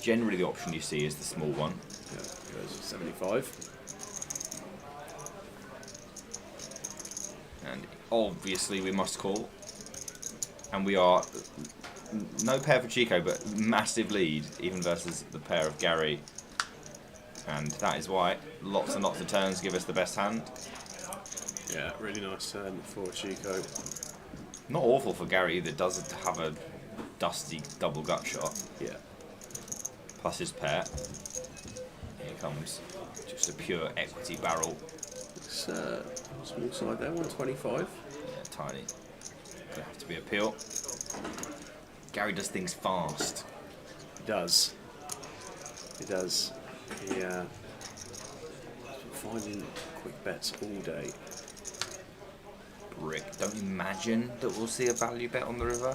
generally the option you see is the small one. Yeah, goes 75. And obviously we must call. And we are no pair for Chico, but massive lead, even versus the pair of Gary. And that is why lots and lots of turns give us the best hand. Yeah, really nice turn for Chico. Not awful for Gary, that does have a dusty double gut shot. Yeah. Plus his pair. Here comes just a pure equity barrel. It's small side there, 125. Yeah, tiny. Gonna have to be a peel. Gary does things fast. He does. He does. He finding quick bets all day. Brick. Don't imagine that we'll see a value bet on the river,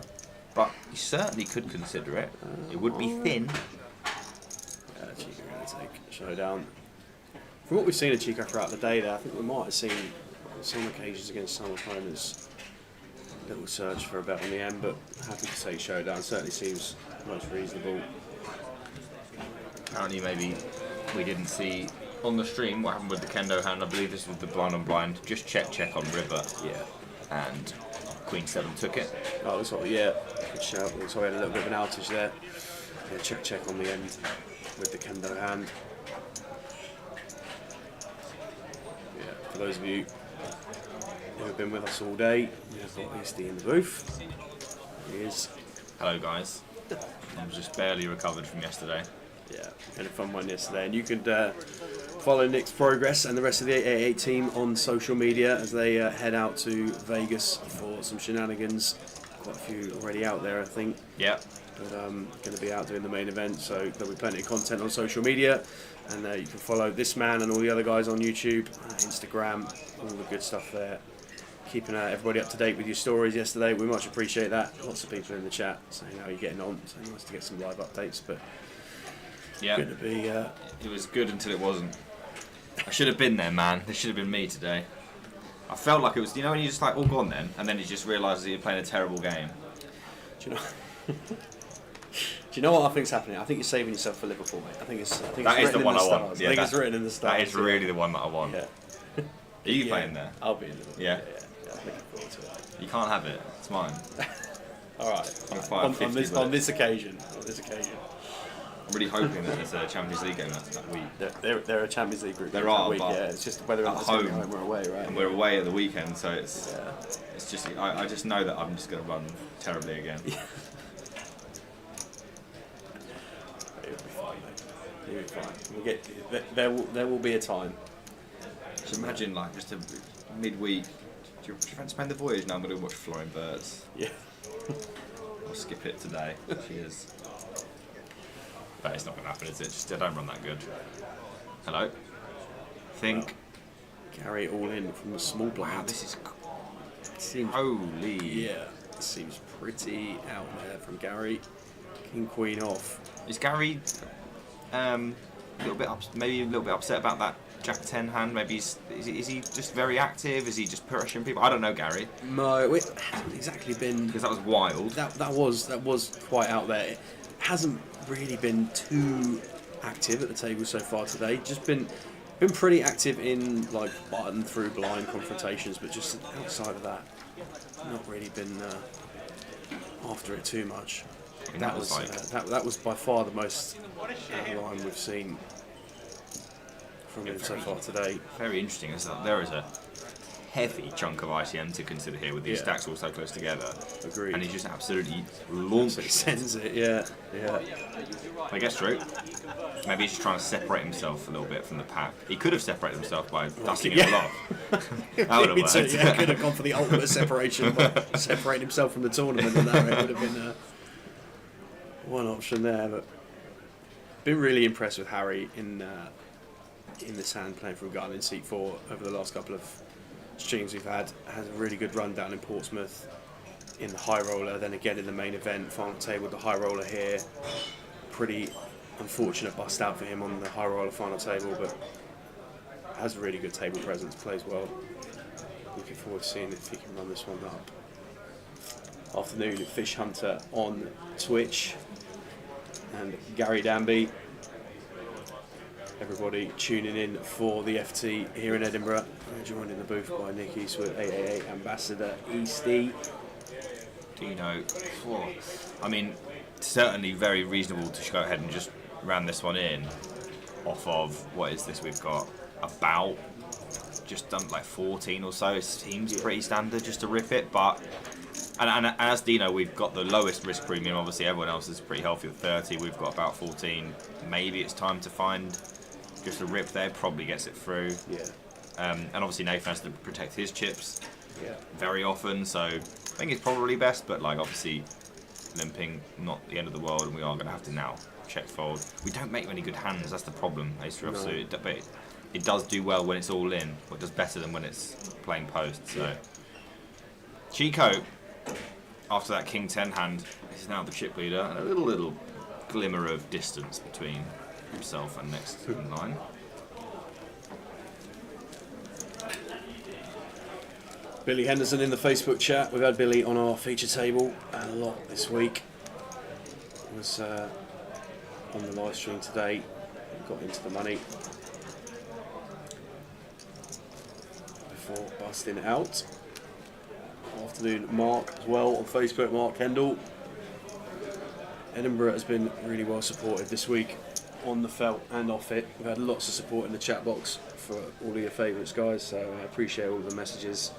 but you certainly could consider it. It would be thin. Chico going to take showdown. From what we've seen of Chico throughout the day there, I think we might have seen on some occasions against some opponents a little search for a bet on the end, but happy to take showdown. Certainly seems most reasonable. Apparently maybe we didn't see on the stream what happened with the kendo hand. I believe this was the blind on blind. Just check on river. Yeah. And Queen 7 took it. Oh, looks like, yeah, good shout. Looks like we had a little bit of an outage there. Yeah, check on the end with the kendo hand. Yeah, for those of you who have been with us all day, we've got Easty in the booth. He is. Hello guys. I was just barely recovered from yesterday. Yeah, had a fun one yesterday, and you could follow Nick's progress and the rest of the 888 team on social media as they head out to Vegas for some shenanigans. Quite a few already out there, I think. Yeah. But going to be out doing the main event, so there'll be plenty of content on social media, and you can follow this man and all the other guys on YouTube, Instagram, all the good stuff there. Keeping everybody up to date with your stories yesterday, we much appreciate that. Lots of people in the chat saying how you're getting on, so nice to get some live updates. But yeah, going to be. It was good until it wasn't. I should have been there, man. This should have been me today. I felt like it was, you know, when you just like, oh, go on then, and then you just realise that you're playing a terrible game. Do you know? Do you know what I think's happening? I think you're saving yourself for Liverpool, mate. I think it's the one I want. Yeah, I think it's written in the stars. That is really the one that I want. Yeah. Are you playing there? I'll be in Liverpool. Yeah. I'm looking forward to it. You can't have it. It's mine. All right. On this occasion. I'm really hoping that there's a Champions League game that week. They're a Champions League group. There are, week, but yeah. It's just whether or not at home we're away, right? And we're away at the weekend, so it's just I just know that I'm just going to run terribly again. It'll be fine, mate. You'll be fine. We'll get there will be a time. Just imagine like just a midweek. Do you fancy playing the voyage? No, I'm going to watch Flying Birds. Yeah. I'll skip it today. Cheers. But it's not going to happen, is it? Just, I don't run that good. Hello? Think. Gary all in from the small blind. Wow, this is... Seems, holy... Yeah, seems pretty out there from Gary. King, Queen off. Is Gary a little bit maybe a little bit upset about that Jack 10 hand? Maybe is he just very active? Is he just pressuring people? I don't know, Gary. No, it hasn't exactly been... Because that was wild. That was quite out there. It hasn't really been too active at the table so far today. Just been pretty active in like button through blind confrontations, but just outside of that, not really been after it too much. I mean, that was by far the most out of line we've seen from him so far today. Very interesting is that there is a heavy chunk of ITM to consider here with these stacks all so close together. Agreed. And he's just absolutely launched it. Sends it, yeah. I guess true. Maybe he's just trying to separate himself a little bit from the pack. He could have separated himself by dusting it all off. That would have worked. He could have gone for the ultimate separation, but separate himself from the tournament, and that would have been one option there. But been really impressed with Harry in this hand playing from Gun in seat 4 over the last couple of streams we've had. Has a really good run down in Portsmouth in the high roller, then again in the main event, final table, the high roller here. Pretty unfortunate bust out for him on the high roller final table, but has a really good table presence, plays well. Looking forward to seeing if he can run this one up. Afternoon at Fish Hunter on Twitch. and Gary Danby. Everybody tuning in for the FT here in Edinburgh. We're joined in the booth by Nick Eastwood, 888 Ambassador Easty. Dino, I mean, certainly very reasonable to go ahead and just ram this one in off of, what is this we've got, about just done like 14 or so. It seems pretty standard just to rip it, but and as Dino, we've got the lowest risk premium. Obviously everyone else is pretty healthy with 30. We've got about 14. Maybe it's time to find just a rip there, probably gets it through. And obviously Nathan has to protect his chips very often, so I think it's probably best, but like obviously limping, not the end of the world, and we are going to have to now check fold. We don't make many good hands, that's the problem, ace-3 offsuit, but it does do well when it's all in, but it does better than when it's playing post, so. Chico, after that king-10 hand, is now the chip leader, and a little glimmer of distance between himself and next in line. Billy Henderson in the Facebook chat. We've had Billy on our feature table a lot this week. Was on the live stream today. Got into the money before busting out. Afternoon, Mark as well on Facebook. Mark Kendall. Edinburgh has been really well supported this week on the felt and off it. We've had lots of support in the chat box for all of your favourites, guys. So I appreciate all the messages.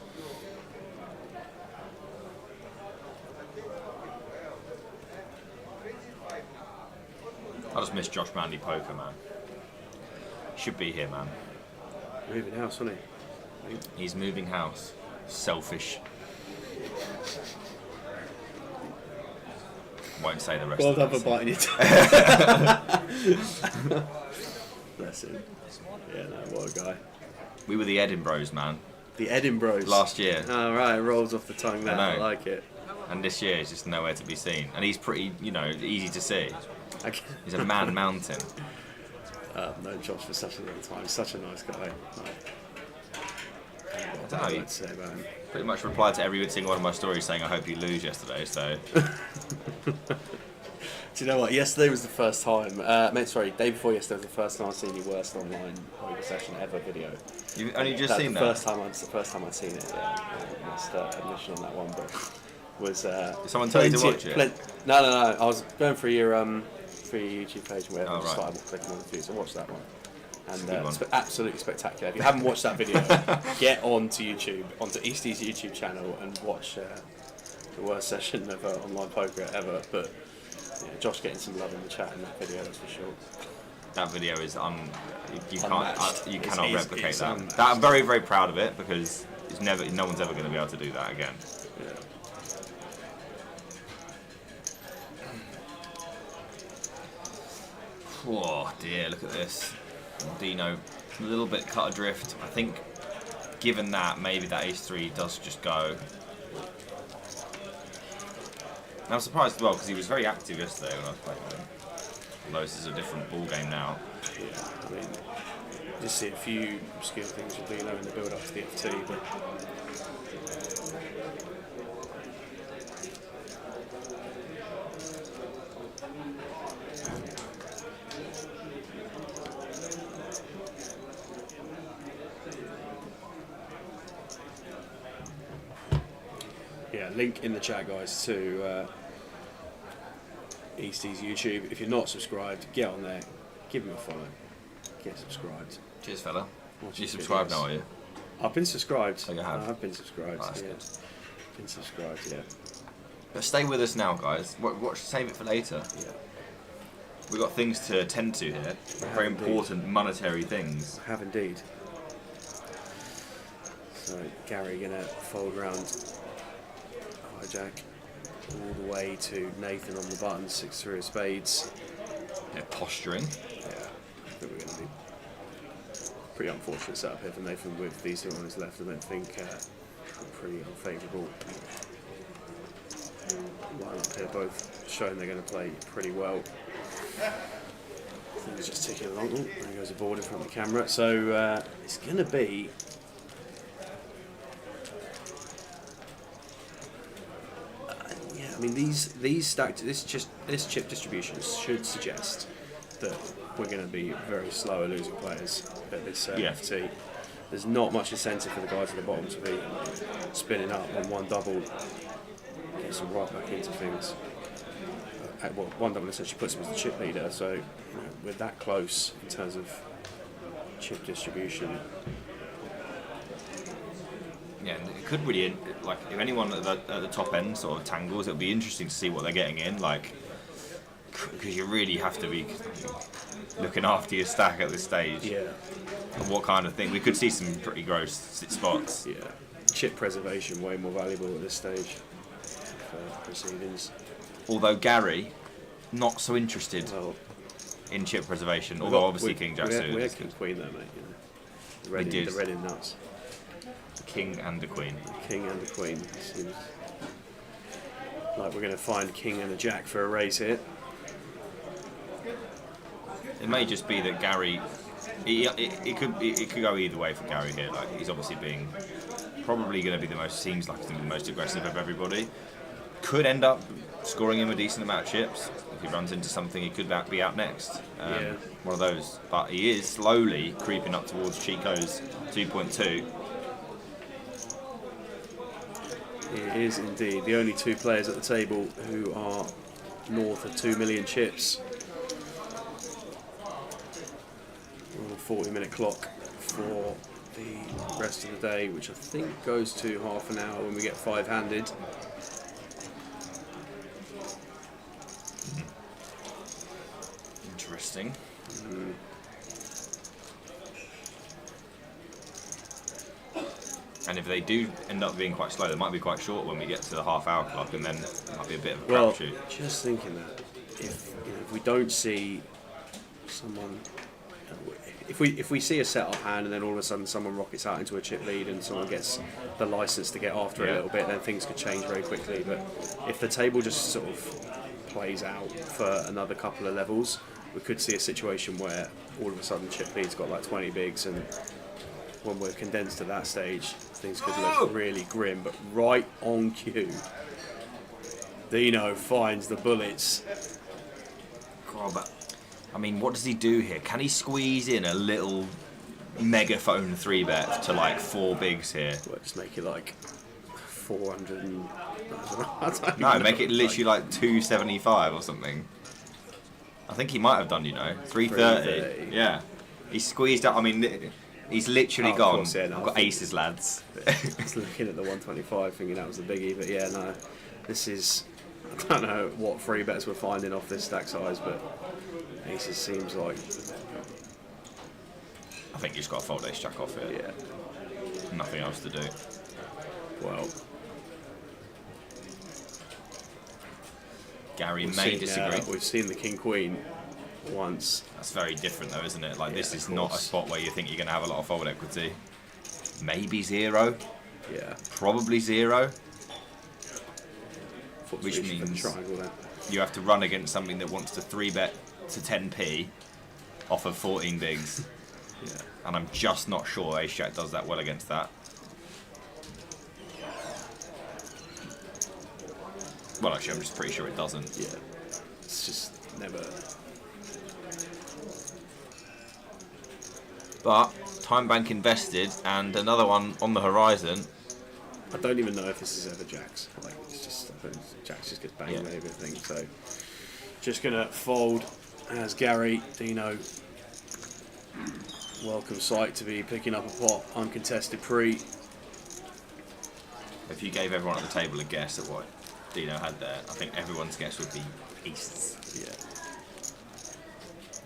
I just miss Josh Manley poker, man. Should be here, man. Moving house, wasn't he? He's moving house. Selfish. Won't say the rest Well of done it. for biting it. Bless him. Yeah, no, what a guy. We were the Edinburghs, man. The Edinburghs. Last year. Oh, right, it rolls off the tongue there. I like it. And this year he's just nowhere to be seen. And he's pretty, easy to see. Okay. He's a man mountain. No jobs for such a long time. Such a nice guy. I don't know. I'd say about him. Pretty much replied to every single one of my stories saying I hope you lose yesterday, so. Do you know what? Yesterday was the first time. Day before yesterday was the first time I've seen your worst online poker session ever video. You've only just seen that? First time I'd seen it, yeah. Missed admission on that one, but was. Did someone tell you to watch it? No. I was going for your YouTube page and whatever. Just started clicking on the views. I watched that one. And it's absolutely spectacular. If you haven't watched that video, get onto YouTube, onto Easty's YouTube channel, and watch the worst session of online poker ever. But yeah, Josh getting some love in the chat in that video, that's for sure. That video is you cannot replicate it's that. unmatched. I'm very, very proud of it because no one's ever going to be able to do that again. Yeah. Oh dear, look at this. Dino, a little bit cut adrift. I think, given that, maybe that ace-3 does just go. And I'm surprised as well because he was very active yesterday when I was playing with him. Although this is a different ball game now. Yeah, I mean, just see a few obscure things with Dino in the build up to the FT, but. Yeah, link in the chat, guys, to Easty's YouTube. If you're not subscribed, get on there, give him a follow, get subscribed. Cheers, fella. Watch You his subscribed videos. now, are you? I've been subscribed. Oh, you have? I've been subscribed. Oh, that's yeah. good. Been subscribed. Yeah. But stay with us now, guys. Save it for later. Yeah. We've got things to attend to here. Very indeed. important monetary things. I have indeed. So Gary gonna fold round hijack all the way to Nathan on the button, 6-3 of spades. They're posturing. Yeah, I think we're gonna be pretty unfortunate setup here for Nathan with these two on his left. I don't think pretty unfavourable. Line up here, both showing they're going to play pretty well. Things just ticking along. Oh, there goes a board in front of the camera. So it's going to be. Yeah, I mean, these stacked this chip distribution should suggest that we're going to be very slow at losing players at this FT. There's not much incentive for the guys at the bottom to be spinning up on one double, gets them right back into things. Well, one double essentially puts him as the chip leader, so you know, we're that close in terms of chip distribution. Yeah, and it could really, like, if anyone at the top end sort of tangles, it'll be interesting to see what they're getting in, like, because you really have to be looking after your stack at this stage. Yeah. And what kind of thing? We could see some pretty gross spots. Yeah. Chip preservation way more valuable at this stage for proceedings. Although Gary, not so interested in chip preservation, although obviously King Jack suited. We had King Queen there, mate. You know. The red in nuts. The King and the Queen. The King and the Queen. Seems like we're going to find King and a Jack for a race here. It may just be that Gary. It could go either way for Gary here. Like, he's obviously being probably going to be seems like he's going to be the most aggressive of everybody. Could end up scoring him a decent amount of chips. If he runs into something, he could be out next. One of those. But he is slowly creeping up towards Chico's 2.2. He is indeed the only two players at the table who are north of 2 million chips. We're on a 40-minute clock for the rest of the day, which I think goes to half an hour when we get five-handed. Interesting. And if they do end up being quite slow, they might be quite short when we get to the half-hour clock, and then it might be a bit of a crapshoot. Just thinking that if we don't see someone, if we see a set-up hand and then all of a sudden someone rockets out into a chip lead and someone gets the license to get after it a little bit, then things could change very quickly. But if the table just sort of plays out for another couple of levels, we could see a situation where all of a sudden chip lead's got like 20 bigs, and when we're condensed to that stage, things could look really grim. But right on cue, Dino finds the bullets. God, but I mean, what does he do here? Can he squeeze in a little megaphone 3-bet to like 4 bigs here? Well, just make it like 400 and... I don't No, know. make it literally like 275 or something. I think he might have done, 330. Yeah. He squeezed out, I mean, he's literally gone. Course, yeah, no, I've got aces, lads. I was looking at the 125 thinking that was the biggie, but yeah, no. This is... I don't know what 3-bets we're finding off this stack size, but aces seems like... I think you just got to fold ace jack off it. Yeah. Nothing else to do. Well... Gary may disagree. We've seen the King Queen once. That's very different though, isn't it? Like, this is of not a course. spot where you think you're going to have a lot of fold equity. Maybe 0. Yeah. Probably 0. Which Reaching for the means triangle then. you have to run against something that wants to 3-bet to 10p off of 14 bigs. Yeah. And I'm just not sure ace jack does that well against that. Well, actually, I'm just pretty sure it doesn't. Yeah. It's just never... But time bank invested and another one on the horizon. I don't even know if this is ever Jack's. Like, it's just... I think Jack's just gets banged with everything, so... Just gonna fold as Gary, Dino. Welcome sight to be picking up a pot, uncontested pre. If you gave everyone at the table a guess at what Dino had there, I think everyone's guess would be aces. Yeah.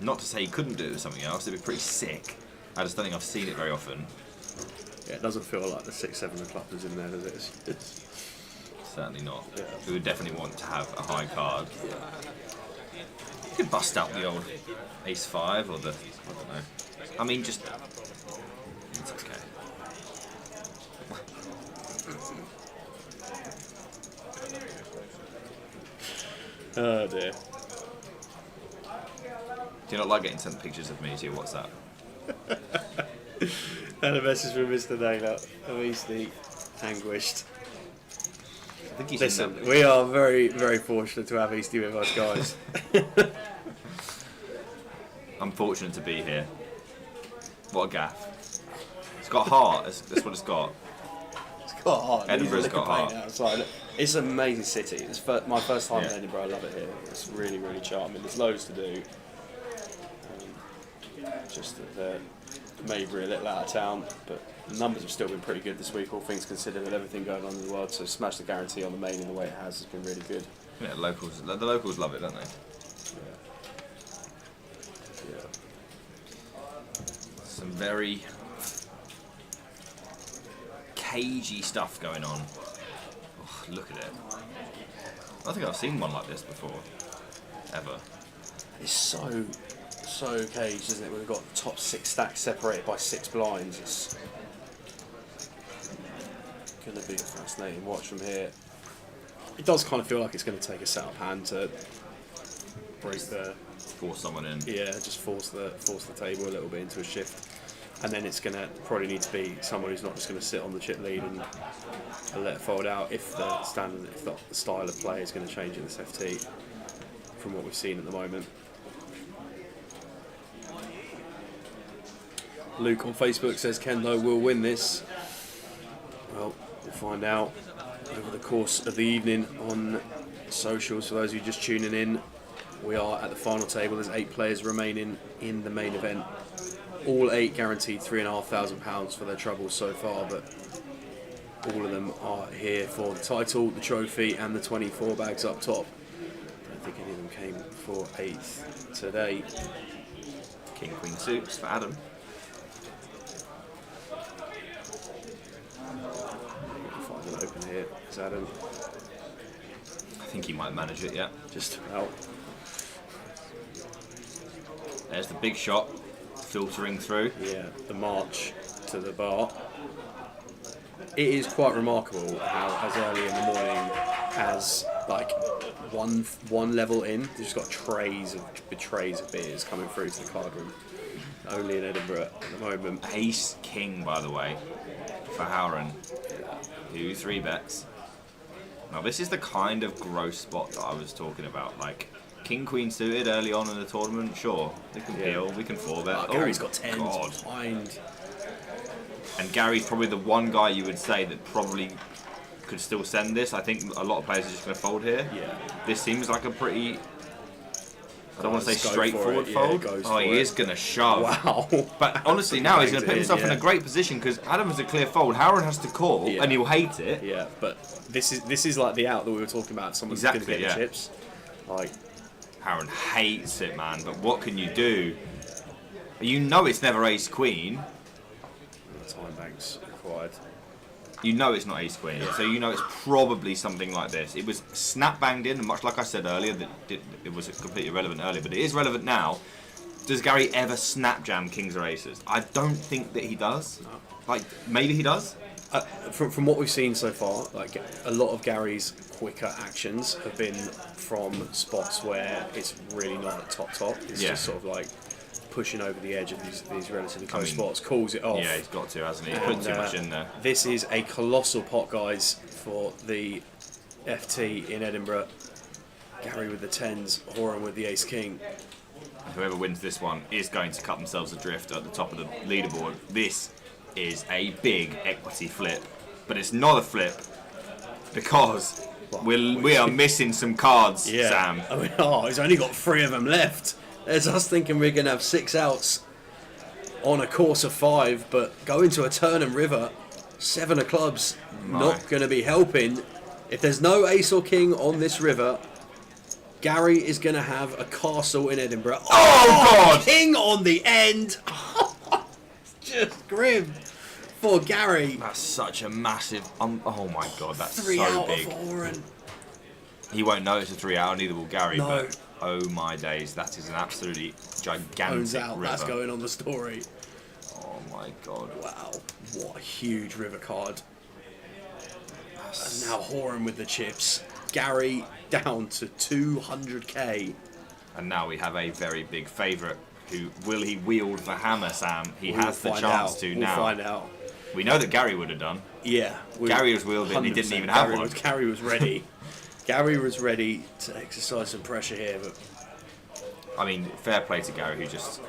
Not to say he couldn't do it with something else, it'd be pretty sick. I just don't think I've seen it very often. Yeah, it doesn't feel like the 6-7 of clubs is in there, does it? It's Certainly not. Yeah. We would definitely want to have a high card. yeah. You could bust out the old ace-5 or the... I don't know. I mean, just... It's okay. Oh dear. Do you not like getting sent pictures of me to your WhatsApp? And a message from Mr. Naylor. Obviously anguished. think he's Listen, in we are very, very fortunate to have Eastie with us, guys. I'm fortunate to be here. What a gaff. It's got heart. That's what it's got. It's got heart. Edinburgh's got heart. Outside. It's an amazing city. It's my first time in Edinburgh. I love it here. It's really, really charming. There's loads to do. Just that Maybury a little out of town, but the numbers have still been pretty good this week, all things considered, with everything going on in the world. So smash the guarantee on the main in the way it has been really good. Yeah, the locals love it, don't they? Yeah. Some very cagey stuff going on. Oh, look at it. I don't think I've seen one like this before, ever. It's so caged, isn't it? We've got the top 6 stacks separated by 6 blinds. It's going to be a fascinating watch from here. It does kind of feel like it's going to take a set-up hand to break the... Force someone in. Yeah, just force the table a little bit into a shift. And then it's going to probably need to be someone who's not just going to sit on the chip lead and let it fold out if the style of play is going to change in this FT from what we've seen at the moment. Luke on Facebook says Kendo will win this. Well, we'll find out over the course of the evening on socials. For those of you just tuning in, we are at the final table. There's 8 players remaining in the main event. All 8 guaranteed £3,500 for their troubles so far, but all of them are here for the title, the trophy, and the 24 bags up top. I don't think any of them came for 8th today. King Queen suits for Adam. Find an open here. Is Adam I think he might manage it, yeah. just about? There's the big shot filtering through. Yeah, the march to the bar. It is quite remarkable how, as early in the morning as like one level in, you've just got trays of beers coming through to the card room. Only in Edinburgh at the moment. Ace King, by the way, for Howren. 2 3-bets. Now this is the kind of gross spot that I was talking about. Like King Queen suited early on in the tournament, sure, we can peel, we can 4-bet. Gary's got 10s behind. And Gary's probably the one guy you would say that probably could still send this. I think a lot of players are just going to fold here. Yeah. This seems like a pretty, I don't want to say straightforward it. fold. Yeah, he is going to shove. Wow. But honestly, now he's going to put himself in yeah. a great position because Adam has a clear fold. Howard has to call, and he'll hate it. Yeah, but this is like the out that we were talking about. Someone's going to get the chips. Like, Howard hates it, man. But what can you do? You know it's never ace queen. time banks required. You know it's not ace queen, so you know it's probably something like this. It was snap banged in, and much like I said earlier, that it was completely irrelevant earlier, but it is relevant now. Does Gary ever snap jam kings or aces? I don't think that he does. No. Like, maybe he does. From what we've seen so far, like a lot of Gary's quicker actions have been from spots where it's really not at top. It's just sort of like pushing over the edge of these relatively close spots, calls it off. Yeah, he's got to, hasn't he? He's put too much in there. This is a colossal pot, guys, for the FT in Edinburgh. Gary with the 10s, Horan with the ace-king. Whoever wins this one is going to cut themselves adrift at the top of the leaderboard. This is a big equity flip, but it's not a flip because we are missing some cards, Sam. I mean, he's only got 3 of them left. There's us thinking we're going to have 6 outs on a course of 5, but going to a turn and river, 7 of clubs, not going to be helping. If there's no ace or king on this river, Gary is going to have a castle in Edinburgh. Oh, God! King on the end! It's just grim for Gary. That's such a massive... oh, my God, that's 3 so out big. Of Horan. He won't know it's a 3 out, neither will Gary, No. but oh my days, that is an absolutely gigantic river. That's going on the story. Oh my God. Wow, what a huge river card. And now Horan with the chips. Gary down to 200k. And now we have a very big favourite. Who will he wield the hammer, Sam? He has the chance to now. We'll find out. We know that Gary would have done. Yeah. Gary was wielding and he didn't even have one. Gary was ready. Gary was ready to exercise some pressure here, but I mean, fair play to Gary, who just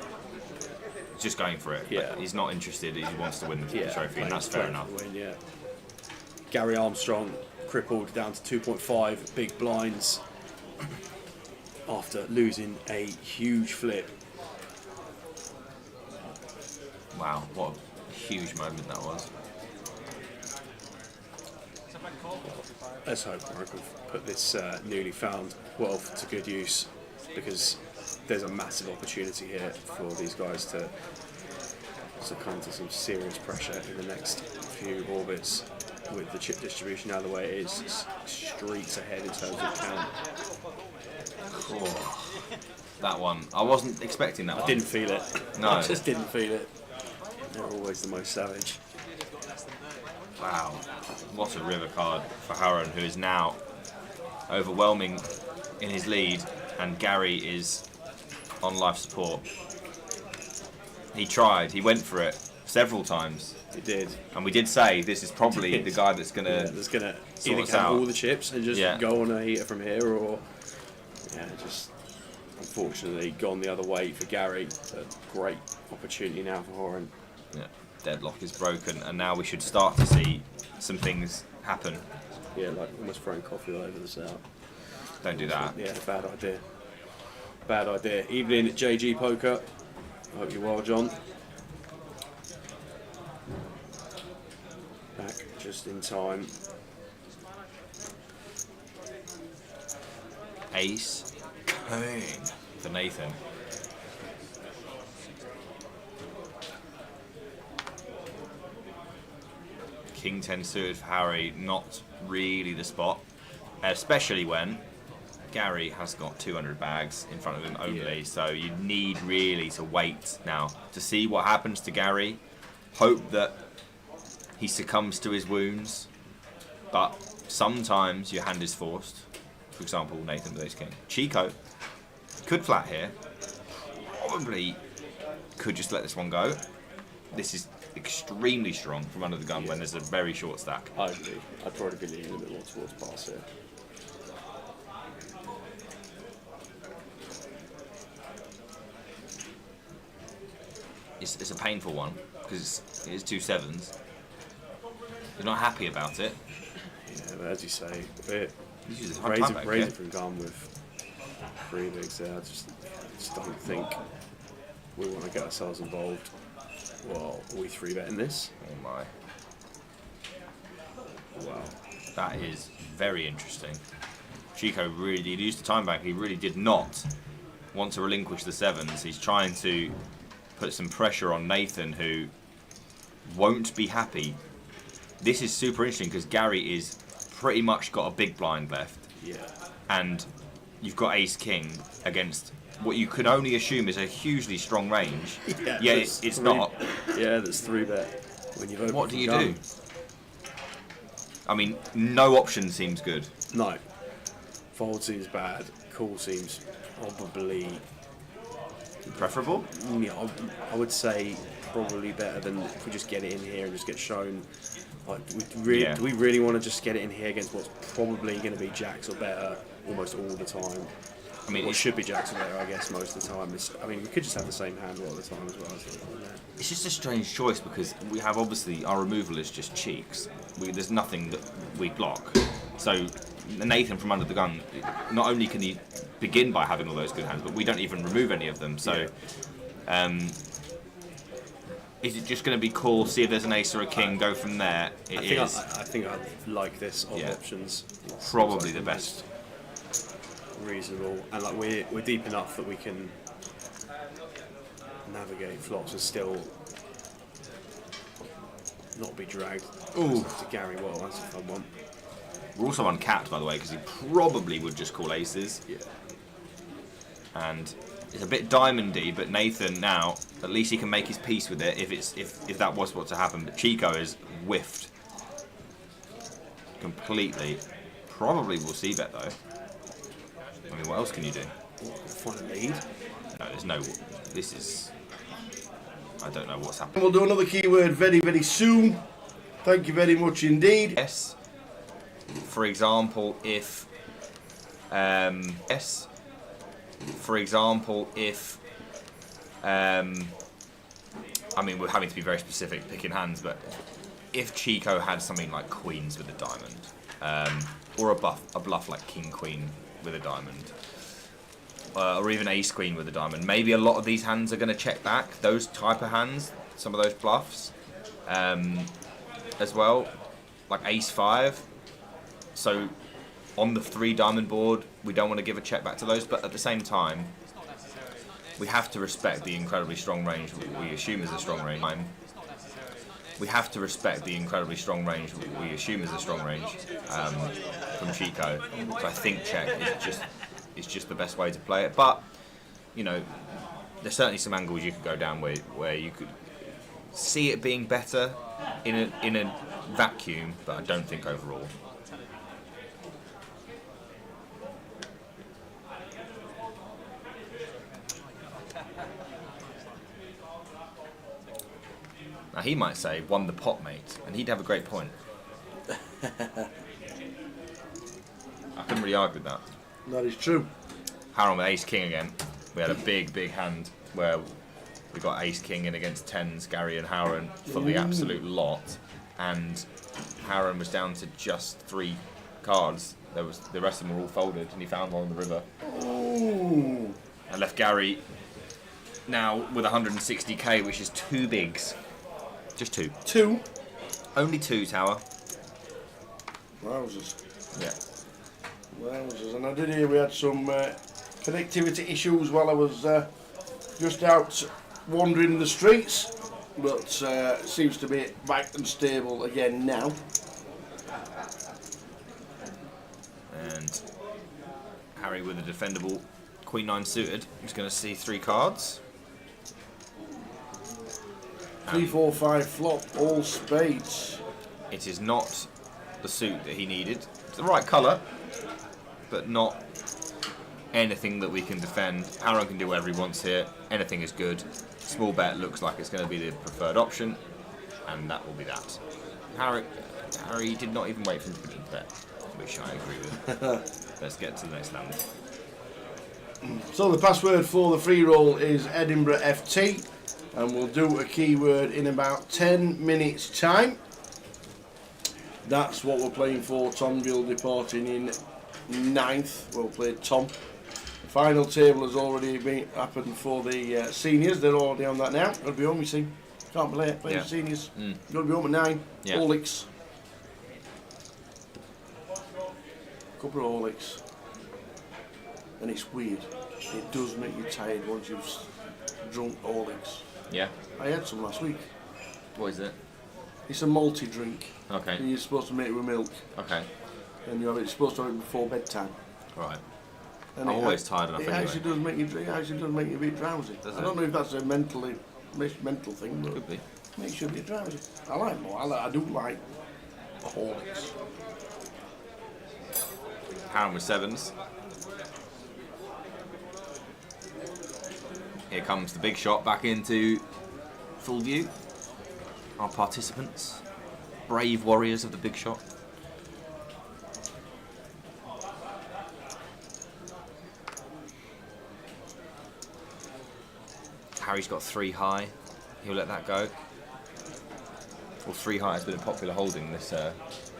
going for it. Yeah. Like, he's not interested. He wants to win the trophy, and that's playing fair enough. for the win, yeah. Gary Armstrong crippled down to 2.5 big blinds after losing a huge flip. Wow, what a huge moment that was. Let's hope Mark can put this newly found wealth to good use, because there's a massive opportunity here for these guys to succumb to some serious pressure in the next few orbits. With the chip distribution now the way it is, it's streets ahead in terms of count. Oh, that one, I wasn't expecting that one. I didn't feel it. No. I just didn't feel it. They're always the most savage. Wow, what a river card for Harron, who is now overwhelming in his lead, and Gary is on life support. He tried, he went for it several times. He did. And we did say this is probably the guy that's going to either count all the chips and just go on a heater from here, or just unfortunately gone the other way for Gary. A great opportunity now for Horan. Yeah, deadlock is broken, and now we should start to see some things happen. Yeah, like almost throwing coffee all over the set. Don't do that. Yeah, bad idea. Bad idea. Evening at JG Poker. Hope you're well, John. Back just in time. Ace King for Nathan. King 10 suited for Harry, not really the spot, especially when Gary has got 200 bags in front of him only, so you need really to wait now to see what happens to Gary. Hope that he succumbs to his wounds, but sometimes your hand is forced. For example, Nathan with Ace King. Chico could flat here, probably could just let this one go. This is extremely strong from under the gun when there's a very short stack. I agree. I'd probably be leaning a bit more towards pass here. It's a painful one because it is 2 7s. You're not happy about it. Yeah, but as you say, we're raising from gun with 3 bigs there. I just don't think we want to get ourselves involved. Well, are we 3-betting this? Oh my. Wow. That is very interesting. Chico really did use the time bank. He really did not want to relinquish the 7s. He's trying to put some pressure on Nathan, who won't be happy. This is super interesting because Gary is pretty much got a big blind left. Yeah. And you've got Ace King against what you could only assume is a hugely strong range. Yeah, it's not. Yeah, that's 3-bet. When you've what do you do? I mean, no option seems good. No. Fold seems bad. Call seems probably preferable. Yeah, I would say probably better than if we just get it in here and just get shown. Like, do we really want to just get it in here against what's probably going to be jacks or better almost all the time? I mean, it should be jacks or better, I guess, most of the time. I mean, we could just have the same hand all the time as well. It's just a strange choice because we have obviously our removal is just cheeks. There's nothing that we block. So Nathan from under the gun, not only can he begin by having all those good hands, but we don't even remove any of them. So is it just going to be cool, see if there's an ace or a king, go from there? I think I like this of options. It's probably the best. Reasonable, and like we're deep enough that we can navigate flops and still not be dragged to Gary. Well, that's a fun one. We're also uncapped, by the way, because he probably would just call aces. Yeah. And it's a bit diamondy, but Nathan now, at least he can make his peace with it if that was what to happen. But Chico is whiffed completely. Probably will see bet though. I mean, what else can you do? Find a lead? No, there's no. This is. I don't know what's happening. We'll do another keyword very, very soon. Thank you very much indeed. Yes. For example, if yes. For example, if I mean, we're having to be very specific picking hands, but if Chico had something like queens with a diamond, or a bluff like king queen with a diamond, or even ace queen with a diamond, maybe a lot of these hands are going to check back. Those type of hands, some of those bluffs, as well, like ace five. So on the 3 diamond board, we don't want to give a check back to those, but at the same time, we have to respect the incredibly strong range we assume is a strong range. We have to respect the incredibly strong range we assume is a strong range from Chico. So I think check is just the best way to play it. But you know, there's certainly some angles you could go down where you could see it being better in a vacuum, but I don't think overall. Now he might say, won the pot, mate, and he'd have a great point. I couldn't really argue with that. That is true. Harold with ace king again. We had a big hand where we got ace king in against tens, Gary and Howren for the absolute lot, and Howren was down to just 3 cards. The rest of them were all folded, and he found one on the river. Ooh. And left Gary now with 160k, which is 2 bigs. Just 2. 2? Only 2, Tower. Wowzers. Yeah. Wowzers. And I did hear we had some connectivity issues while I was just out wandering the streets, but seems to be back and stable again now. And Harry with a defendable Queen 9 suited. He's going to see 3 cards. 3, 4, 5 flop, all spades. It is not the suit that he needed. It's the right colour, but not anything that we can defend. Aaron can do whatever he wants here. Anything is good. Small bet looks like it's going to be the preferred option, and that will be that. Harry did not even wait for him to put in bet, which I agree with. Let's get to the next land. So the password for the free roll is Edinburgh FT, and we'll do a keyword in about 10 minutes time. That's what we're playing for. Tom Gill departing in 9th. We'll play Tom. The final table has already happened for the seniors. They're already on that now. Got to be home, you see. Can't play it. Play the seniors. Got to be home at 9. Yeah. Orlicks. Couple of Orlicks. And it's weird. It does make you tired once you've drunk Orlicks. Yeah. I had some last week. What is it? It's a malty drink. Okay. And you're supposed to make it with milk. Okay. And you're supposed to have it before bedtime. Right. And I'm always tired enough anyway. It actually does make you a bit drowsy. I don't know if that's a mental thing, but Could be. makes you a bit drowsy. I like more. I do like Horlicks. Aaron with 7s. Here comes the big shot back into full view. Our participants, brave warriors of the big shot. Harry's got 3 high. He'll let that go. Well, 3 high has been a popular holding this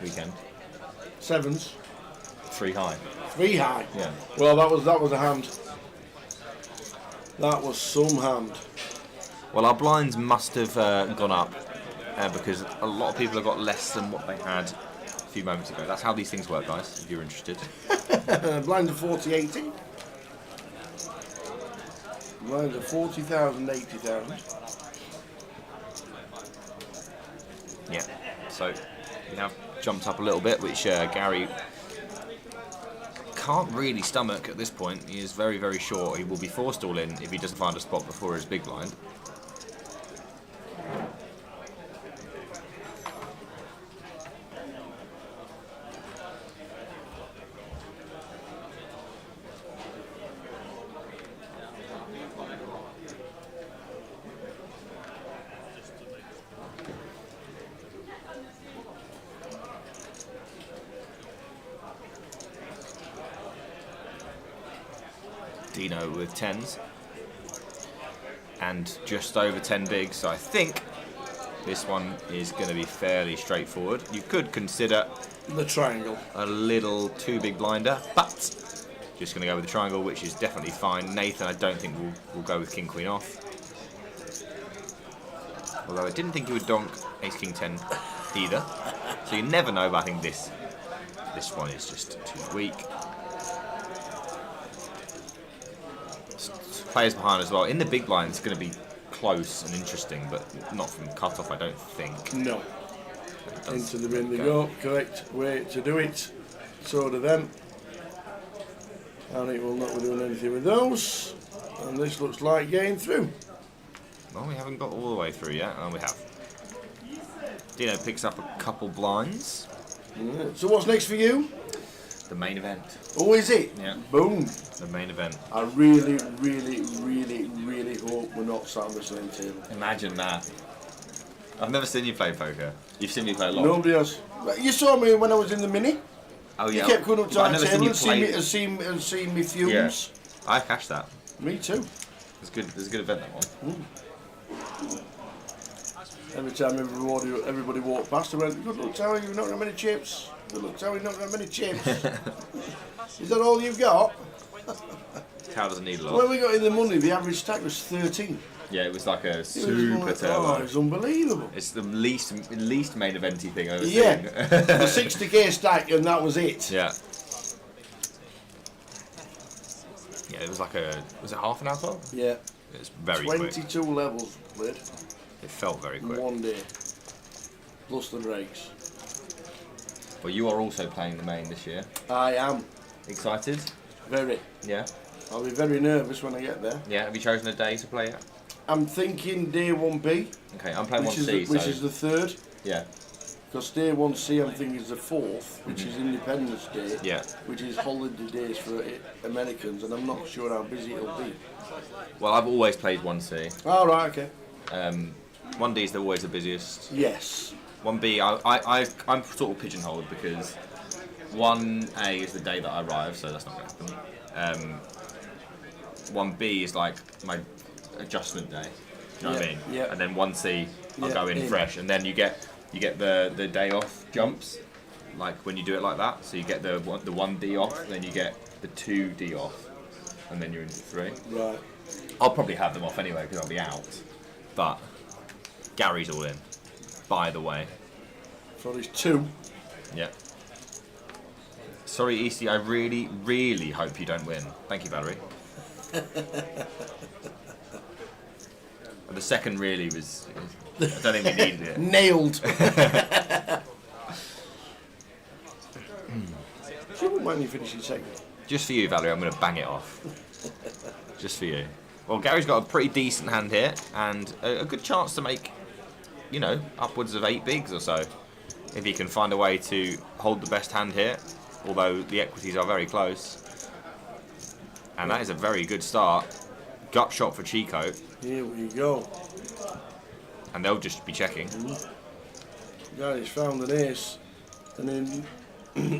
weekend. 7s. 3 high. 3 high. Yeah. Well, that was a hand. That was some hand. Well, our blinds must have gone up because a lot of people have got less than what they had a few moments ago. That's how these things work, guys, if you're interested. Blinds are 40-80. Blinds are 40,000, 80,000. Yeah, so we have jumped up a little bit, which Gary can't really stomach at this point. He is very, very short. He will be forced all in if he doesn't find a spot before his big blind. Dino with 10s. And just over 10 bigs, so I think this one is going to be fairly straightforward. You could consider The triangle. a little too big blinder, but just going to go with the triangle, which is definitely fine. Nathan, I don't think will go with King Queen off. Although I didn't think he would donk Ace King 10 either. So you never know, but I think this one is just too weak. Players behind as well. In the big blind, it's going to be close and interesting, but not from cut-off, I don't think. No. Into the bin they go. Correct way to do it. So do them. And it will not be doing anything with those. And this looks like getting through. Well, we haven't got all the way through yet. Oh, we have. Dino picks up a couple blinds. Yeah. So what's next for you? The main event. Oh, is it? Yeah. Boom. The main event. I really, really, really, really hope we're not sat on the same table. Imagine that. I've never seen you play poker. You've seen me play a lot. Nobody else. You saw me when I was in the mini. Oh yeah. You kept going up to But our I've never table and seen you seen play. me seen me fumes. I cashed that. Me too. It's good. It's a good event, that one. Every time everybody walked past, I went, "Good luck, Tower, you've not got many chips. Good luck, Tower, you've not got many chips." Is that all you've got? Cow doesn't need a lot. When we got in the money, the average stack was 13. Yeah, it was like a It super was turbo. Oh, it was unbelievable. It's the least main eventy thing I've ever Yeah, seen. the 60k stack, and that was it. Yeah. Yeah, it was like was it half an hour 12? Yeah, It's very quick. 22 levels played It felt very in quick. one day, plus the breaks. Well, you are also playing the main this year. I am Excited? very. Yeah. I'll be very nervous when I get there. Yeah. Have you chosen a day to play it? I'm thinking day 1B, Okay, I'm playing which 1C. is the third. Yeah. Because day 1C I'm thinking is the fourth, which is Independence Day, Yeah. which is holiday days for Americans, and I'm not sure how busy it'll be. Well, I've always played 1C. All right, okay. 1D is always the busiest. Yes. 1B, I'm sort of pigeonholed because 1A is the day that I arrive, so that's not going to happen. 1B is like my adjustment day. You know what I mean? Yeah. And then 1C, I'll Yeah, go in in. fresh, and then you get the day off jumps, like when you do it like that. So you get the 1D off, then you get the 2D off, and then you're into 3. Right. I'll probably have them off anyway because I'll be out. But Gary's all in, by the way. So there's 2. Yeah. Sorry, EC, I really, really hope you don't win. Thank you, Valerie. The second really was... I don't think we needed it. Nailed. She wouldn't mind you finishing second. Just for you, Valerie, I'm going to bang it off. Just for you. Well, Gary's got a pretty decent hand here, and a good chance to make, you know, upwards of 8 bigs or so. If he can find a way to hold the best hand here, although the equities are very close. And that is a very good start. Gut shot for Chico, Here we go. and they'll just be checking. Gary's found an ace, and then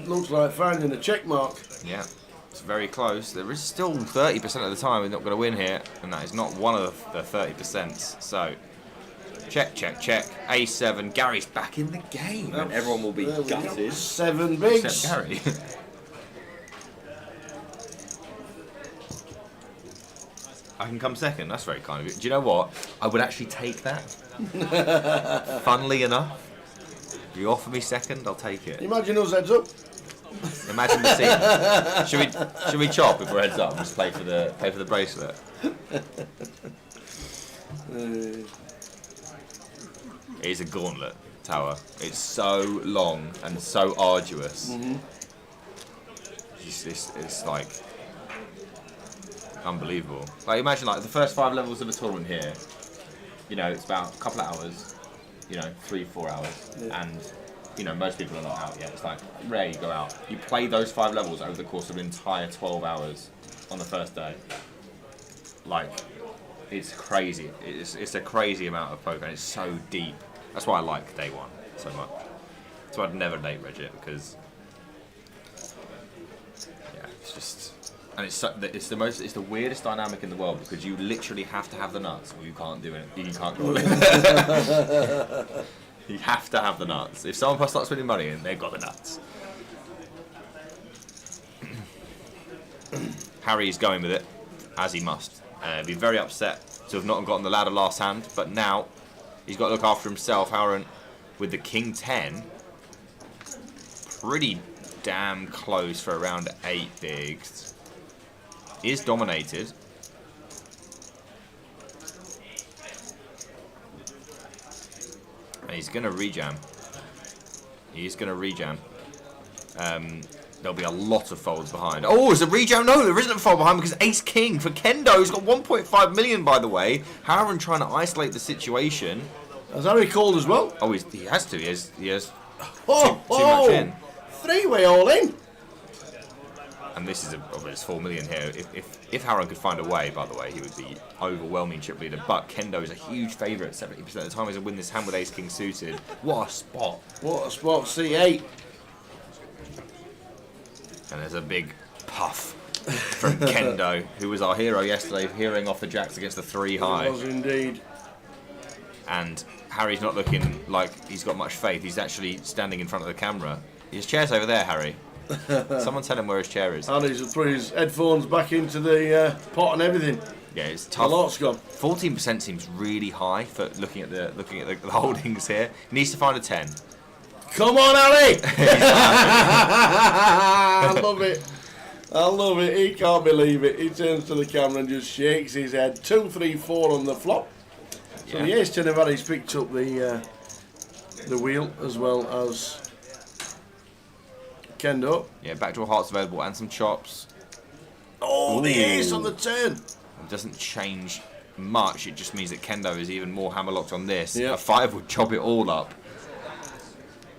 looks like finding a check mark. Yeah, it's very close. There is still 30% of the time we're not going to win here, and that is not one of the 30%. So, check, check, check. A7. Gary's back in the game, and everyone will be There we go. gutted. 7 bigs. Except Gary. I can come second. That's very kind of you. Do you know what? I would actually take that. Funnily enough, if you offer me second, I'll take it. Imagine us heads up. Imagine the scene. Should we chop if we're heads up and just play for the bracelet? It is a gauntlet tower. It's so long and so arduous. It's like unbelievable. Like imagine like the first 5 levels of a tournament here. You know, it's about a couple of hours. You know, 3-4 hours, and you know most people are not out yet. It's like rare you go out. You play those 5 levels over the course of an entire 12 hours on the first day. Like it's crazy. It's a crazy amount of poker, and it's so deep. That's why I like day 1 so much. So I'd never date reg it because yeah, it's just And it's the weirdest dynamic in the world because you literally have to have the nuts or you can't do it. You can't call it. You have to have the nuts. If someone starts winning money and they've got the nuts. Harry's going with it, as he must. Be very upset to have not gotten the ladder last hand, but now he's got to look after himself. Howard with the King 10. Pretty damn close for around 8 bigs. Is dominated. And he's going to rejam. He's going to rejam. There'll be a lot of folds behind. Oh, it's a rejam. No, there isn't a fold behind because Ace King for Kendo. He's got 1.5 million, by the way. Howard trying to isolate the situation. Has Harry called as well? Oh, he has to. He has too much in. 3-way all in. And this is it's 4 million here. If Howard could find a way, by the way, he would be overwhelming chip leader. But Kendo is a huge favourite. 70% of the time he's going to win this hand with Ace King suited. What a spot. What a spot. C8. And there's a big puff from Kendo, who was our hero yesterday, hearing off the jacks against the 3 high. It was indeed. And Harry's not looking like he's got much faith. He's actually standing in front of the camera. His chair's over there, Harry. Someone tell him where his chair is. Harry's put his headphones back into the pot and everything. Yeah, it's tough. A lot's gone. 14% seems really high for looking at the holdings here. He needs to find a 10. Come on, Harry! I love it. I love it. He can't believe it. He turns to the camera and just shakes his head. 2, 3, 4 on the flop. So Yeah. the ace 10 of Harry's picked up the wheel as well as Kendo. Yeah, backdoor hearts available and some chops. Oh, the Ooh. ace on the turn. It doesn't change much. It just means that Kendo is even more hammerlocked on this. Yep. A 5 would chop it all up.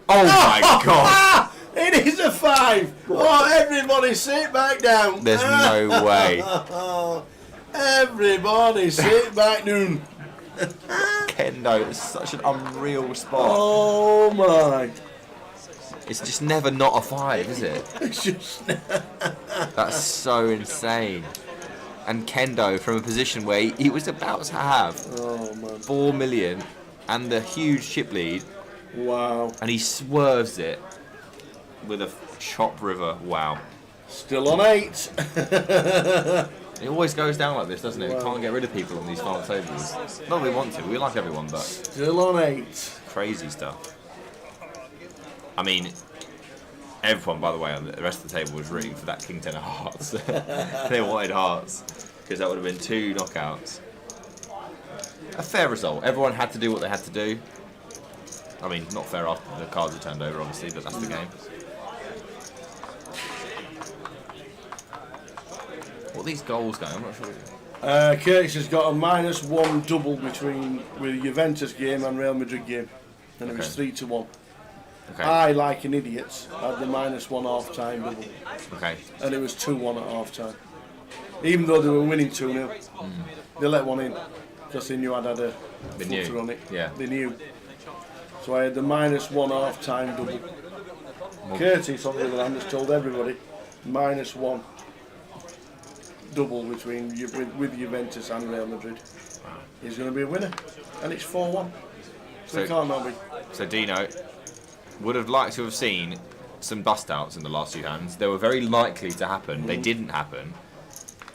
Oh my god! It is a 5. Oh, everybody sit back down. There's no way. Everybody sit back down. Kendo is such an unreal spot. Oh my. It's just never not a 5, is it? It's just That's so insane. And Kendo from a position where he was about to have 4 million and the huge chip lead. wow. And he swerves it with a chop river. Wow. Still on 8. It always goes down like this, doesn't it? Wow. We can't get rid of people on these final tables. Not that we want to. We like everyone, but Still on 8. crazy stuff. I mean, everyone, by the way, on the rest of the table was rooting for that King 10 of hearts. They wanted hearts because that would have been 2 knockouts. A fair result. Everyone had to do what they had to do. I mean, not fair after the cards were turned over, obviously, but that's the game. What are these goals going? I'm not sure. Curtis has got a -1 double between with Juventus game and Real Madrid game, and it was Okay. 3-1. Okay. I, like an idiot, had the -1 half time double, Okay. and it was 2-1 at half time. Even though they were winning 2-0, they let one in because they knew I'd had a They footer knew. on it. Yeah. They knew. So I had the -1 half time double. Well- Curtis, on the other hand, has told everybody -1 double between with Juventus and Real Madrid. He's going to be a winner, and it's 4-1. So So- he can't not be. So Dino would have liked to have seen some bust outs in the last 2 hands. They were very likely to happen. They didn't happen.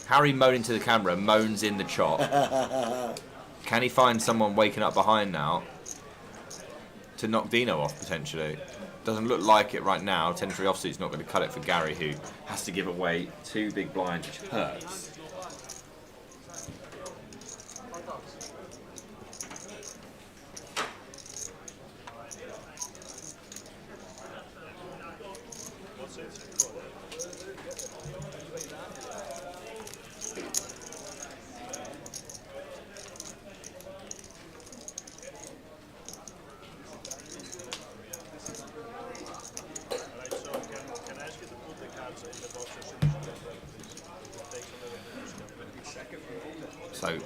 Harry moaning to the camera, moans in the chop. Can he find someone waking up behind now to knock Dino off potentially? Doesn't look like it right now. 10-3 offsuit's not going to cut it for Gary, who has to give away 2 big blinds, which hurts. So,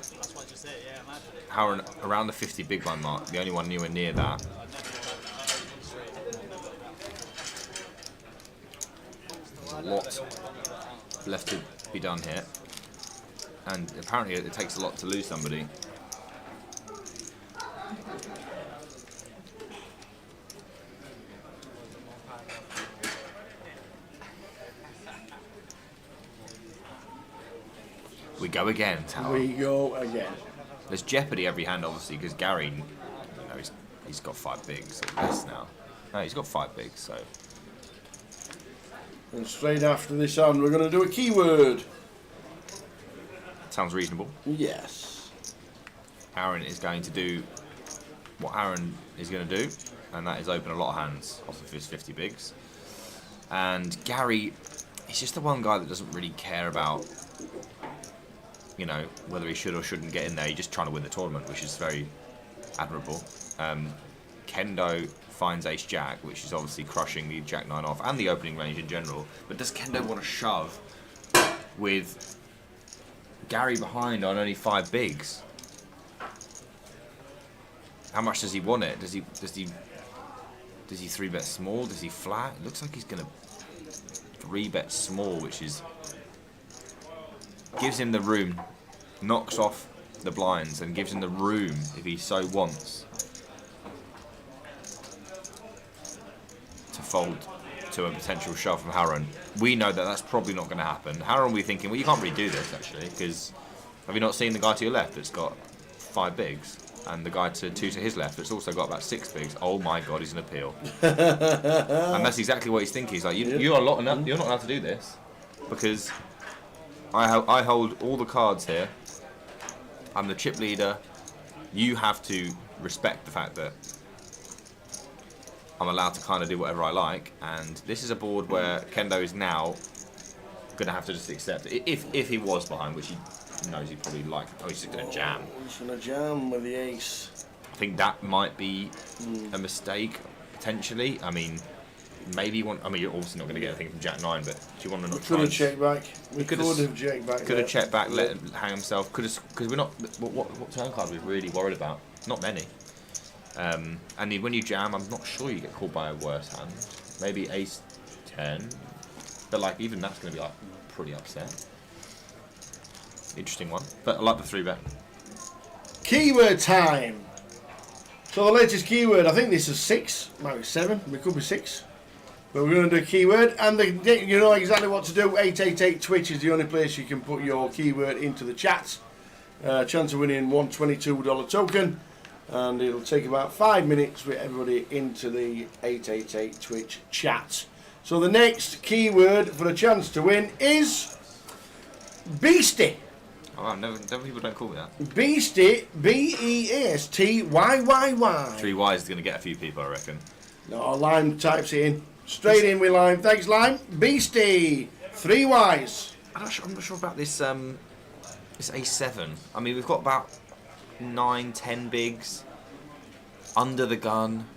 Howard around the 50 big blind mark, the only one anywhere near that. There's a lot left to to be done here. And apparently it takes a lot to lose somebody. We go again, Tower. We go again. There's jeopardy every hand, obviously, because Gary, you know, he's got 5 bigs or less now. No, he's got 5 bigs, so. And straight after this on, we're going to do a keyword. Sounds reasonable. Yes. Aaron is going to do what Aaron is going to do, and that is open a lot of hands off of his 50 bigs. And Gary, he's just the one guy that doesn't really care about, you know, whether he should or shouldn't get in there. He's just trying to win the tournament, which is very admirable. Kendo finds Ace Jack, which is obviously crushing the Jack 9 off and the opening range in general. But does Kendo want to shove with Gary behind on only 5 bigs? How much does he want it? Does he 3-bet small? Does he flat? It looks like he's gonna 3-bet small, which is gives him the room, knocks off the blinds, and gives him the room if he so wants to fold to a potential shove from Harron. We know that that's probably not going to happen. Harron will be thinking, well, you can't really do this actually, because have you not seen the guy to your left that's got 5 bigs? And the guy to his left that's also got about 6 bigs. Oh my god, he's an appeal. And that's exactly what he's thinking. He's like, you're not allowed to do this, because I hold all the cards here. I'm the chip leader. You have to respect the fact that I'm allowed to kind of do whatever I like. And this is a board where Kendo is now going to have to just accept it. If he was behind, which he knows he'd probably like. Oh, he's just going to jam. He's going to jam with the ace. I think that might be a mistake, potentially. I mean, maybe you want. I mean, you're obviously not going to get anything from Jack 9, but do you want to not try? Could have checked back. We could have checked back. Could have checked back, let him hang himself. Could have, because we're not. What turn card are we really worried about? Not many. And when you jam, I'm not sure you get called by a worse hand. Maybe ace 10, but like even that's going to be like pretty upset. Interesting one, but I like the 3-bet. Keyword time. So the latest keyword, I think this is 6, might be 7, it could be 6. But we're going to do a keyword, and you know exactly what to do. 888 Twitch is the only place you can put your keyword into the chat. Chance of winning $122 token, and it'll take about 5 minutes with everybody into the 888 Twitch chat. So the next keyword for a chance to win is Beastie. Oh, no, people don't call me that. Beastie, Beastyyyy. 3 Ys is going to get a few people, I reckon. No, Lime types it in. Straight in with Lime. Thanks, Lime. Beastie, 3 Ys. I'm not sure about this. This A7. I mean, we've got about 9, 10 bigs under the gun.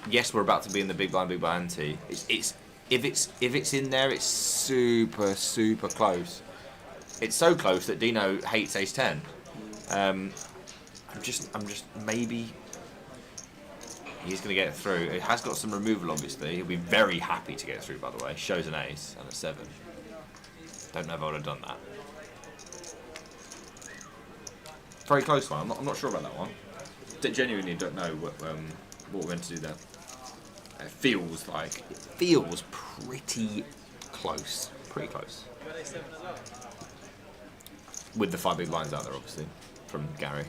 Yes, we're about to be in the big blind ante. If it's in there, it's super close. It's so close that Dino hates ace 10. I'm just maybe he's going to get it through. It has got some removal, obviously. He'll be very happy to get through, by the way. Shows an ace and a 7. Don't know if I would have done that. Very close one. I'm not sure about that one. Genuinely don't know what we're going to do there. It feels pretty close. Pretty close. With the 5 big blinds out there, obviously, from Gary.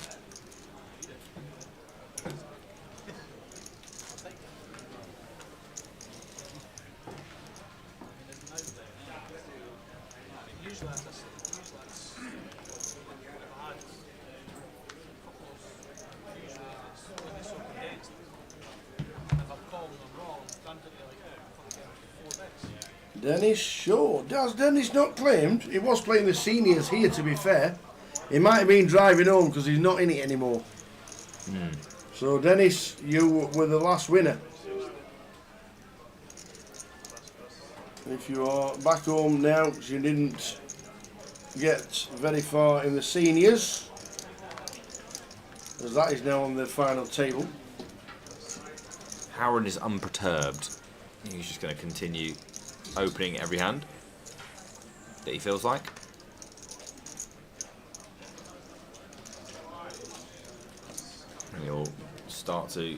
Dennis Shaw. Has Dennis not claimed? He was playing the seniors here, to be fair. He might have been driving home because he's not in it anymore. So, Dennis, you were the last winner. If you are back home now, because you didn't get very far in the seniors, as that is now on the final table. Harron is unperturbed. He's just going to continue opening every hand. that he feels like. And he'll start to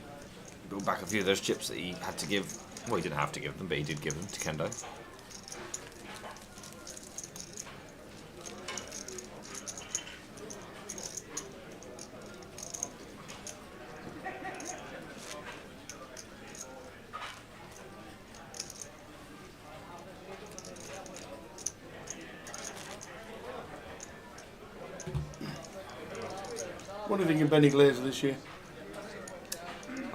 build back a few of those chips that he had to give. Well, he didn't have to give them, but he did give them to Kendo. What do you think of Benny Glazer this year?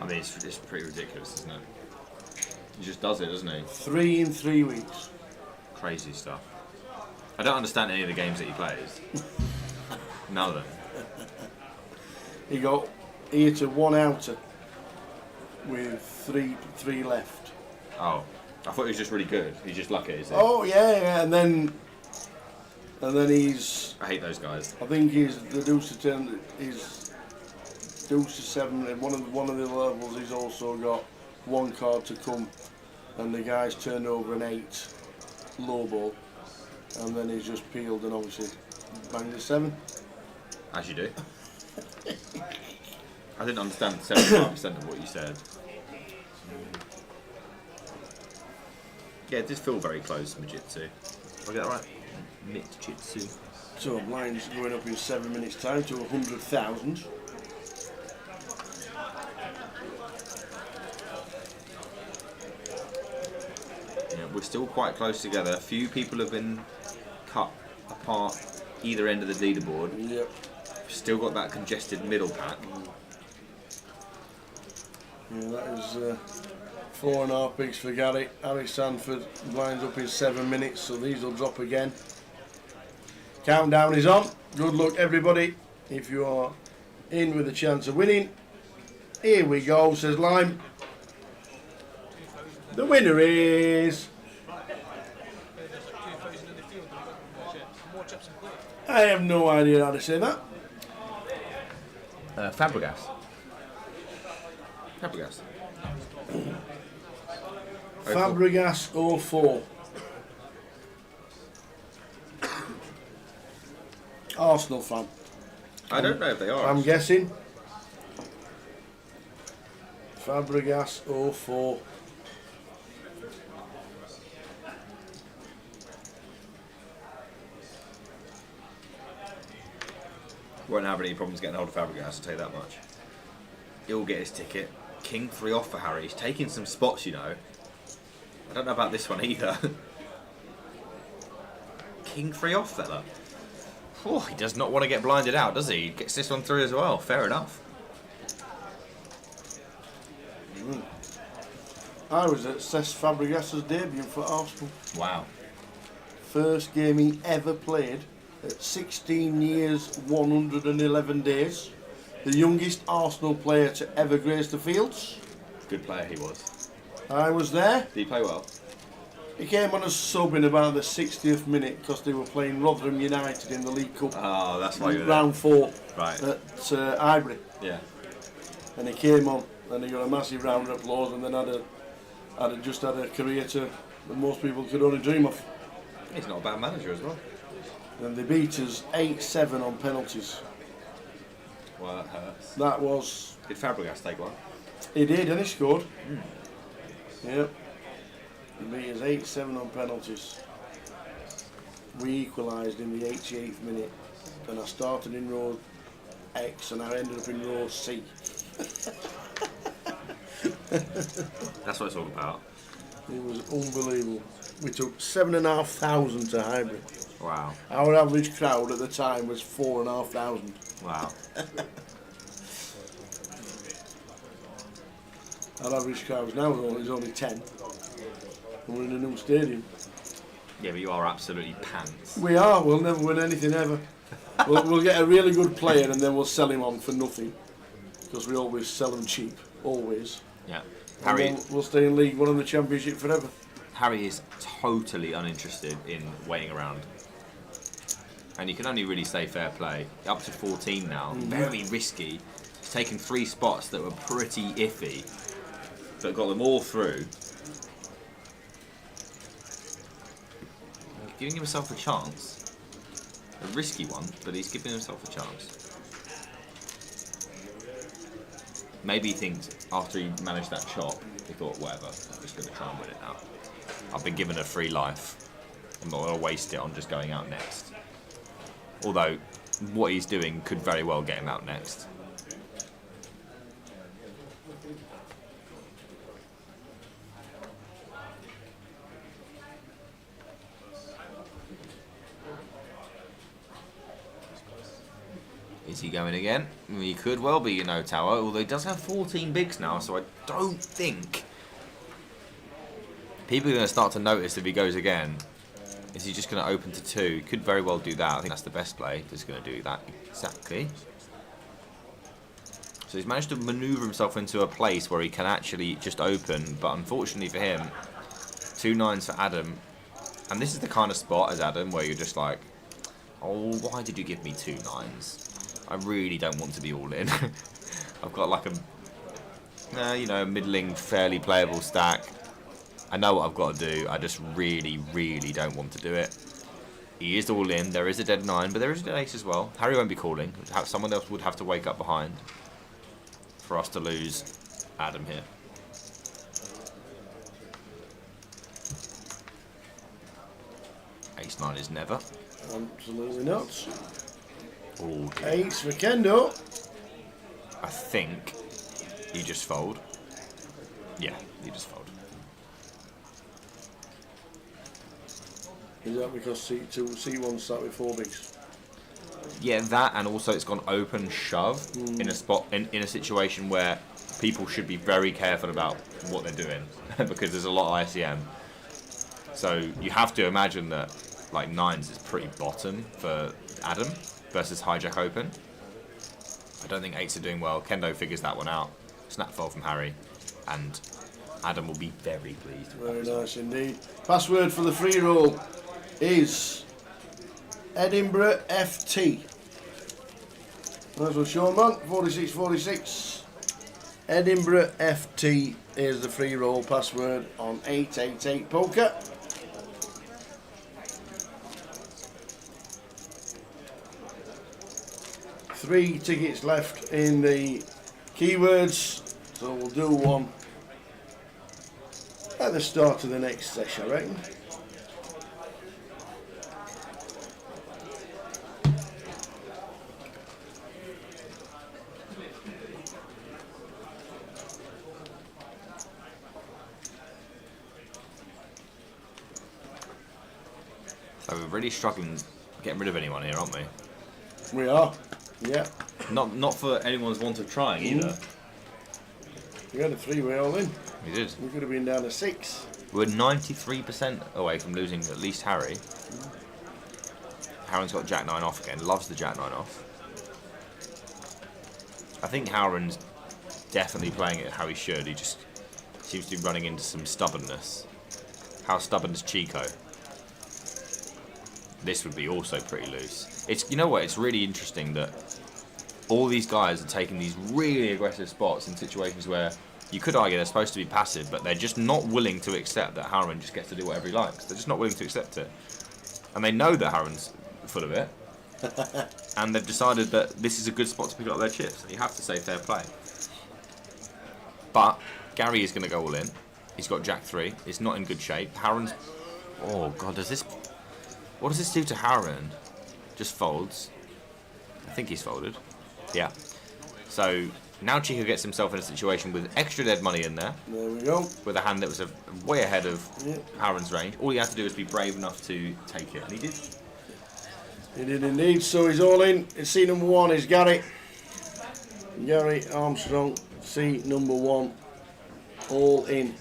I mean, it's pretty ridiculous, isn't it? He just does it, doesn't he? 3 in 3 weeks. Crazy stuff. I don't understand any of the games that he plays. None of them. He got hit to 1 outer with three left. Oh, I thought he was just really good. He's just lucky, is he? Oh yeah, and then he's. I hate those guys. I think he's the deuce to 10. He's deuce to 7. And one of the levels, he's also got 1 card to come, and the guy's turned over an 8 low ball, and then he's just peeled and obviously banged the 7. As you do. I didn't understand 75% of what you said. Yeah, it did feel very close, Mijitsu. Did I get that right? Mijitsu. So Blind's going up in 7 minutes' time to 100,000. Yeah, we're still quite close together. A few people have been cut apart either end of the leaderboard. Yep. Still got that congested middle pack. Yeah, that is 4.5 bigs for Gary. Harry Sanford Blind's up in 7 minutes, so these will drop again. Countdown is on. Good luck, everybody. If you are in with a chance of winning, here we go, says Lime. The winner is. I have no idea how to say that. Fabregas. Fabregas. Fabregas 04. Arsenal fan. I don't know if they are. I'm guessing. Fabregas 04. Won't have any problems getting hold of Fabregas, I'll tell you that much. He'll get his ticket. King 3 off for Harry. He's taking some spots, you know. I don't know about this one either. King 3 off, fella. Oh, he does not want to get blinded out, does he? He gets this one through as well. Fair enough. I was at Cesc Fabregas' debut for Arsenal. Wow. First game he ever played at 16 years, 111 days. The youngest Arsenal player to ever grace the fields. Good player he was. I was there. Did he play well? He came on as sub in about the 60th minute because they were playing Rotherham United in the League Cup. Oh, that's why you were Round 4 Right. at Highbury. Yeah. And he came on and he got a massive round of applause and then just had a career that most people could only dream of. He's not a bad manager as well. And they beat us 8-7 on penalties. Well, that hurts. That was... Did Fabregas take one? He did and he scored. Yep. He beat us 8-7 on penalties. We equalised in the 88th minute. And I started in row X and I ended up in row C. That's what it's all about. It was unbelievable. We took 7,500 to Highbury. Wow. Our average crowd at the time was 4,500. Wow. Our average crowd now is only 10. And we're in a new stadium. Yeah, but you are absolutely pants. We are. We'll never win anything ever. We'll get a really good player and then we'll sell him on for nothing. Because we always sell them cheap. Always. Yeah. And Harry. then we'll stay in League One and the Championship forever. Harry is totally uninterested in waiting around. And you can only really say fair play. Up to 14 now. Very risky. He's taken 3 spots that were pretty iffy. But got them all through. giving himself a chance. A risky one, but he's giving himself a chance. Maybe he thinks after he managed that chop, he thought, whatever, I'm just going to try and win it now. I've been given a free life. I'm not going to waste it on just going out next. Although, what he's doing could very well get him out next. Is he going again? He could well be, you know, Tower, although he does have 14 bigs now, so I don't think people are going to start to notice if he goes again. Is he just going to open to 2? He could very well do that. I think that's the best play. He's going to do that exactly. So he's managed to manoeuvre himself into a place where he can actually just open, but unfortunately for him, 2 9s for Adam. And this is the kind of spot as Adam where you're just like, oh, why did you give me 2 9s? I really don't want to be all in. I've got like a, you know, middling, fairly playable stack. I know what I've got to do. I just really, really don't want to do it. He is all in. There is a dead 9, but there is a dead ace as well. Harry won't be calling. Someone else would have to wake up behind for us to lose Adam here. Ace 9 is never. Absolutely not. Oh, dear. Ace for Kendo. I think you just fold. Yeah, you just fold. Is that because C1 start with 4 bigs? Yeah, that, and also it's gone open shove in a spot in a situation where people should be very careful about what they're doing because there's a lot of ICM. So you have to imagine that like 9s is pretty bottom for Adam versus hijack open. I don't think 8s are doing well. Kendo figures that one out. Snap fold from Harry, and Adam will be very pleased. Very nice indeed. Password for the free roll is Edinburgh FT. Nice one, Sean Man. 4646. Edinburgh FT is the free roll password on 888 poker. Three tickets left in the keywords, so we'll do one at the start of the next session, I reckon. So we're really struggling getting rid of anyone here, aren't we? We are, yeah. Not for anyone's want of trying either. We had a 3-way all in. We did. We could have been down to 6. We're 93% away from losing at least Harry. Harren's got Jack 9 off again. Loves the Jack 9 off. I think Harren's definitely playing it how he should. He just seems to be running into some stubbornness. How stubborn is Chico? This would be also pretty loose. It's, you know what? It's really interesting that all these guys are taking these really aggressive spots in situations where you could argue they're supposed to be passive, but they're just not willing to accept that Harren just gets to do whatever he likes. They're just not willing to accept it. And they know that Harren's full of it. And they've decided that this is a good spot to pick up their chips. And you have to say fair play. But Gary is going to go all in. He's got Jack 3. It's not in good shape. Harren's... Oh, God, does this... What does this do to Harren? Just folds. I think he's folded. Yeah. So now Chico gets himself in a situation with extra dead money in there. There we go. With a hand that was way ahead of Harren's range. All he had to do was be brave enough to take it. And he did. He did indeed. So he's all in. Seat number 1 is Gary. Gary Armstrong. Seat number 1. All in.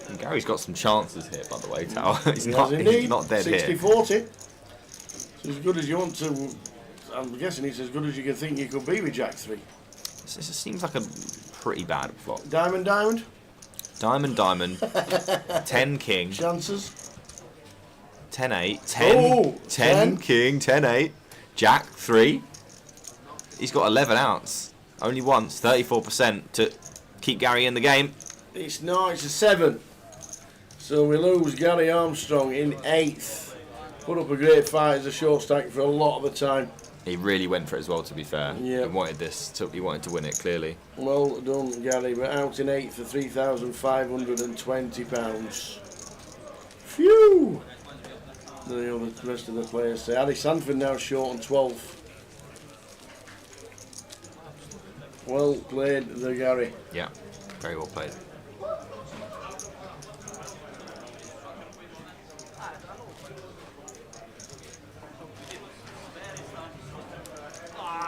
And Gary's got some chances here, by the way, Tower. He's He has not dead 60, here. 40. So as good as you want to. I'm guessing it's as good as you can think you could be with Jack 3. This seems like a pretty bad flop. Diamond, diamond. Diamond, diamond. 10 king. Chances. 10 8. 10. Oh, 10 10. king. 10 8. Jack 3. He's got 11 outs. Only once. 34% to keep Gary in the game. It's a 7. So we lose Gary Armstrong in 8th. Put up a great fight as a short stack for a lot of the time. He really went for it as well, to be fair. Yeah. He wanted this. He wanted to win it, clearly. Well done, Gary. We're out in 8th for £3,520. Phew! The rest of the players say. Addy Sanford now short on 12th. Well played, the Gary. Yeah, very well played.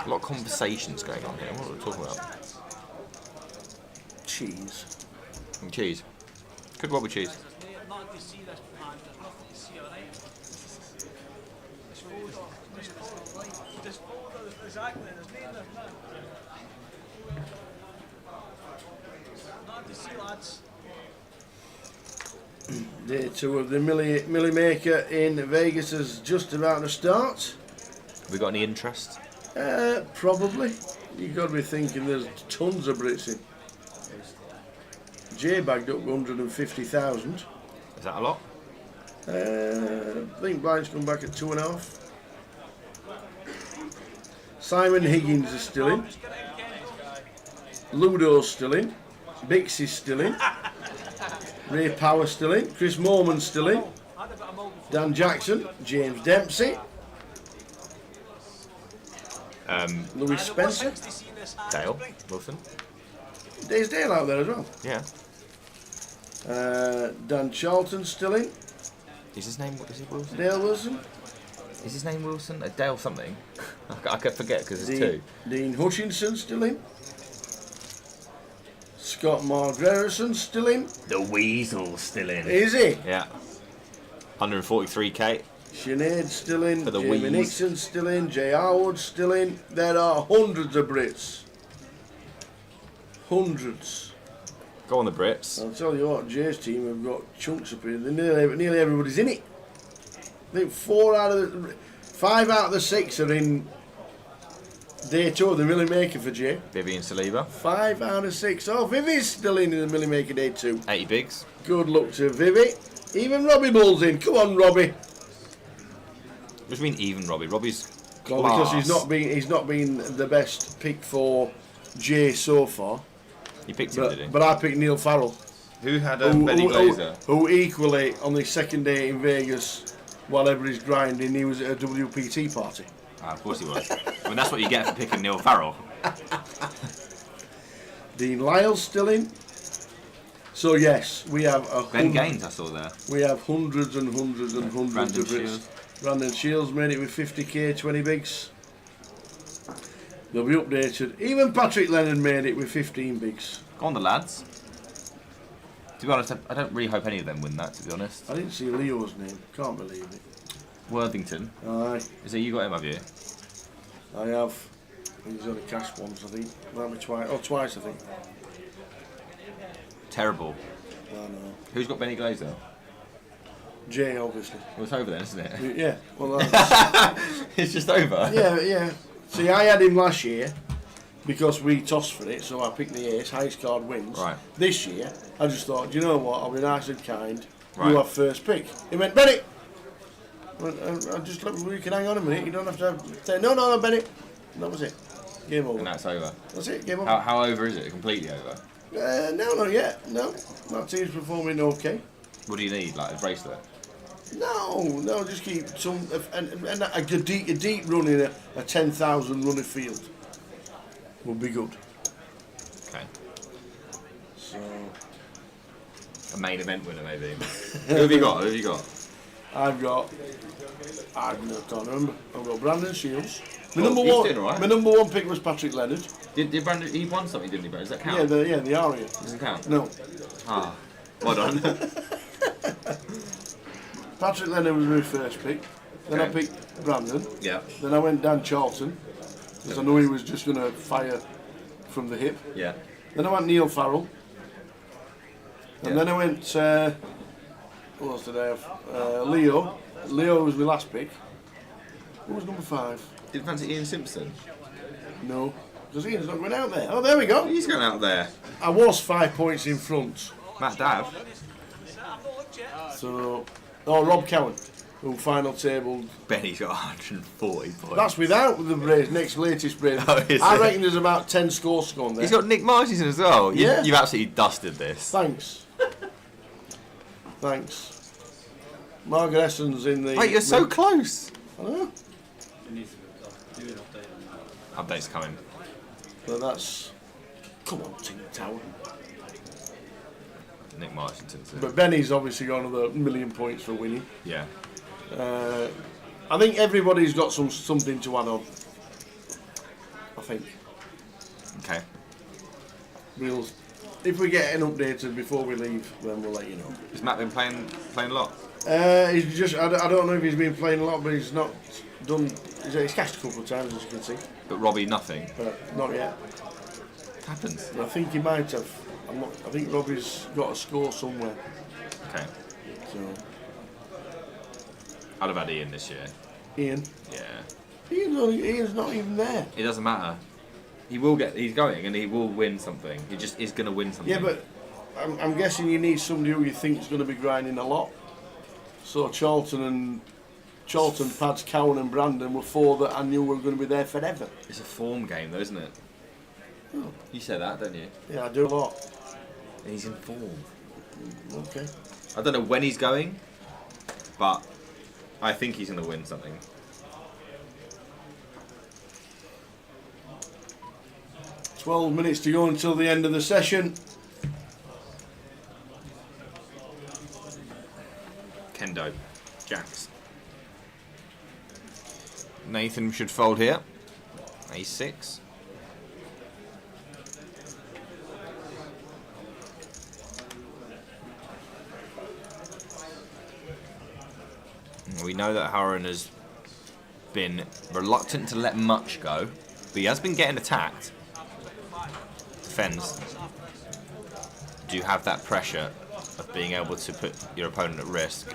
A lot of conversations going on here. What are we talking about? Cheese. And cheese. Could well be cheese. Day 2 of the Millie Maker in Vegas is just about to start. Have we got any interest? Probably. You've got to be thinking there's tons of Brits in. Jay bagged up 150,000. Is that a lot? I think Blind's come back at 2.5. Simon Higgins is still in. Ludo's still in. Bixie's still in. Ray Power still in. Chris Moorman's still in. Dan Jackson. James Dempsey. Louis Spencer. Dale Wilson. There's Dale out there as well. Yeah. Dan Charlton's still in. Is his name? Is it Wilson? Dale Wilson. Is his name Wilson? Dale something. I could forget because there's two. Dean Hutchinson still in. Scott Margrerison's still in. The Weasel's still in. Is he? Yeah. 143k. Sinead's still in. For the Jamie Wees. Nixon's still in. Jay Harwood's still in. There are hundreds of Brits. Hundreds. Go on the Brits. I'll tell you what, Jay's team have got chunks up here. Nearly everybody's in it. I think 5 out of the 6 are in day 2 of the Millie Maker for Jay. Vivian Saliba. 5 out of 6. Oh, Vivi's still in the Millie Maker day 2. 80 bigs. Good luck to Vivi. Even Robbie Bull's in. Come on, Robbie. What do you mean even Robbie? Robbie's Well, class. because he's not been the best pick for Jay so far. You picked him, did you? But I picked Neil Farrell. Who had Benny Glazer? Who equally on the second day in Vegas, while everybody's grinding, he was at a WPT party. Ah, of course he was. I mean, that's what you get for picking Neil Farrell. Dean Lyle's still in. So yes, we have Ben Gaines, I saw there. We have hundreds and hundreds and hundreds Brandon of Brits. Shields. Brandon Shields made it with 50k, 20 bigs. They'll be updated. Even Patrick Leonard made it with 15 bigs. Go on, the lads. To be honest, I don't really hope any of them win that, to be honest. I didn't see Leo's name. Can't believe it. Worthington. Aye, Is it you got him, have you? I have. He's only cash once, I think. Might be twice. Oh, twice, I think. Terrible. I know. Who's got Benny Glazer? Jay, obviously. Well, it's over then, isn't it? Yeah. Well, that's, It's just over. yeah. See, I had him last year because we tossed for it, so I picked the ace. Highest card wins. Right. This year, I just thought, do you know what? I'll be nice and kind. Right. You have first pick. He went, Benny. I just look. You can hang on a minute. You don't have to say no, Benny. And that was it. Game over. And that's over. That's it. Game over. How over is it? Completely over? No, not yet. No, that team's performing okay. What do you need? Like a bracelet? No, just keep some and a deep run in a 10,000 runner field would be good. Okay. So A main event winner, maybe. Who have you got? I can't remember. I've got Brandon Shields. My Well, number he's one. doing all right. My number one pick was Patrick Leonard. Did Brandon? He won something, didn't he? But does that count? Yeah, the Aria. Doesn't count. No, Ah, well done. Patrick Leonard was my first pick. Then I Okay. picked Brandon. Yeah. Then I went Dan Charlton because I knew he was just going to fire from the hip. Yeah. Then I went Neil Farrell. And Yeah. then I went, who else did I have? Leo. Leo was my last pick. Who was number 5? Did you fancy Ian Simpson? No, because Ian's not going out there. Oh, there we go. He's going out there. I was 5 points in front. Matt Dav. So, oh, Rob Cowan. who final table. Benny's got 140 points. That's without the next latest brace. Oh, is I it? reckon there's about 10 scores gone there. He's got Nick Martinson as well. Yeah. You've absolutely dusted this. Thanks. Thanks. Margaret Essens in the... Mate, you're so close. I know. Update's coming. But that's... Come on, Team Tower. Nick Martinson. But Benny's obviously got another 1,000,000 points for winning. Yeah. I think everybody's got something to add on. I think. Okay. If we get an update before we leave, then we'll let you know. Has Matt been playing a lot? He's just. I don't know if he's been playing a lot, but he's not done. He's cashed a couple of times, as you can see, But Robbie, nothing. but not yet. Happens. I think he might have. I think Robbie's got a score somewhere. Okay. So I'd have had Ian this year. Ian, Yeah. Ian's not even there. It doesn't matter. He's going and he will win something. He just is going to win something. Yeah, but I'm guessing you need somebody who you think is going to be grinding a lot. So Charlton, Pads, Cowan and Brandon were 4 that I knew were going to be there forever. It's a form game though, isn't it? Oh. You say that, don't you? Yeah, I do a lot. And he's in form. Okay. I don't know when he's going, but I think he's going to win something. "12 minutes to go until the end of the session. Kendo. Jacks. Nathan should fold here. A6. We know that Harron has been reluctant to let much go, but he has been getting attacked. Defends. Do you have that pressure of being able to put your opponent at risk?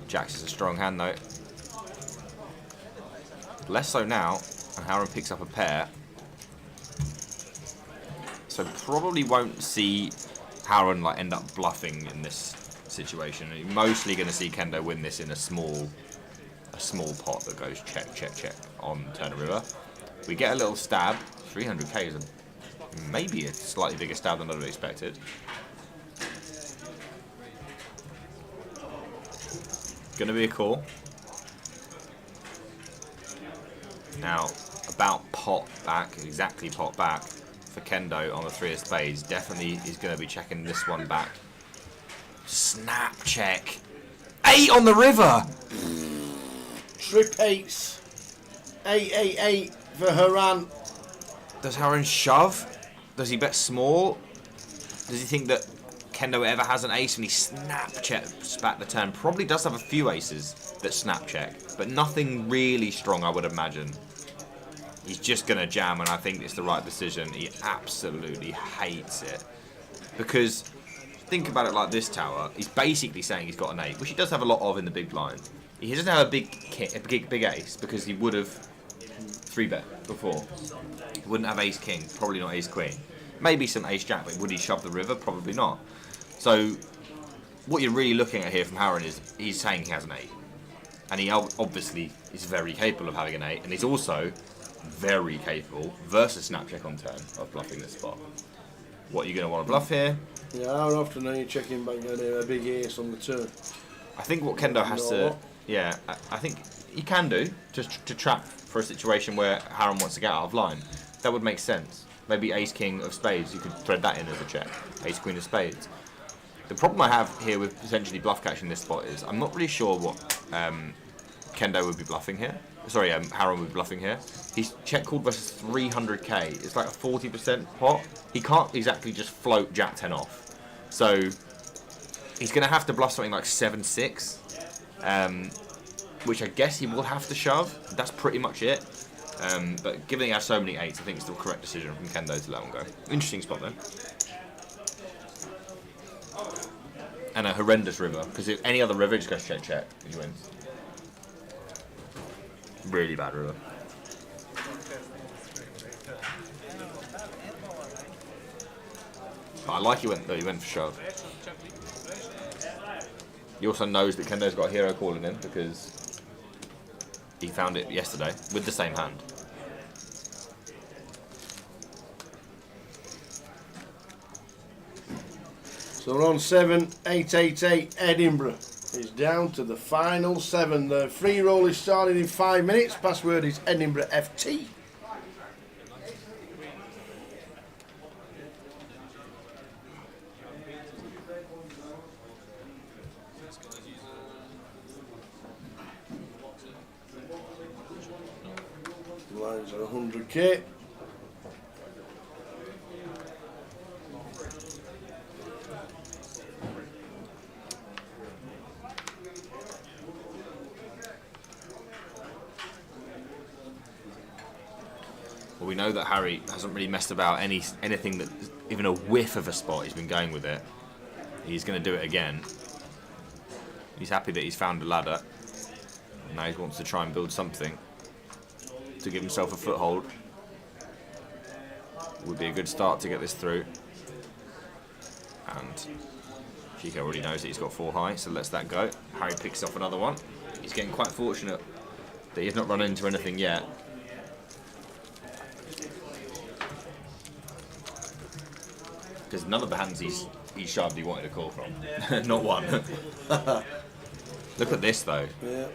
Jacks is a strong hand though. Less so now, and Harron picks up a pair. So probably won't see Harron like end up bluffing in this situation. You're mostly going to see Kendo win this in a small pot that goes check, check, check on turn of river. We get a little stab. 300k is maybe a slightly bigger stab than I'd have expected. Going to be a call. Now, about pot back, exactly pot back for Kendo on the 3 of spades. Definitely is going to be checking this one back. Snap check. 8 on the river. Trip 8s. 8 for Haran. Does Harron shove? Does he bet small? Does he think that Kendo ever has an ace and he snap checks back the turn? Probably does have a few aces that snap check, but nothing really strong, I would imagine. He's just going to jam, and I think it's the right decision. He absolutely hates it. Because, think about it like this, Tower. He's basically saying he's got an 8, which he does have a lot of in the big blind. He doesn't have a big ace, because he would have 3-bet before. He wouldn't have ace-king, probably not ace-queen. Maybe some ace-jack, but would he shove the river? Probably not. So, what you're really looking at here from Harron is he's saying he has an 8. And he obviously is very capable of having an 8, and he's also very capable versus snap check on turn of bluffing this spot. What are you going to want to bluff here? Yeah, how often are you checking back a big ace on the turn? I think what Kendo has to... Yeah, I think he can do, just to trap for a situation where Harron wants to get out of line. That would make sense. Maybe ace-king of spades, you could thread that in as a check. Ace-queen of spades. The problem I have here with potentially bluff catching this spot is I'm not really sure what Kendo would be bluffing here. Sorry, Harron would be bluffing here. He's check called versus 300k. It's like a 40% pot. He can't exactly just float Jack 10 off. So he's going to have to bluff something like 7-6, which I guess he will have to shove. That's pretty much it. But given he has so many 8s, I think it's the correct decision from Kendo to let one go. Interesting spot then. And a horrendous river, because if any other river just goes check check, he wins. Really bad river. But I like he went for shove. He also knows that Kendo's got a hero calling him because he found it yesterday with the same hand. So we're on 7-8-8-8 Edinburgh. Is down to the final 7. The free roll is starting in 5 minutes. Password is Edinburgh FT. The lines are 100k. Well, we know that Harry hasn't really messed about anything that, even a whiff of a spot, he's been going with it. He's going to do it again. He's happy that he's found a ladder. Now he wants to try and build something to give himself a foothold. Would be a good start to get this through. And Chico already knows that he's got 4 high, so lets that go. Harry picks off another one. He's getting quite fortunate that he's not run into anything yet. Because none of the hands he's shoved he wanted to call from. Not one. Look at this though. Yeah.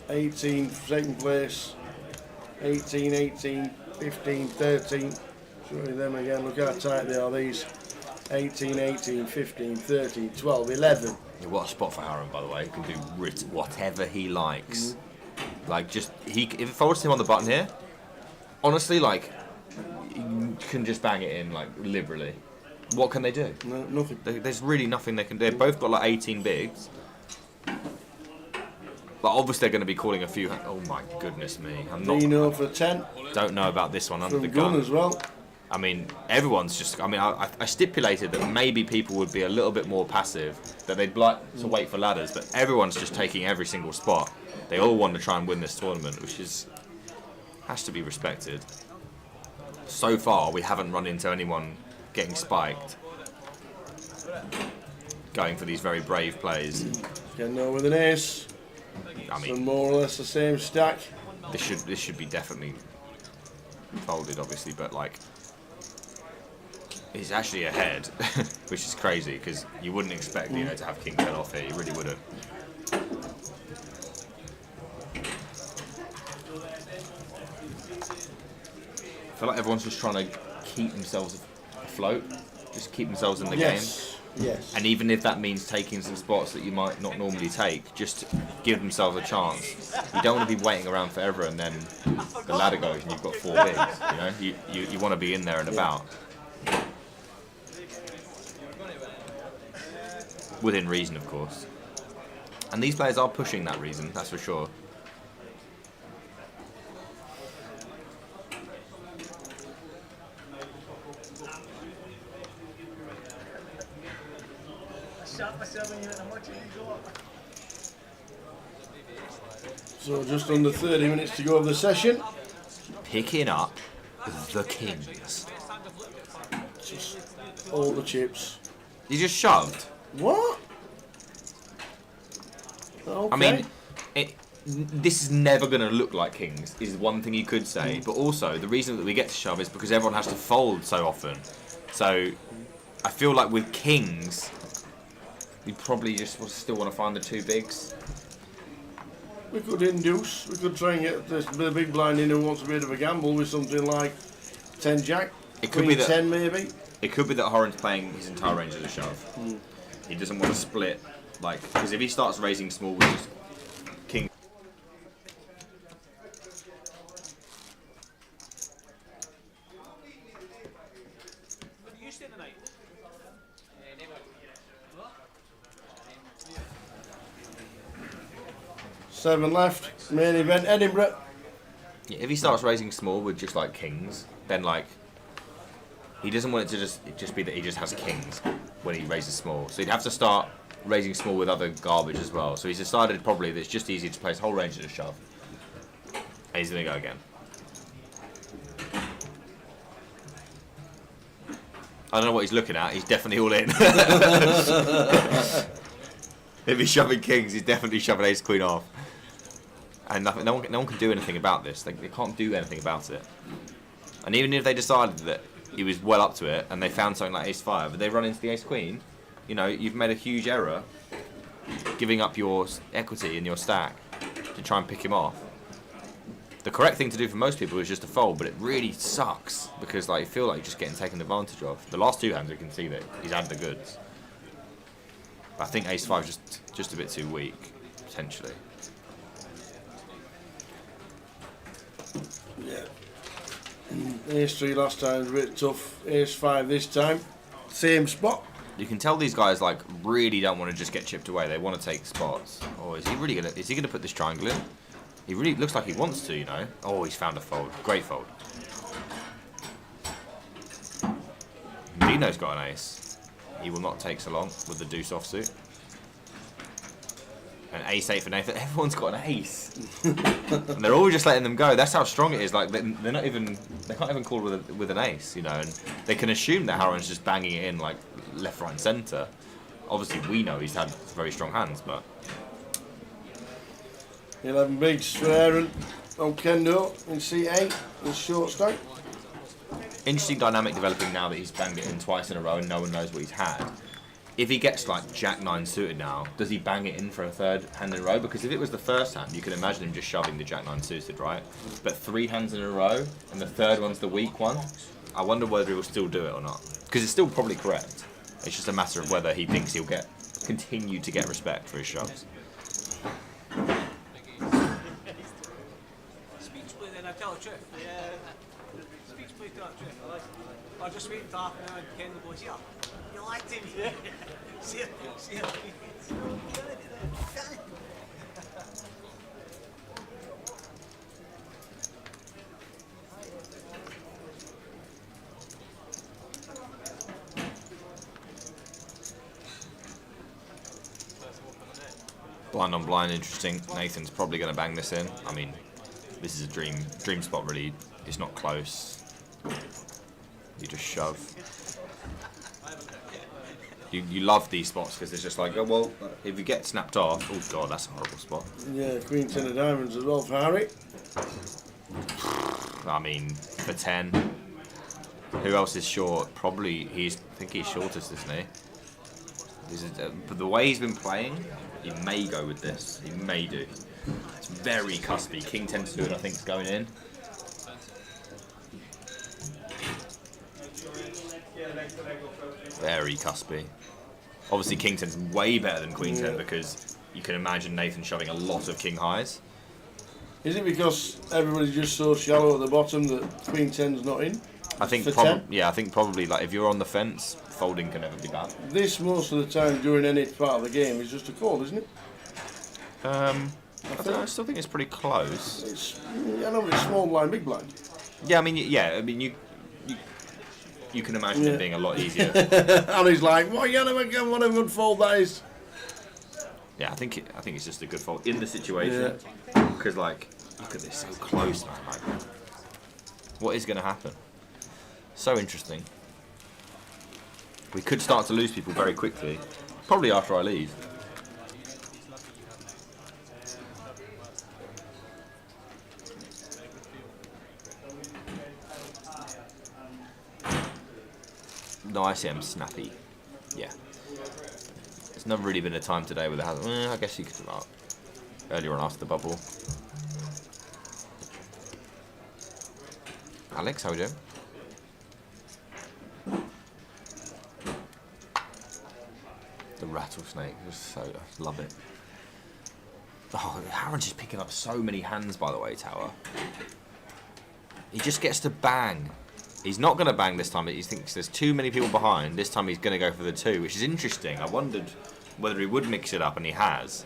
18 second place. 18, 18, 15, 13. Show you them again. Look how tight they are, these. 18, 18, 15, 13, 12, 11. Yeah, what a spot for Harry, by the way. He can do whatever he likes. Like, just, if it folds to him on the button here, honestly, like, you can just bang it in, like, liberally. What can they do? No, nothing. There's really nothing they can do. They've both got like 18 bigs. But obviously they're going to be calling a few. Oh my goodness me! I'm not. Dino for 10. Don't know about this one under the From gun gun as well. I mean, everyone's just. I mean, I stipulated that maybe people would be a little bit more passive, that they'd like to wait for ladders, but everyone's just taking every single spot. They all want to try and win this tournament, which has to be respected. So far, we haven't run into anyone getting spiked, going for these very brave plays. Getting over with an ace. I So mean, more or less the same stack. this should be definitely folded, obviously, but like he's actually ahead, which is crazy because you wouldn't expect Dino to have king 10 off here. You really wouldn't. I feel like everyone's just trying to keep themselves afloat, just keep themselves in the game. Yes. And even if that means taking some spots that you might not normally take, just give themselves a chance. You don't want to be waiting around forever and then the ladder goes and you've got 4 bigs. You know, you want to be in there and about. Within reason, of course. And these players are pushing that reason, that's for sure. So just under 30 minutes to go of the session. Picking up the kings. Just all the chips. You just shoved. What? Okay. I mean, this is never going to look like kings, is one thing you could say. But also, the reason that we get to shove is because everyone has to fold so often. So, I feel like with kings, we probably just still want to find the 2 bigs. We could induce. We could try and get the big blind in who wants a bit of a gamble with something like 10 jack. It could be that 10 maybe. It could be that Horan's playing his entire range as a shove. He doesn't want to split, like, because if he starts raising small with just king. Seven left. Main event Edinburgh. Yeah, if he starts raising small with just like kings, then like he doesn't want it to just be that he just has kings when he raises small. So he'd have to start raising small with other garbage as well. So he's decided probably that it's just easier to play his whole range as a shove. And he's gonna go again. I don't know what he's looking at. He's definitely all in. If he's shoving kings, he's definitely shoving ace queen off. And nothing, no one can do anything about this. They can't do anything about it. And even if they decided that he was well up to it and they found something like ace 5, if they run into the ace queen, you know, you've made a huge error giving up your equity in your stack to try and pick him off. The correct thing to do for most people is just to fold, but it really sucks because like you feel like you're just getting taken advantage of. The last 2 hands we can see that he's had the goods. But I think ace 5 is just a bit too weak, potentially. Yeah. Ace 3 last time was a bit tough. Ace 5 this time. Same spot. You can tell these guys like really don't want to just get chipped away. They want to take spots. Oh, is he really gonna? Is he gonna put this triangle in? He really looks like he wants to, you know. Oh, he's found a fold. Great fold. Dino's got an ace. He will not take so long with the deuce offsuit. An ace 8 for Nathan. Everyone's got an ace, and they're all just letting them go. That's how strong it is. Like they're not even. They can't even call with an ace, you know. And they can assume that Harron's just banging it in like left, right, and centre. Obviously, we know he's had very strong hands, but 11 bigs for Aaron on Kendo in C8 in short stack. interesting dynamic developing now that he's banged it in twice in a row and no one knows what he's had. If he gets like Jack 9 suited now, does he bang it in for a third hand in a row? Because if it was the first hand, you can imagine him just shoving the Jack 9 suited, right? But 3 hands in a row, and the third one's the weak one, I wonder whether he will still do it or not. Because it's still probably correct. It's just a matter of whether he thinks he'll continue to get respect for his shoves. Speech play then, I tell the truth. Yeah. Speech play, tell the truth. I just wait for half an hour and Kendall goes, here, you liked him. See it. Blind on blind, interesting. Nathan's probably going to bang this in. I mean, this is a dream spot really. It's not close. You just shove. You love these spots because it's just like, oh well, if you get snapped off, oh god, that's a horrible spot. Yeah, Queen 10 of diamonds as well for Harry. I mean, for 10. Who else is short? Probably I think he's shortest, isn't he? But the way he's been playing, he may go with this. He may do. It's very cuspy. King 10 suited, I think, is going in. Very cuspy. Obviously, King 10's way better than Queen 10 because you can imagine Nathan shoving a lot of King highs. Is it because everybody's just so shallow at the bottom that Queen 10's not in? I think I think probably like if you're on the fence, folding can never be bad. This most of the time during any part of the game is just a call, isn't it? I still think it's pretty close. I know it's small blind, big blind. Yeah, I mean, you can imagine it being a lot easier. And he's like, "What what a good fold that is." Yeah, I think it's just a good fold in the situation because like look at this, so close, man. Like, what is going to happen? So interesting. We could start to lose people very quickly, probably after I leave. No, I see him snappy. Yeah. There's never really been a time today where there hasn't. I guess you could do that earlier on after the bubble. Alex, how are we doing? The rattlesnake, I love it. Oh, Harron's just picking up so many hands, by the way, Tower. He just gets to bang. He's not going to bang this time. He thinks there's too many people behind. This time he's going to go for the 2, which is interesting. I wondered whether he would mix it up, and he has.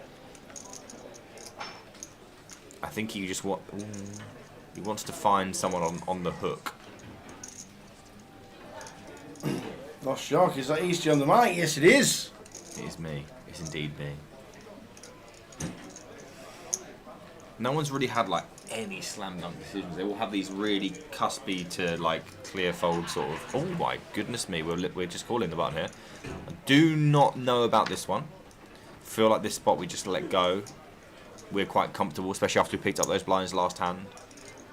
I think he just he wants to find someone on the hook. Lost Shark, is that Easty on the mic? Yes, it is. It is me. It's indeed me. No one's really had like any slam dunk decisions. They all have these really cuspy to like clear fold sort of. Oh my goodness me, we're just calling the button here. I do not know about this one. Feel like this spot we just let go. We're quite comfortable, especially after we picked up those blinds last hand.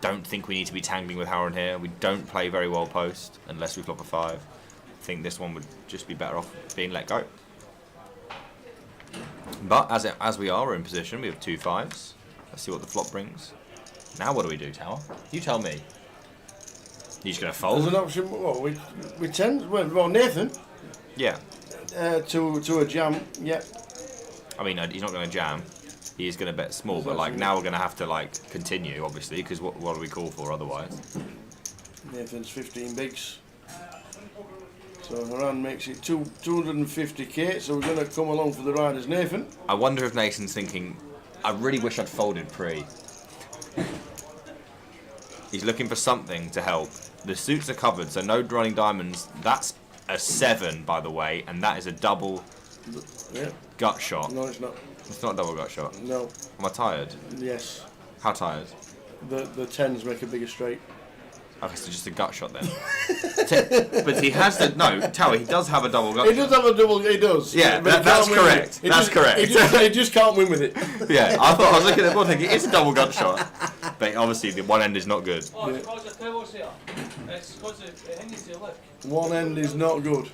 Don't think we need to be tangling with Harron here. We don't play very well post unless we flop a 5. I think this one would just be better off being let go. But as we are in position, we have 2 5s. Let's see what the flop brings. Now what do we do, Tower? You tell me. You just gonna fold? There's an option. Well, we tend. Well, Nathan. Yeah. To a jam. Yeah. I mean, he's not going to jam. He's going to bet small, but like now we're going to have to like continue, obviously, because what do we call for otherwise? Nathan's 15 bigs. So Haran makes it 250k. So we're going to come along for the ride as Nathan. I wonder if Nathan's thinking, I really wish I'd folded pre. He's looking for something to help. The suits are covered, so no running diamonds. That's a 7, by the way, and that is a double gut shot. No, it's not. It's not a double gut shot. No. Am I tired? Yes. How tired? The 10s make a bigger straight. Okay, so just a gut shot then. But he has the Tower. He does have a double gut. He does have a double. He does. Yeah, but that's correct. That's correct. He just can't win with it. Yeah, I was looking at the board thinking it's a double gut shot, but obviously the one end is not good. Oh, it's because the pillow's here. It's because the hinges here, look. One end is not good.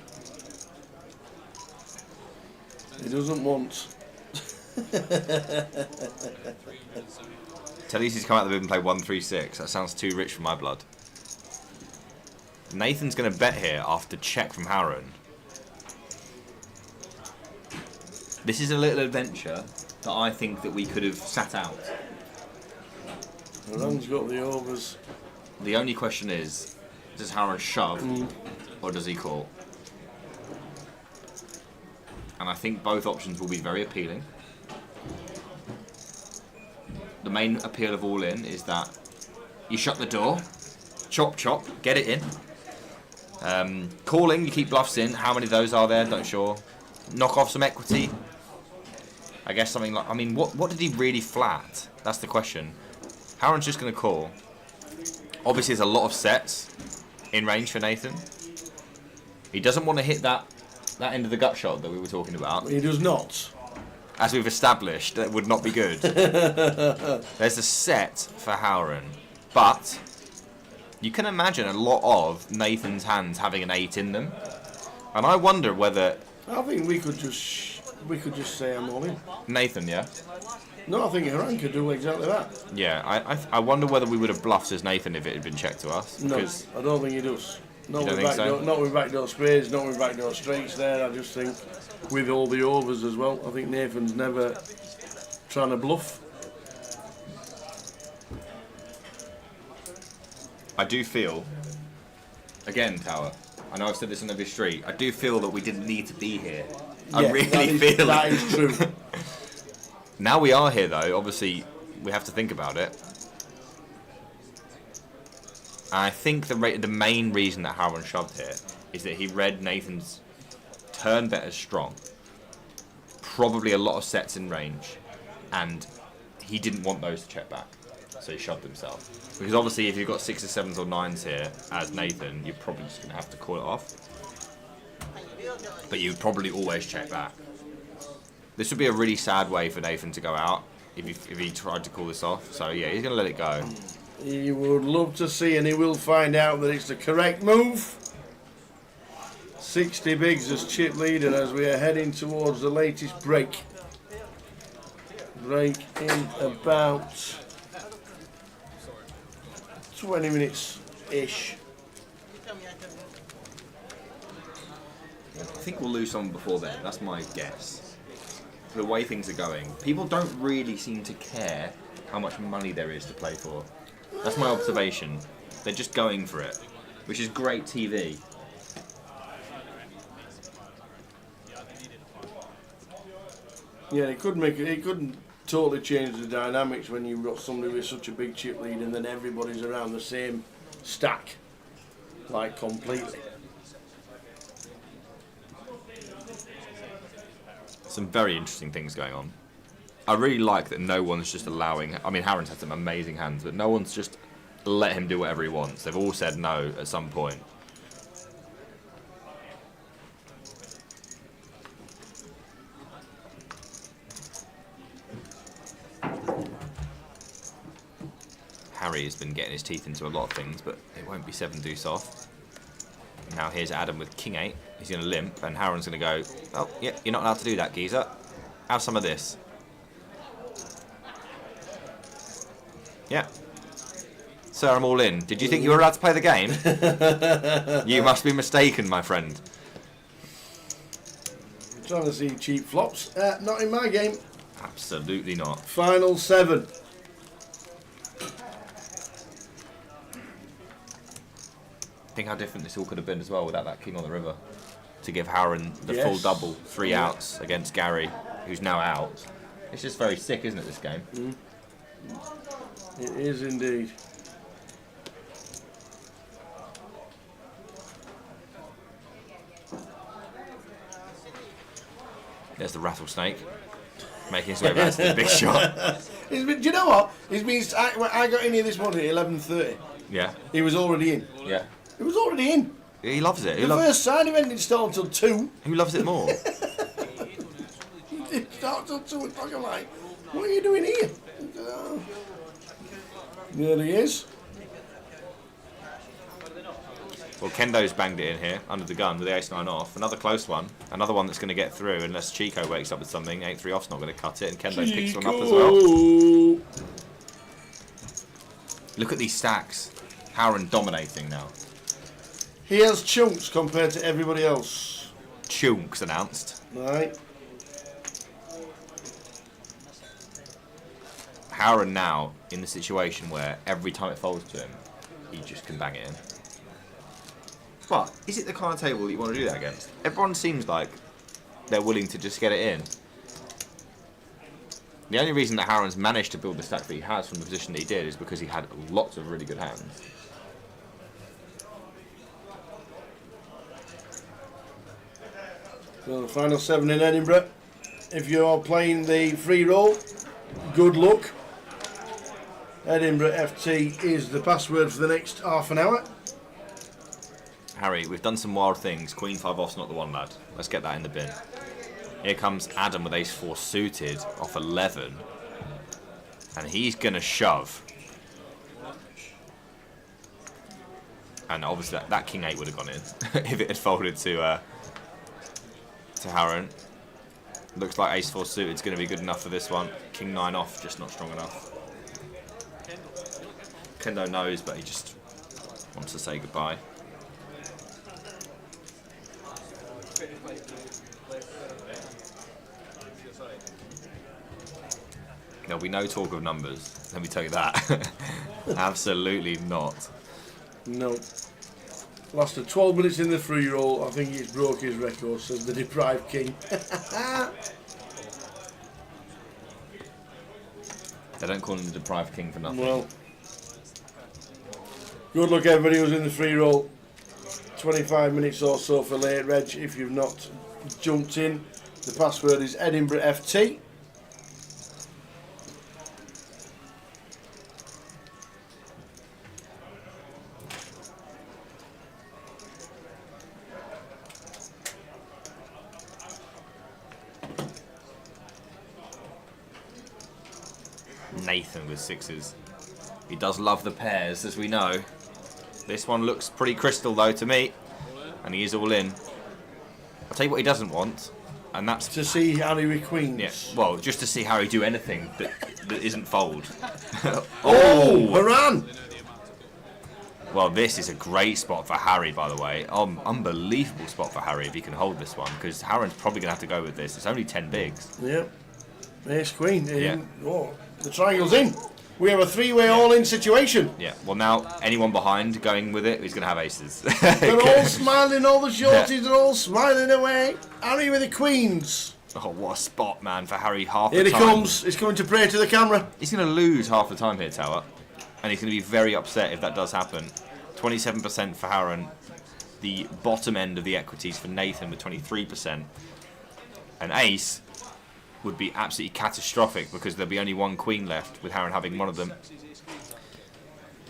He doesn't want. Talisi's come out of the bib and play 1-3-6. That sounds too rich for my blood. Nathan's going to bet here after check from Harron. This is a little adventure that I think that we could have sat out. Haran's got the overs. The only question is, does Harron shove or does he call? And I think both options will be very appealing. The main appeal of all in is that you shut the door, chop chop, get it in. Calling, you keep bluffs in. How many of those are there? Don't sure. Knock off some equity. I guess something like, I mean, what did he really flat? That's the question. Harron's just going to call. Obviously, there's a lot of sets in range for Nathan. He doesn't want to hit that end of the gut shot that we were talking about. He does not. As we've established, that would not be good. There's a set for Harron, but you can imagine a lot of Nathan's hands having an 8 in them, and I wonder whether I think we could just say I'm all in. Nathan, yeah, No, I think Haran could do exactly that. yeah. I wonder whether we would have bluffed as Nathan if it had been checked to us. No, Because I don't think he does. Not You don't with think so? not with backdoor spades, not with backdoor straights there. I just think with all the overs as well. I think Nathan's never trying to bluff. I do feel, again, Tower, I know I've said this on every street, I do feel that we didn't need to be here. I really feel that it. is true. Now we are here, though, obviously, we have to think about it. And I think the main reason that Harron shoved here is that he read Nathan's turn bet as strong. Probably a lot of sets in range. And he didn't want those to check back. So he shoved himself. Because obviously if you've got 6s, 7s or 9s here as Nathan, you're probably just going to have to call it off. But you would probably always check back. This would be a really sad way for Nathan to go out if he tried to call this off. So yeah, he's going to let it go. He would love to see, and he will find out that it's the correct move. 60 bigs as chip leader as we are heading towards the latest break. Break in about 20 minutes-ish. I think we'll lose someone before then. That's my guess. The way things are going, people don't really seem to care how much money there is to play for. That's my observation. They're just going for it, which is great TV. Yeah, it couldn't totally change the dynamics when you've got somebody with such a big chip lead and then everybody's around the same stack, like completely. Some very interesting things going on. I really like that no one's just allowing... I mean, Harron's had some amazing hands, but no one's just let him do whatever he wants. They've all said no at some point. Harry has been getting his teeth into a lot of things, but it won't be 7 deuce off. Now here's Adam with king 8. He's going to limp, and Harron's going to go, oh, yeah, you're not allowed to do that, geezer. Have some of this. Yeah. Sir, I'm all in. Did you think you were allowed to play the game? You must be mistaken, my friend. I'm trying to see cheap flops. Not in my game. Absolutely not. Final 7. Think how different this all could have been as well without that king on the river. To give Harron the Yes. full double, 3 outs against Gary, who's now out. It's just very sick, isn't it, this game? It is indeed. There's the rattlesnake, making his way back to the big shot. Do you know what? I got in here this morning at 11:30. Yeah, He was already in. yeah. He was already in. He loves it. The first side event didn't start until 2. Who loves it more? It didn't start until 2 o'clock. I'm like, what are you doing here? There he is. Well, Kendo's banged it in here, under the gun, with the ace-9 off. Another close one. Another one that's going to get through, unless Chico wakes up with something. 8-3 off's not going to cut it, and Kendo picks one up as well. Look at these stacks. Harron dominating now. He has chunks compared to everybody else. Chunks announced. Right. Harron now in the situation where every time it folds to him, he just can bang it in. But is it the kind of table that you want to do that against? Everyone seems like they're willing to just get it in. The only reason that Harron's managed to build the stack that he has from the position that he did is because he had lots of really good hands. So the final 7 in Edinburgh. If you're playing the free roll, good luck. Edinburgh FT is the password for the next half an hour. Harry, we've done some wild things. Queen 5 off's not the one, lad. Let's get that in the bin. Here comes Adam with ace 4 suited off 11. And he's going to shove. And obviously that king 8 would have gone in if it had folded to Harron. Looks like ace 4 suited is going to be good enough for this one. King 9 off, just not strong enough. Kendo knows, but he just wants to say goodbye. There'll be no talk of numbers, let me tell you that. Absolutely not. No. Lasted 12 minutes in the free roll. I think he's broke his record, says the deprived king. They don't call him the deprived king for nothing. Well, good luck everybody who's in the free roll. 25 minutes or so for late reg if you've not jumped in. The password is Edinburgh FT. Nathan with 6s. He does love the pairs, as we know. This one looks pretty crystal, though, to me. And he is all in. I'll tell you what he doesn't want, and that's... To see Harry with queens. Yeah, well, just to see Harry do anything that isn't fold. Oh, Haran! Well, this is a great spot for Harry, by the way. Unbelievable spot for Harry if he can hold this one, because Harron's probably going to have to go with this. It's only 10 bigs. Yep. Ace queen. Yeah. Oh, the triangle's in. We have a 3-way all-in situation. Yeah, well now, anyone behind going with it is going to have aces. They're all smiling, all the shorties are all smiling away. Harry with the queens. Oh, what a spot, man, for Harry half Here the he time. comes. He's coming to pray to the camera. He's going to lose half the time here, Tower. And he's going to be very upset if that does happen. 27% for Harron. The bottom end of the equities for Nathan with 23%. An ace would be absolutely catastrophic because there'll be only one queen left with Harron having one of them.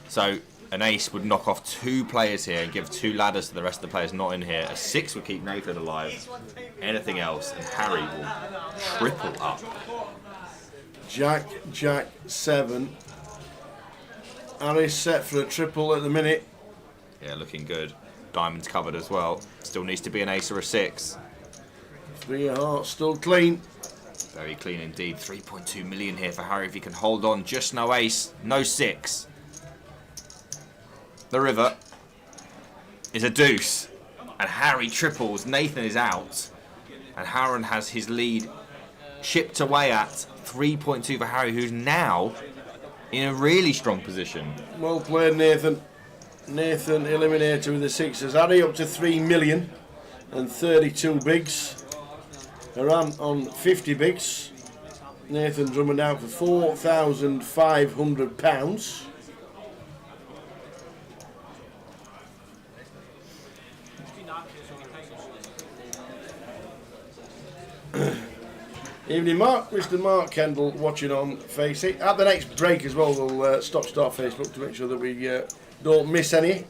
So an ace would knock off 2 players here and give 2 ladders to the rest of the players not in here. A 6 would keep Nathan alive. Anything else and Harry will triple up. Jack, 7. Harry's set for a triple at the minute. Yeah, looking good. Diamond's covered as well. Still needs to be an ace or a 6. 3 of hearts still clean. Very clean indeed. 3.2 million here for Harry if he can hold on. Just no ace, no 6. The river is a deuce. And Harry triples. Nathan is out. And Harron has his lead chipped away at 3.2 for Harry, who's now in a really strong position. Well played, Nathan. Nathan eliminated with the 6s. Harry up to 3 million and 32 bigs. Around on 50 bigs. Nathan Drummond out for £4,500. Evening, Mark. Mr. Mark Kendall watching on Facebook. At the next break as well, we'll start Facebook to make sure that we don't miss any.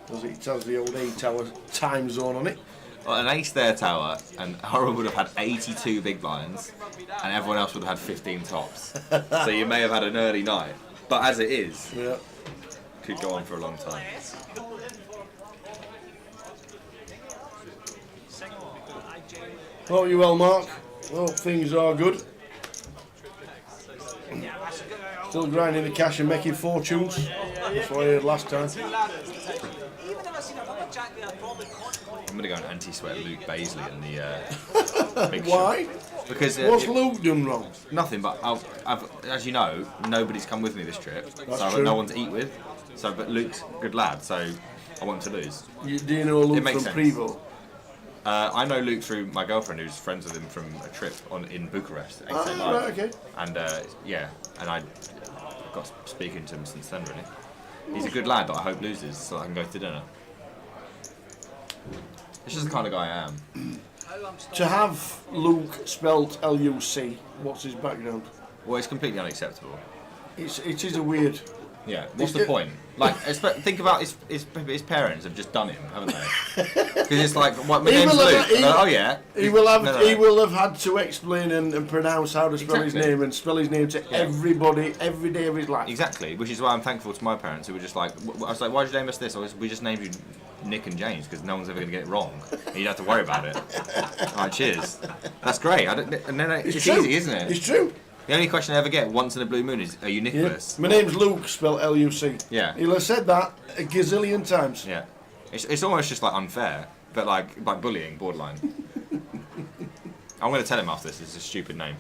Because it has the old 8-hour time zone on it. Well, an ace there, Tower, and Harron would have had 82 big blinds, and everyone else would have had 15 tops. So you may have had an early night. But as it is, Yeah. could go on for a long time. Hope you well, Mark. Hope things are good. Still grinding the cash and making fortunes. That's what I heard last time. I'm going to go and anti-sweat Luke Baisley in the big Why? shot. Because What's Luke done wrong? nothing, but I've, as you know, nobody's come with me this trip. So I've got true. no one to eat with. So, but Luke's a good lad, so I want him to lose. Do you know Luke makes from sense. Prevo? I know Luke through my girlfriend, who's friends with him from a trip in Bucharest. At 8 Live. Right, okay. And yeah, and I got speaking to him since then. Really, he's a good lad that I hope loses, so I can go to dinner. It's just the kind of guy I am. To have Luke spelt L-U-C, what's his background? Well, it's completely unacceptable. It is a weird. Yeah, what's the point? Like, think about his parents have just done him, haven't they? Because it's like, what, my He name's will have- Luke. he- And they're like, oh yeah. He will have No. he will have had to explain and pronounce how to spell his Exactly. name and spell his name to everybody every day of his life. Exactly, which is why I'm thankful to my parents who were just like, I was like, why did you name us this? We just named you Nick and James because no one's ever going to get it wrong. And you don't have to worry about it. Alright, cheers. That's great. And then it's true. easy, isn't it? It's true. The only question I ever get once in a blue moon is, are you Yeah. Nicholas? My name's Luke, spelled L-U-C. Yeah. He'll have said that a gazillion times. Yeah. It's almost just like unfair, but like bullying, borderline. I'm going to tell him after this. It's a stupid name.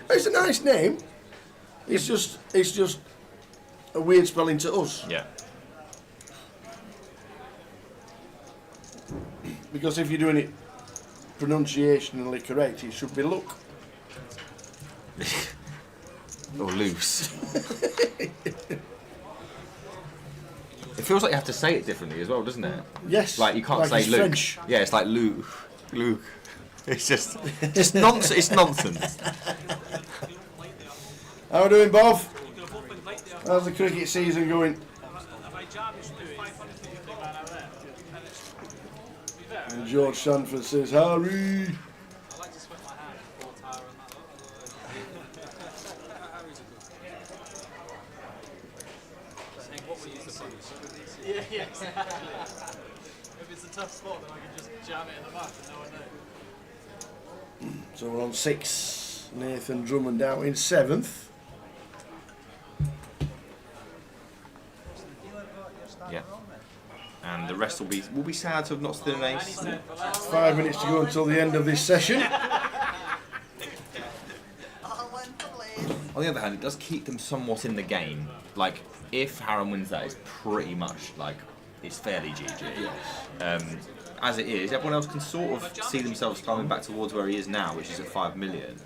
It's a nice name. It's just a weird spelling to us. Yeah. Because if you're doing it pronunciationally correct, it should be Luke. Or loose. It feels like you have to say it differently as well, doesn't it? Yes. Like you can't say it's Luke. French. Yeah, it's like Luke. Luke. It's just nonsense. It's nonsense. How are we doing, Bob? How's the cricket season going? And George Sanford says, Harry. Yeah, exactly. If it's a tough spot, then I can just jam it in the back and no one knows. So we're on 6. Nathan Drummond out in 7th. Yeah. And the rest will be sad to have not stood an ace. 5 minutes to go until the end of this session. On the other hand, it does keep them somewhat in the game. Like, if Harron wins that, it's pretty much like it's fairly GG. As it is, everyone else can sort of see themselves climbing back towards where he is now, which is at 5 million.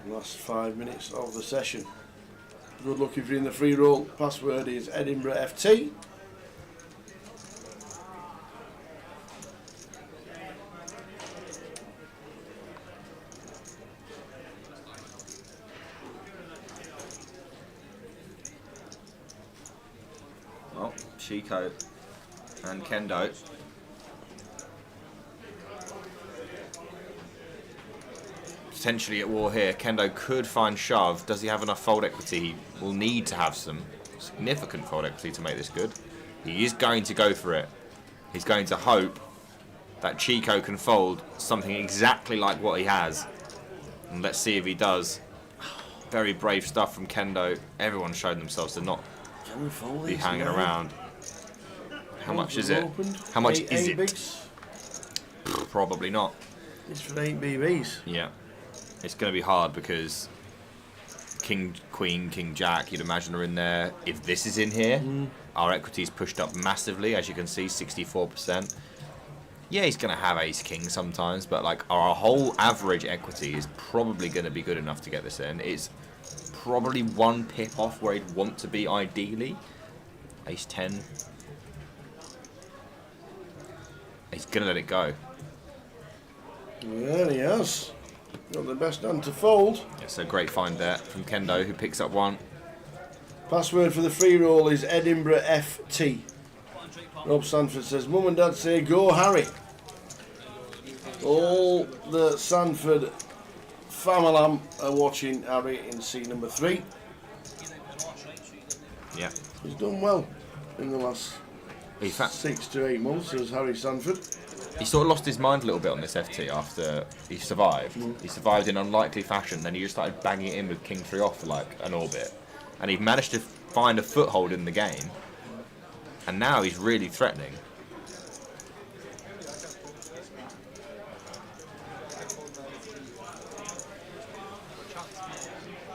Last 5 minutes of the session. Good luck if you're in the free roll. Password is Edinburgh FT. Chico and Kendo. Potentially at war here. Kendo could find shove. Does he have enough fold equity? He will need to have some significant fold equity to make this good. He is going to go for it. He's going to hope that Chico can fold something exactly like what he has. And let's see if he does. Very brave stuff from Kendo. Everyone showed themselves to not be hanging around. How much is it? How much is it? Bigs. Probably not. It's for 8 BBs. Yeah. It's going to be hard because King, Queen, King, Jack, you'd imagine are in there. If this is in here, our equity's pushed up massively, as you can see, 64%. Yeah, he's going to have Ace King sometimes, but like our whole average equity is probably going to be good enough to get this in. It's probably 1 pip off where he'd want to be ideally. Ace 10. He's going to let it go. Well, he has. Got the best hand to fold. It's a great find there from Kendo, who picks up 1. Password for the free roll is Edinburgh FT. Rob Sanford says, Mum and Dad say, go Harry. All the Sanford family are watching Harry in seat number 3. Yeah. He's done well in the last In fact, 6 to 8 months as Harry Sanford. he sort of lost his mind a little bit on this FT after he survived. He survived in unlikely fashion, then he just started banging it in with King 3 off for like an orbit. And he managed to find a foothold in the game. And now he's really threatening.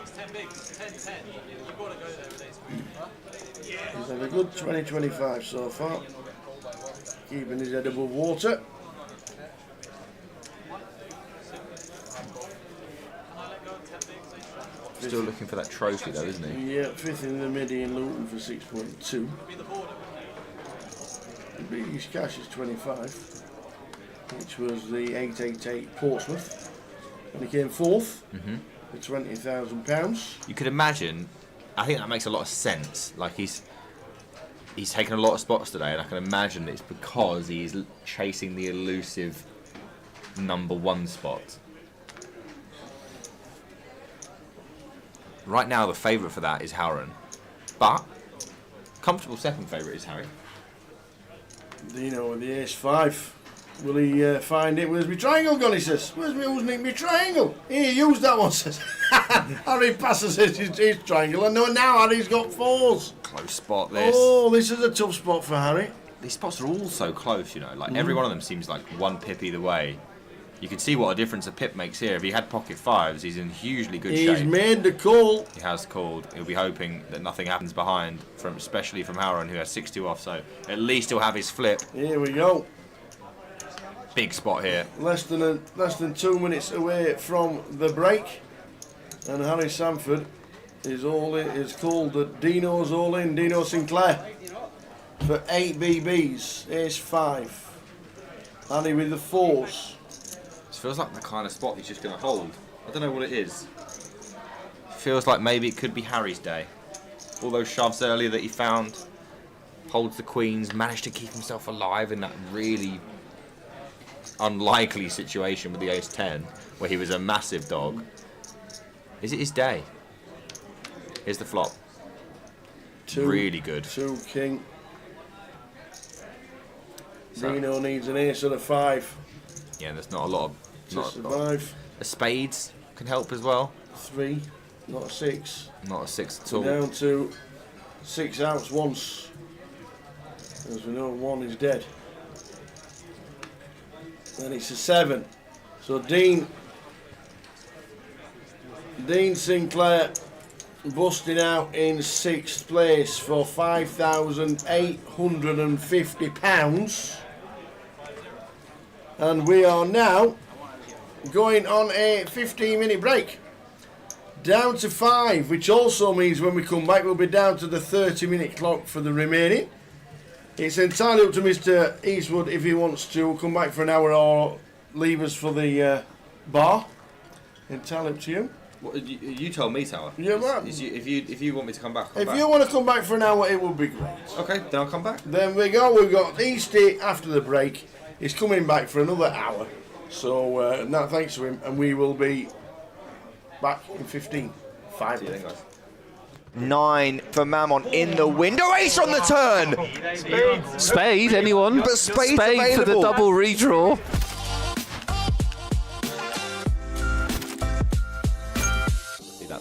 It's 10 big, 10-10. You've got to go there with Ace Queen, huh? He's had a good 2025 so far. Keeping his head above water. Still looking for that trophy though, isn't he? Yeah, 5th in the midi in Luton for 6.2. The biggest cash is 25, which was the 888 Portsmouth. And he came 4th for £20,000. You could imagine, I think that makes a lot of sense. Like he's taken a lot of spots today, and I can imagine it's because he's chasing the elusive number 1 spot. Right now, the favourite for that is Howren, but comfortable second favourite is Harry. Dino with the ace 5. Will he find it? Where's my triangle gone? He says. Where's my triangle? Here, use that one, says. Harry passes his triangle, and now Harry's got 4s. Close spot this. Oh, this is a tough spot for Harry. These spots are all so close, you know. Like every one of them seems like 1 pip either way. You can see what a difference a pip makes here. If he had pocket 5s, he's in hugely good shape. He's made the call. He has called. He'll be hoping that nothing happens behind, especially from Howren, who has 6-2 off. So at least he'll have his flip. Here we go. Big spot here. Less than 2 minutes away from the break, and Harry Sanford is called the Dino's all in. Deano Sinclair for 8 BBs. Ace 5. Harry with the 4s. This feels like the kind of spot he's just going to hold. I don't know what it is. Feels like maybe it could be Harry's day. All those shoves earlier that he found. Holds the queens, managed to keep himself alive in that really unlikely situation with the ace 10, where he was a massive dog. Is it his day? Here's the flop. 2, really good. 2 king. So, Dino needs an ace and a 5 yeah, there's not a lot of. to survive. The spades can help as well. 3, not a 6. Not a 6 at We're all. down to 6 outs once. As we know, 1 is dead. And it's a 7. So Dean Sinclair busting out in 6th place for £5,850. And we are now going on a 15-minute break. Down to 5, which also means when we come back we'll be down to the 30-minute clock for the remaining. It's entirely up to Mr. Eastwood if he wants to come back for an hour or leave us for the bar. Entirely up to you. You told me, Tower. Yeah, right. If you want me to come back, If you want to come back for an hour, it would be great. Okay, then I'll come back. Then we go. We've got Easty after the break. He's coming back for another hour. So no, thanks to him, and we will be back in 15. 5 See you then, guys. 9 for Mammon in the window. Ace on the turn. Spade, anyone? But spade's Spade for the available. double redraw.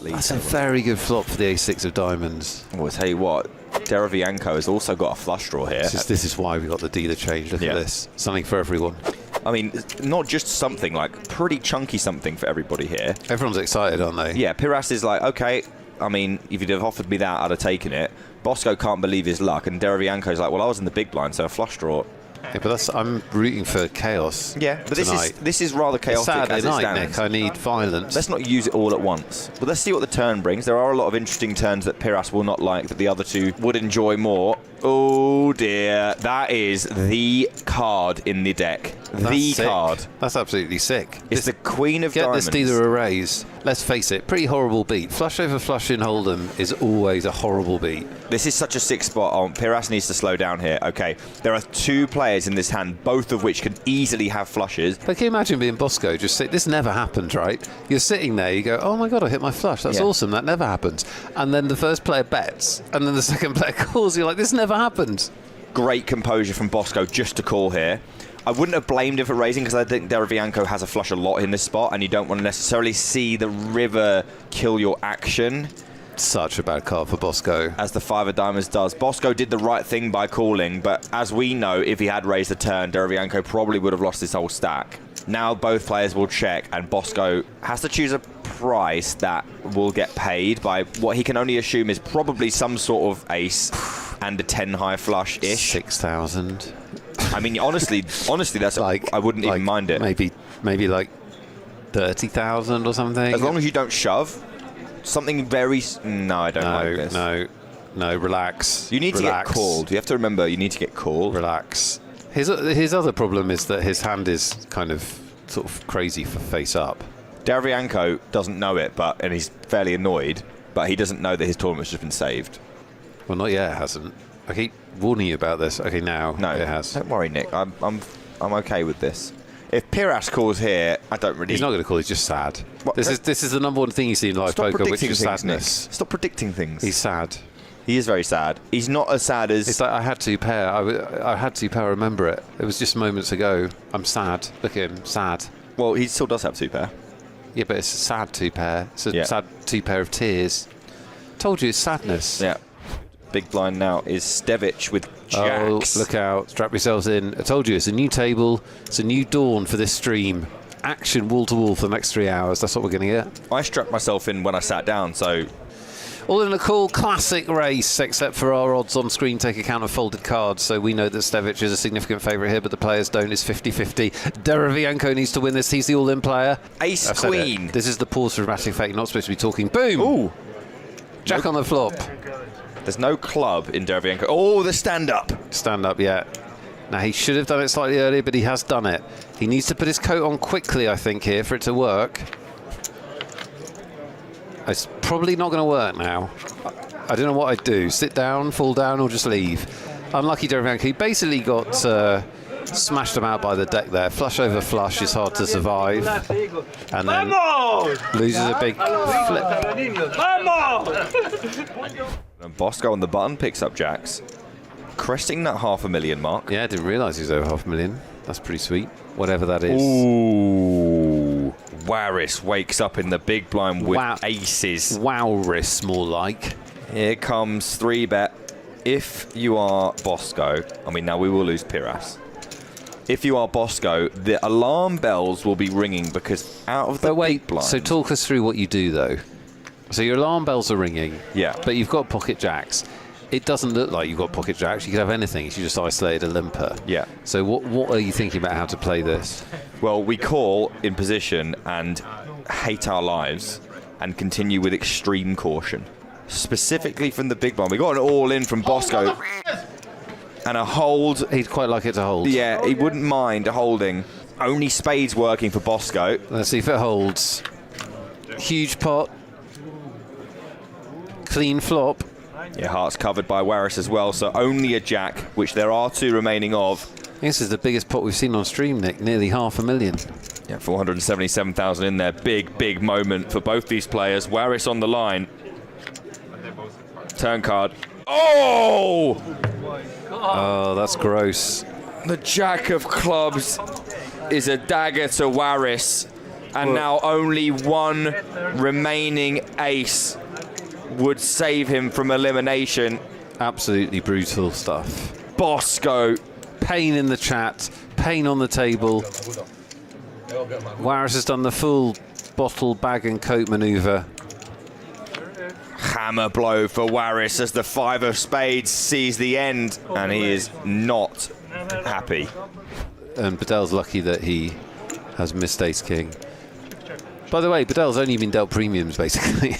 That's a very good flop for the ace-6 of diamonds. Well, I'll tell you what, Deravianco has also got a flush draw here. This is why we got the dealer change. Look at this. Something for everyone. I mean, not just something, like pretty chunky something for everybody here. Everyone's excited, aren't they? Yeah, Piras is like, okay, I mean, if you'd have offered me that, I'd have taken it. Bosco can't believe his luck, and Deravianco's like, well, I was in the big blind, so a flush draw. Yeah, but I'm rooting for chaos. Yeah, but tonight. this is rather chaotic It's Saturday as it night, stands. Nick. I need violence. Let's not use it all at once. But let's see what the turn brings. There are a lot of interesting turns that Piras will not like that the other two would enjoy more. Oh dear, that is the card in the deck. That's sick. Card. That's absolutely sick. It's the Queen of Get Diamonds. this dealer a raise. Let's face it, pretty horrible beat. Flush over flush in Hold'em is always a horrible beat. This is such a sick spot. Oh, Piras needs to slow down here. Okay, there are 2 players in this hand, both of which can easily have flushes. But can you imagine being Bosco? Just sit. This never happened, right? You're sitting there, you go, oh my god, I hit my flush. That's awesome. That never happens. And then the first player bets, and then the second player calls. You're like, this never happened. Great composure from Bosco just to call here. I wouldn't have blamed him for raising because I think Deravianco has a flush a lot in this spot, and you don't want to necessarily see the river kill your action. Such a bad card for Bosco. As the 5 of diamonds does. Bosco did the right thing by calling, but as we know, if he had raised the turn, Deravianco probably would have lost his whole stack. Now both players will check, and Bosco has to choose a price that will get paid by what he can only assume is probably some sort of ace and a 10 high flush-ish. 6,000. I mean, honestly, that's Like I wouldn't even mind it. Maybe like 30,000 or something. As long as you don't shove. Something very... No, I don't like this. No, relax. You need to get called. You have to remember, you need to get called. Relax. His other problem is that his hand is kind of sort of crazy for face up. Deravianco doesn't know it, and he's fairly annoyed, but he doesn't know that his tournament's just been saved. Well, not yet, it hasn't. I keep warning you about this. Okay, now it has. Don't worry, Nick. I'm okay with this. If Piras calls here, I don't really... He's not going to call. He's just sad. What? This is the number one thing you see in live Stop poker, which predicting is things, sadness. Nick. Stop predicting things. He's sad. He is very sad. He's not as sad as... It's like I had 2 pair. I had 2 pair. I remember it. It was just moments ago. I'm sad. Look at him. Sad. Well, he still does have 2 pair. Yeah, but it's a sad 2 pair. It's a Yeah. sad 2 pair of tears. Told you it's sadness. Yeah. Big blind now is Stevic with jacks. Oh, look out. Strap yourselves in. I told you, it's a new table. It's a new dawn for this stream. Action wall to wall for the next 3 hours. That's what we're going to get. I strapped myself in when I sat down, so... All in a cool classic race, except for our odds on screen take account of folded cards, so we know that Stevic is a significant favourite here, but the players don't. It's 50-50. Deravianco needs to win this. He's the all-in player. Ace I've said Queen. it. This is the pause for dramatic effect. Not supposed to be talking. Boom! Ooh. Jack on the flop. There's no club in Deravianco. Oh, the stand-up. Stand up, yeah. Now, he should have done it slightly earlier, but he has done it. He needs to put his coat on quickly, I think, here, for it to work. It's probably not going to work now. I don't know what I'd do. Sit down, fall down, or just leave. Unlucky Deravianco. He basically got smashed him out by the deck there. Flush over flush is hard to survive. And then loses a big flip. And Bosco on the button picks up jacks. Cresting that $500,000 mark. Yeah, I didn't realise he was over $500,000. That's pretty sweet. Whatever that is. Ooh. Warris wakes up in the big blind with aces. Wowris, more like. Here comes 3-bet. If you are Bosco, I mean, now we will lose Piras. If you are Bosco, the alarm bells will be ringing because out of the big blind. So talk us through what you do, though. So your alarm bells are ringing. Yeah. But you've got pocket jacks. It doesn't look like you've got pocket jacks. You could have anything. You just isolated a limper. Yeah. So what are you thinking about how to play this? Well, we call in position and hate our lives and continue with extreme caution. Specifically from the big blind. We got an all-in from Bosco. And a hold. He'd quite like it to hold. Yeah, he wouldn't mind holding. Only spades working for Bosco. Let's see if it holds. Huge pot. Clean flop. Yeah, hearts covered by Warris as well, so only a jack, which there are 2 remaining of. This is the biggest pot we've seen on stream, Nick. Nearly 500,000. Yeah, 477,000 in there. Big, big moment for both these players. Warris on the line. Turn card. Oh! Oh, that's gross. The jack of clubs is a dagger to Warris, and now only 1 remaining ace would save him from elimination. Absolutely brutal stuff. Bosco. Pain in the chat, pain on the table. Warris has done the full bottle, bag and coat manoeuvre. Hammer blow for Warris as the 5 of spades sees the end, and he is not happy. And Bedell's lucky that he has missed ace king. By the way, Bedell's only been dealt premiums, basically.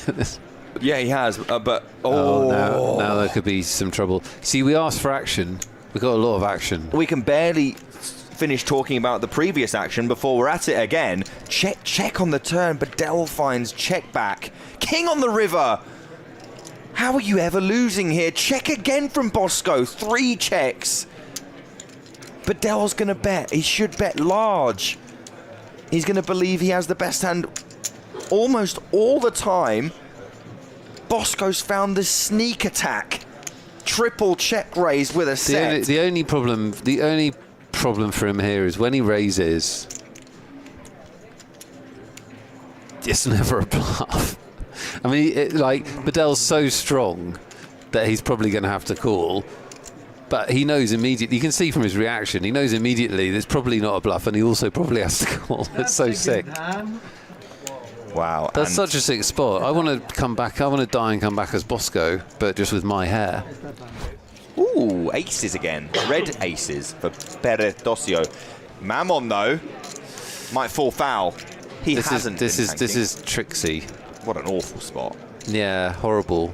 Yeah, he has, but... Now there could be some trouble. See, we asked for action. We got a lot of action. We can barely finish talking about the previous action before we're at it again. Check on the turn. Bedell finds check back. King on the river. How are you ever losing here? Check again from Bosco. 3 checks. Bedell's going to bet. He should bet large. He's going to believe he has the best hand almost all the time. Bosco's found the sneak attack. Triple check raise with a set. The only problem for him here is when he raises, it's never a bluff. I mean, Bedell's so strong that he's probably going to have to call, but he knows immediately. You can see from his reaction, he knows immediately that it's probably not a bluff, and he also probably has to call. It's so sick. Wow. That's such a sick spot. I want to come back. I want to die and come back as Bosco, but just with my hair. Ooh, aces again. Red aces for Peretosio. Mammon, though, might fall foul. This is tricksy. What an awful spot. Yeah, horrible.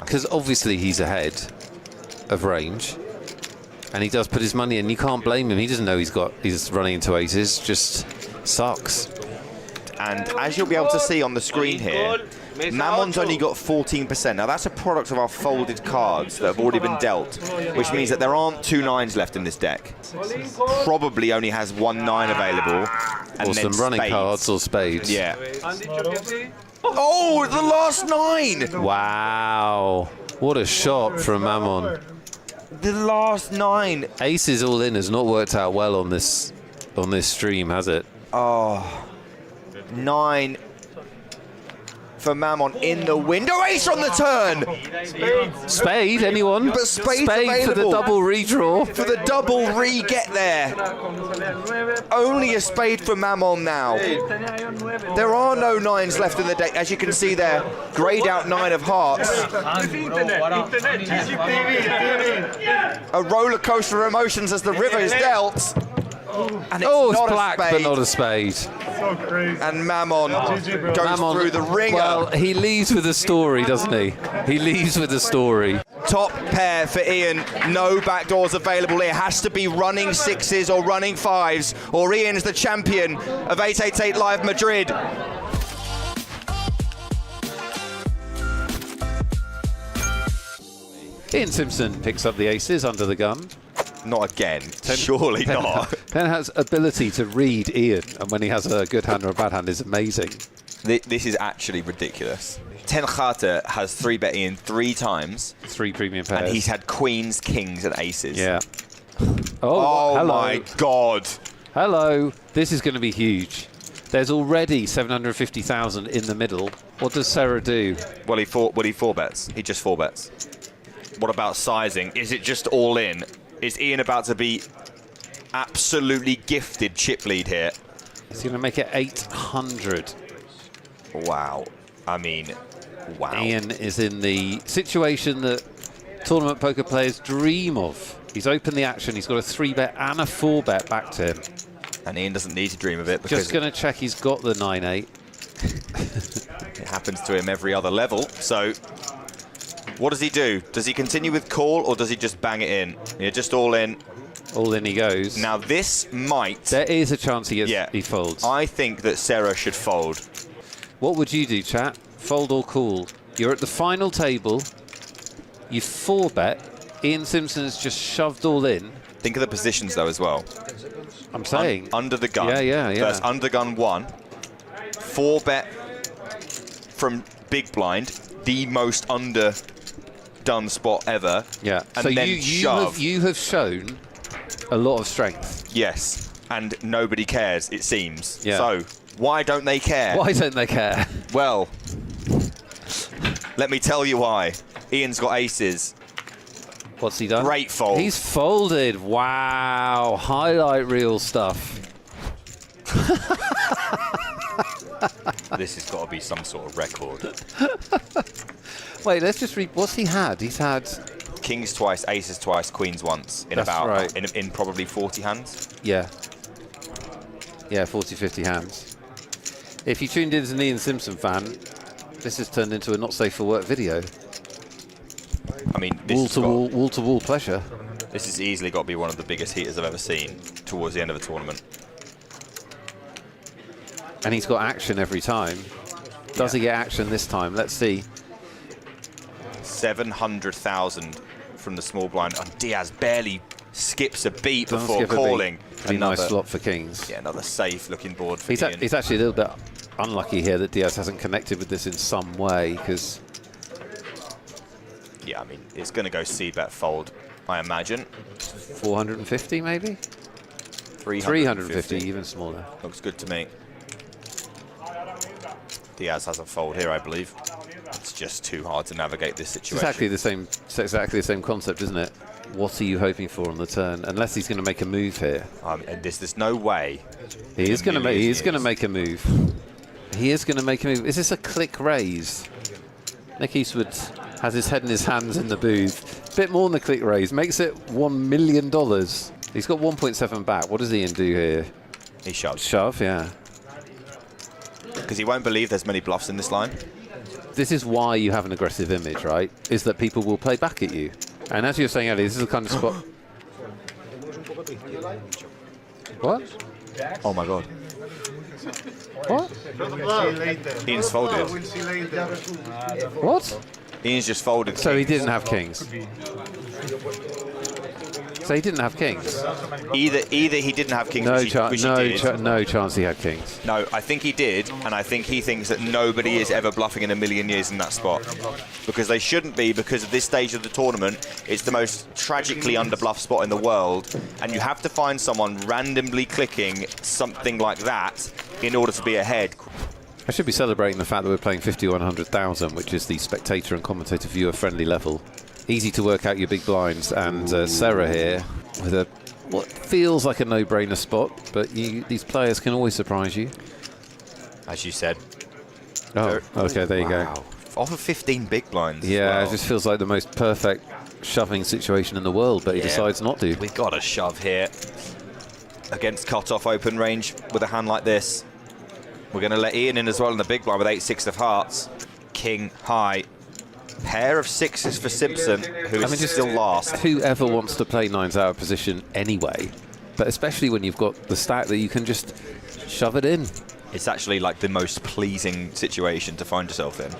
Because obviously he's ahead of range, and he does put his money in. You can't blame him. He doesn't know he's running into aces. Just sucks. And as you'll be able to see on the screen here, Mammon's only got 14%. Now that's a product of our folded cards that have already been dealt, which means that there aren't 2 9s left in this deck. Probably only has 1 9 available. And or then some running spades. cards or spades. Yeah. Oh, the last 9! Wow. What a shot from Mammon. The last 9. Aces all in has not worked out well on this stream, has it? Oh. 9 for Mammon in the window. Ace on the turn. Spade, anyone? But spade's Spade available. for the double redraw. For the double re-get there. Only a spade for Mammon now. There are no 9s left in the deck. As you can see there, greyed out 9 of hearts. A roller coaster of emotions as the river is dealt. And it's not black, a spade. but not a spade. And Mammon goes through the ringer. Well, he leaves with a story, doesn't he? He leaves with a story. Top pair for Ian. No backdoors available. It has to be running 6s or running 5s, or Ian's the champion of 888 Live Madrid. Ian Simpson picks up the aces under the gun. Not again. Surely not. Penn ability to read Ian, and when he has a good hand or a bad hand, is amazing. This is actually ridiculous. Ten Khata has 3-bet Ian 3 times. 3 premium pairs. And he's had queens, kings, and aces. Yeah. Oh hello. my God. Hello. This is going to be huge. There's already 750,000 in the middle. What does Sarah do? Well, he 4-bets. He just 4-bets. What about sizing? Is it just all in? Is Ian about to be absolutely gifted chip lead here? He's going to make it 800. Wow. I mean, wow. Ian is in the situation that tournament poker players dream of. He's opened the action. He's got a 3-bet and a 4-bet back to him. And Ian doesn't need to dream of it because just going to check he's got the 9-8. It happens to him every other level. So what does he do? Does he continue with call or does he just bang it in? Yeah, just all in. All in he goes. Now this might... There is a chance he folds. I think that Sarah should fold. What would you do, chat? Fold or call? You're at the final table. You 4-bet. Ian Simpson's just shoved all in. Think of the positions though as well. I'm saying. Under the gun. Yeah. Versus under gun 1. 4-bet from big blind. The most underdone spot ever. Yeah. And so then you have shown a lot of strength. Yes. And nobody cares, it seems. Yeah. So, why don't they care? Why don't they care? Well, let me tell you why. Ian's got aces. What's he done? Great fold. He's folded. Wow. Highlight reel stuff. This has got to be some sort of record. Wait, let's just read. What's he had? He's had... Kings twice, aces twice, queens once. In That's about right. in probably 40 hands. Yeah. Yeah, 40, 50 hands. If you tuned in as an Ian Simpson fan, this has turned into a not safe for work video. I mean, Wall to wall pleasure. this has easily got to be one of the biggest heaters I've ever seen towards the end of a tournament. And he's got action every time. Does he get action this time? Let's see. 700,000 from the small blind. And Diaz barely skips a beat Doesn't before skip a calling. beat. Pretty nice slot for Kings. Yeah, another safe looking board for He's Ian. actually a little bit unlucky here that Diaz hasn't connected with this in some way, because... Yeah, I mean, it's going to go c-bet fold, I imagine. 450 maybe? 350, even smaller. Looks good to me. Diaz has a fold here, I believe. It's just too hard to navigate this situation. It's exactly the same concept, isn't it? What are you hoping for on the turn? Unless he's going to make a move here. And there's no way. He is going to make. He is going to make a move. He is going to make a move. Is this a click raise? Nick Eastwood has his head in his hands in the booth. Bit more than a click raise. Makes it $1 million. He's got 1.7 back. What does Ian do here? He shoves. Shove, yeah. Because he won't believe there's many bluffs in this line. This is why you have an aggressive image, right? Is that people will play back at you. And as you were saying earlier, this is the kind of spot... What? Oh my god. What? Ian's folded. What? Ian's just folded. So he didn't have kings. So he didn't have kings. Either he didn't have kings, No, which he did. no chance he had kings. No, I think he did, and I think he thinks that nobody is ever bluffing in a million years in that spot. Because they shouldn't be, because at this stage of the tournament, it's the most tragically underbluffed spot in the world, and you have to find someone randomly clicking something like that in order to be ahead. I should be celebrating the fact that we're playing 51,000, which is the spectator and commentator viewer friendly level. Easy to work out your big blinds, and Sarah here with a what feels like a no-brainer spot, but these players can always surprise you. As you said. Oh, okay, there you go. Off of 15 big blinds. Yeah, well. it just feels like the most perfect shoving situation in the world, but he decides not to. We've got a shove here against cut-off open range with a hand like this. We're going to let Ian in as well in the big blind with 8-6 of hearts. King high. Pair of sixes for Simpson, who is just still last. Whoever wants to play nines out of position anyway, but especially when you've got the stack that you can just shove it in. It's actually like the most pleasing situation to find yourself in,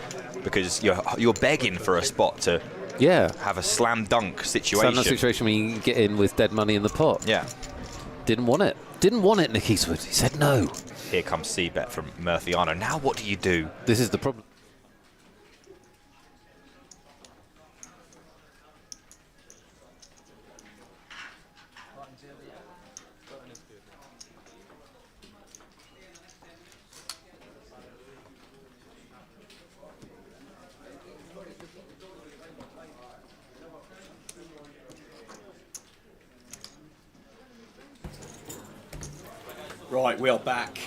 because you're begging for a spot to have a slam dunk situation. Slam dunk situation where you can get in with dead money in the pot. Yeah. Didn't want it. Didn't want it, Nick Eastwood. He said no. Here comes C-bet from Murthiano. Now what do you do? This is the problem. Right, we are back,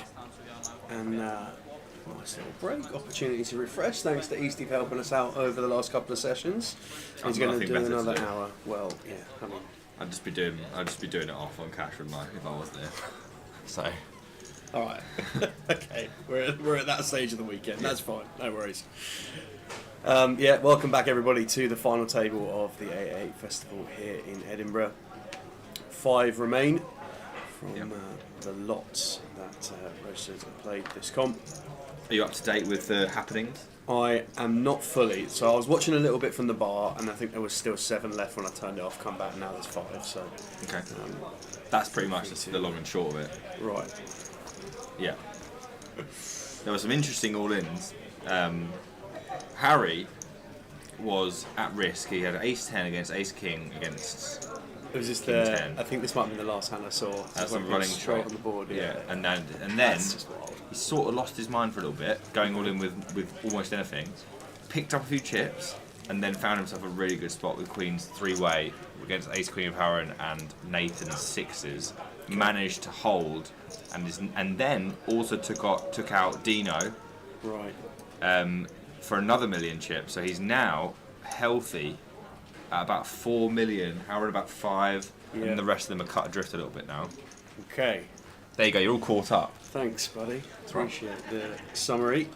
and nice little break, opportunity to refresh. Thanks to Easty for helping us out over the last couple of sessions. He's going to do another hour. Well, yeah, I mean, I'd just be doing it off on cash, wouldn't I, if I was there. So. All right, okay, we're at that stage of the weekend. That's fine, no worries. Yeah, welcome back everybody to the final table of the AA Festival here in Edinburgh. 5 remain from the lots that registered and played this comp. Are you up to date with the happenings? I am not fully. So I was watching a little bit from the bar, and I think there was still 7 left when I turned it off. Come back, now there's 5. So Okay. That's pretty much the long and short of it. right. Yeah. There were some interesting all-ins. Harry was at risk. He had ace-10 against ace-king against... It was just King the. 10. I think this might have been the last hand I saw. That's When a it running was straight shot. on the board. Yeah, Yeah. and then That's just wild. he sort of lost his mind for a little bit, going all in with almost anything. Picked up a few chips, and then found himself a really good spot with Queen's 3-way against Ace Queen of Heron and Nathan's 6s. Managed to hold, and then also took out Dino Right. for another million chips. So he's now healthy at about 4 million. Howard about 5, Yeah. and the rest of them are cut adrift a little bit now. Okay. There you go. You're all caught up. Thanks, buddy. Appreciate the summary.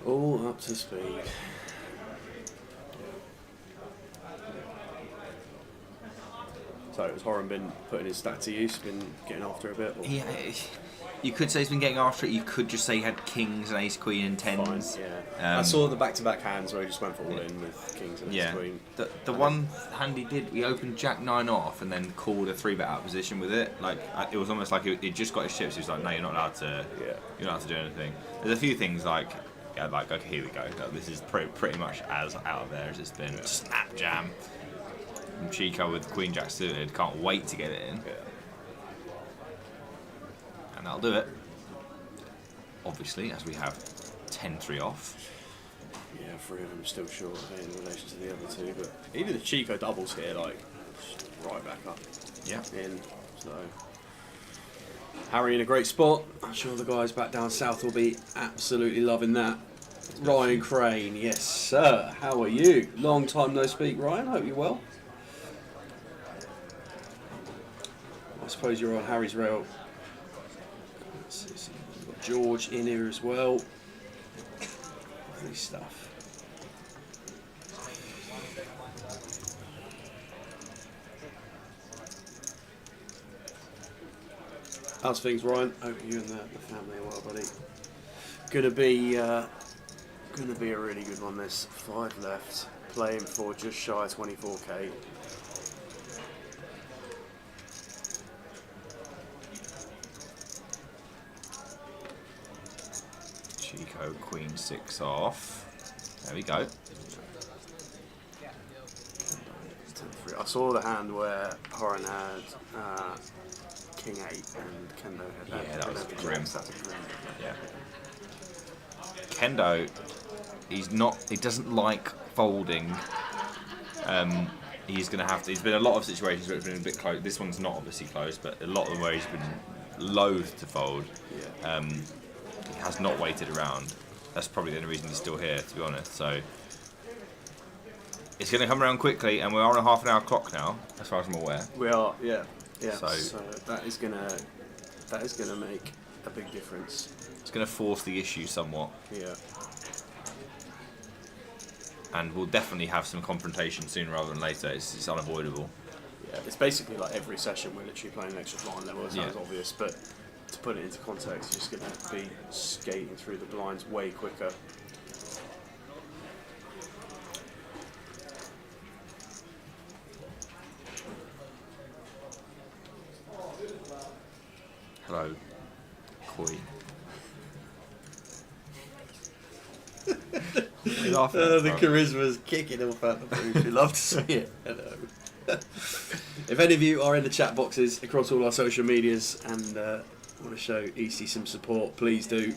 All up to speed. So has Horan been putting his stat to use, been getting after a bit? Or? Yeah, you could say he's been getting after it. You could just say he had kings and ace queen and Fine, tens. yeah. I saw the back-to-back hands where he just went for all in with kings and Yeah. queen. The one hand he did, he opened Jack 9 off and then called a 3-bet out position with it. Like it was almost like he just got his chips. He was like, no, you're not allowed to. Yeah. You're not allowed to do anything. There's a few things like. Yeah, like okay, here we go. This is pretty much as out there as it's been. Snap jam. And Chico with Queen Jack suited, can't wait to get it in. Yeah. And that'll do it. Obviously, as we have 10-3 off. Yeah, 3 of them still short in relation to the other 2, but even the Chico doubles here, like, just right back up Yeah. in. So Harry in a great spot. I'm sure the guys back down south will be absolutely loving that. Ryan Crane, yes sir. How are you? Long time no speak, Ryan. Hope you're well. I suppose you're on Harry's rail. We've got George in here as well. Lovely stuff. How's things, Ryan? Hope you and the family are well, buddy. Gonna be a really good one. This 5 left, playing for just shy of 24k. Chico, Queen 6 off. There we go. 10-3. I saw the hand where Horan had King 8 and Kendo had that. Yeah, that was Kendo grim. Jacks, that's a grim. Yeah. Kendo, he doesn't like folding. He's going to have to. He's been in a lot of situations where it's been a bit close. This one's not obviously close, but a lot of them where he's been loath to fold. Yeah. He has not waited around. That's probably the only reason he's still here, to be honest. So it's going to come around quickly, and we're on a half an hour clock now, as far as I'm aware. We are, yeah. So- So that is gonna make a big difference. It's going to force the issue somewhat, Yeah. and we'll definitely have some confrontation sooner rather than later. It's unavoidable. Yeah. It's basically like every session we're literally playing an extra blind level. It sounds Yeah. obvious, but to put it into context, you're just gonna be skating through the blinds way quicker. Hello, Queen. You're laughing at The that. charisma's kicking off out the booth. We love to see it. Hello. If any of you are in the chat boxes across all our social medias and want to show EC some support, please do.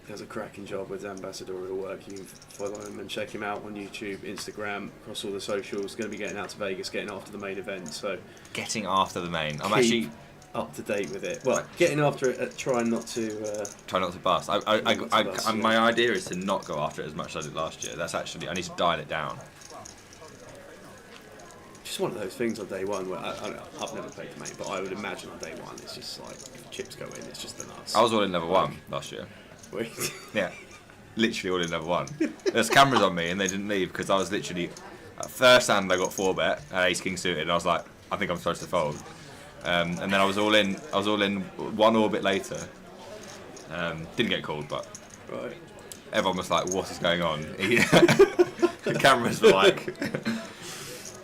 He does a cracking job with ambassadorial work. You can follow him and check him out on YouTube, Instagram, across all the socials. Going to be getting out to Vegas, getting after the main event. So Getting after the main. I'm keep actually up to date with it. Well, getting after it, trying not to. trying not to bust. My idea is to not go after it as much as I did last year. That's actually, I need to dial it down. Just one of those things on day one where I've never played the main, but I would imagine on day one it's just like if chips go in, it's just the nuts. I was all in level 1 last year. Wait. Yeah, literally all in level 1. There's cameras on me and they didn't leave because I was literally at first hand I got 4-bet and ace king suited and I was like, I think I'm supposed to fold. And then I was all in 1 orbit later, Didn't get called, but Right. everyone was like, "What is going on?" The cameras were like.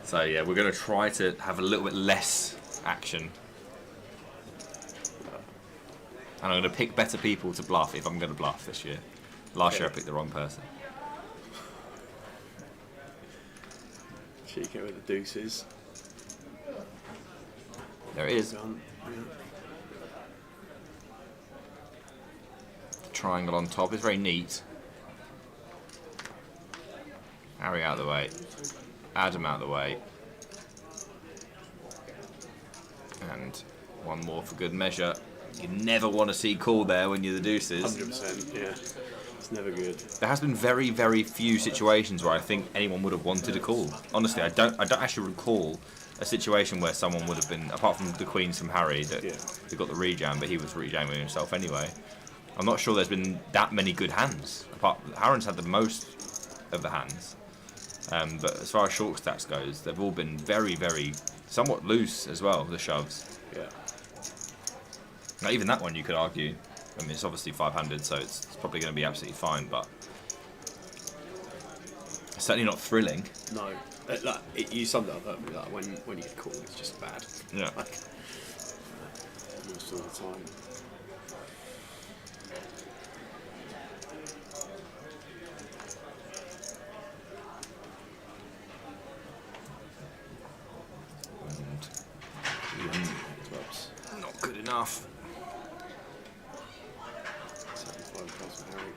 So yeah, we're going to try to have a little bit less action. And I'm going to pick better people to bluff if I'm going to bluff this year. Last year I picked the wrong person. Chico with the deuces. There it is. Gun. Yeah. Triangle on top is very neat. Harry out of the way. Adam out of the way. And one more for good measure. You never want to see call there when you're the deuces. 100%, yeah. It's never good. There has been very, very few situations where I think anyone would have wanted a call. Honestly, I don't actually recall a situation where someone would have been, apart from the queens from Harry, that who got the rejam, but he was rejamming himself anyway. I'm not sure there's been that many good hands. Harron's had the most of the hands. But as far as short stacks goes, they've all been very, very, somewhat loose as well, the shoves. Yeah. Now, even that one you could argue, I mean, it's obviously 500, so it's probably going to be absolutely fine, but it's certainly not thrilling. No. You summed it up perfectly. Like, when you get called, it's just bad. Yeah. Like, almost all the time. Clubs. Not good enough. 75 plus for Harry.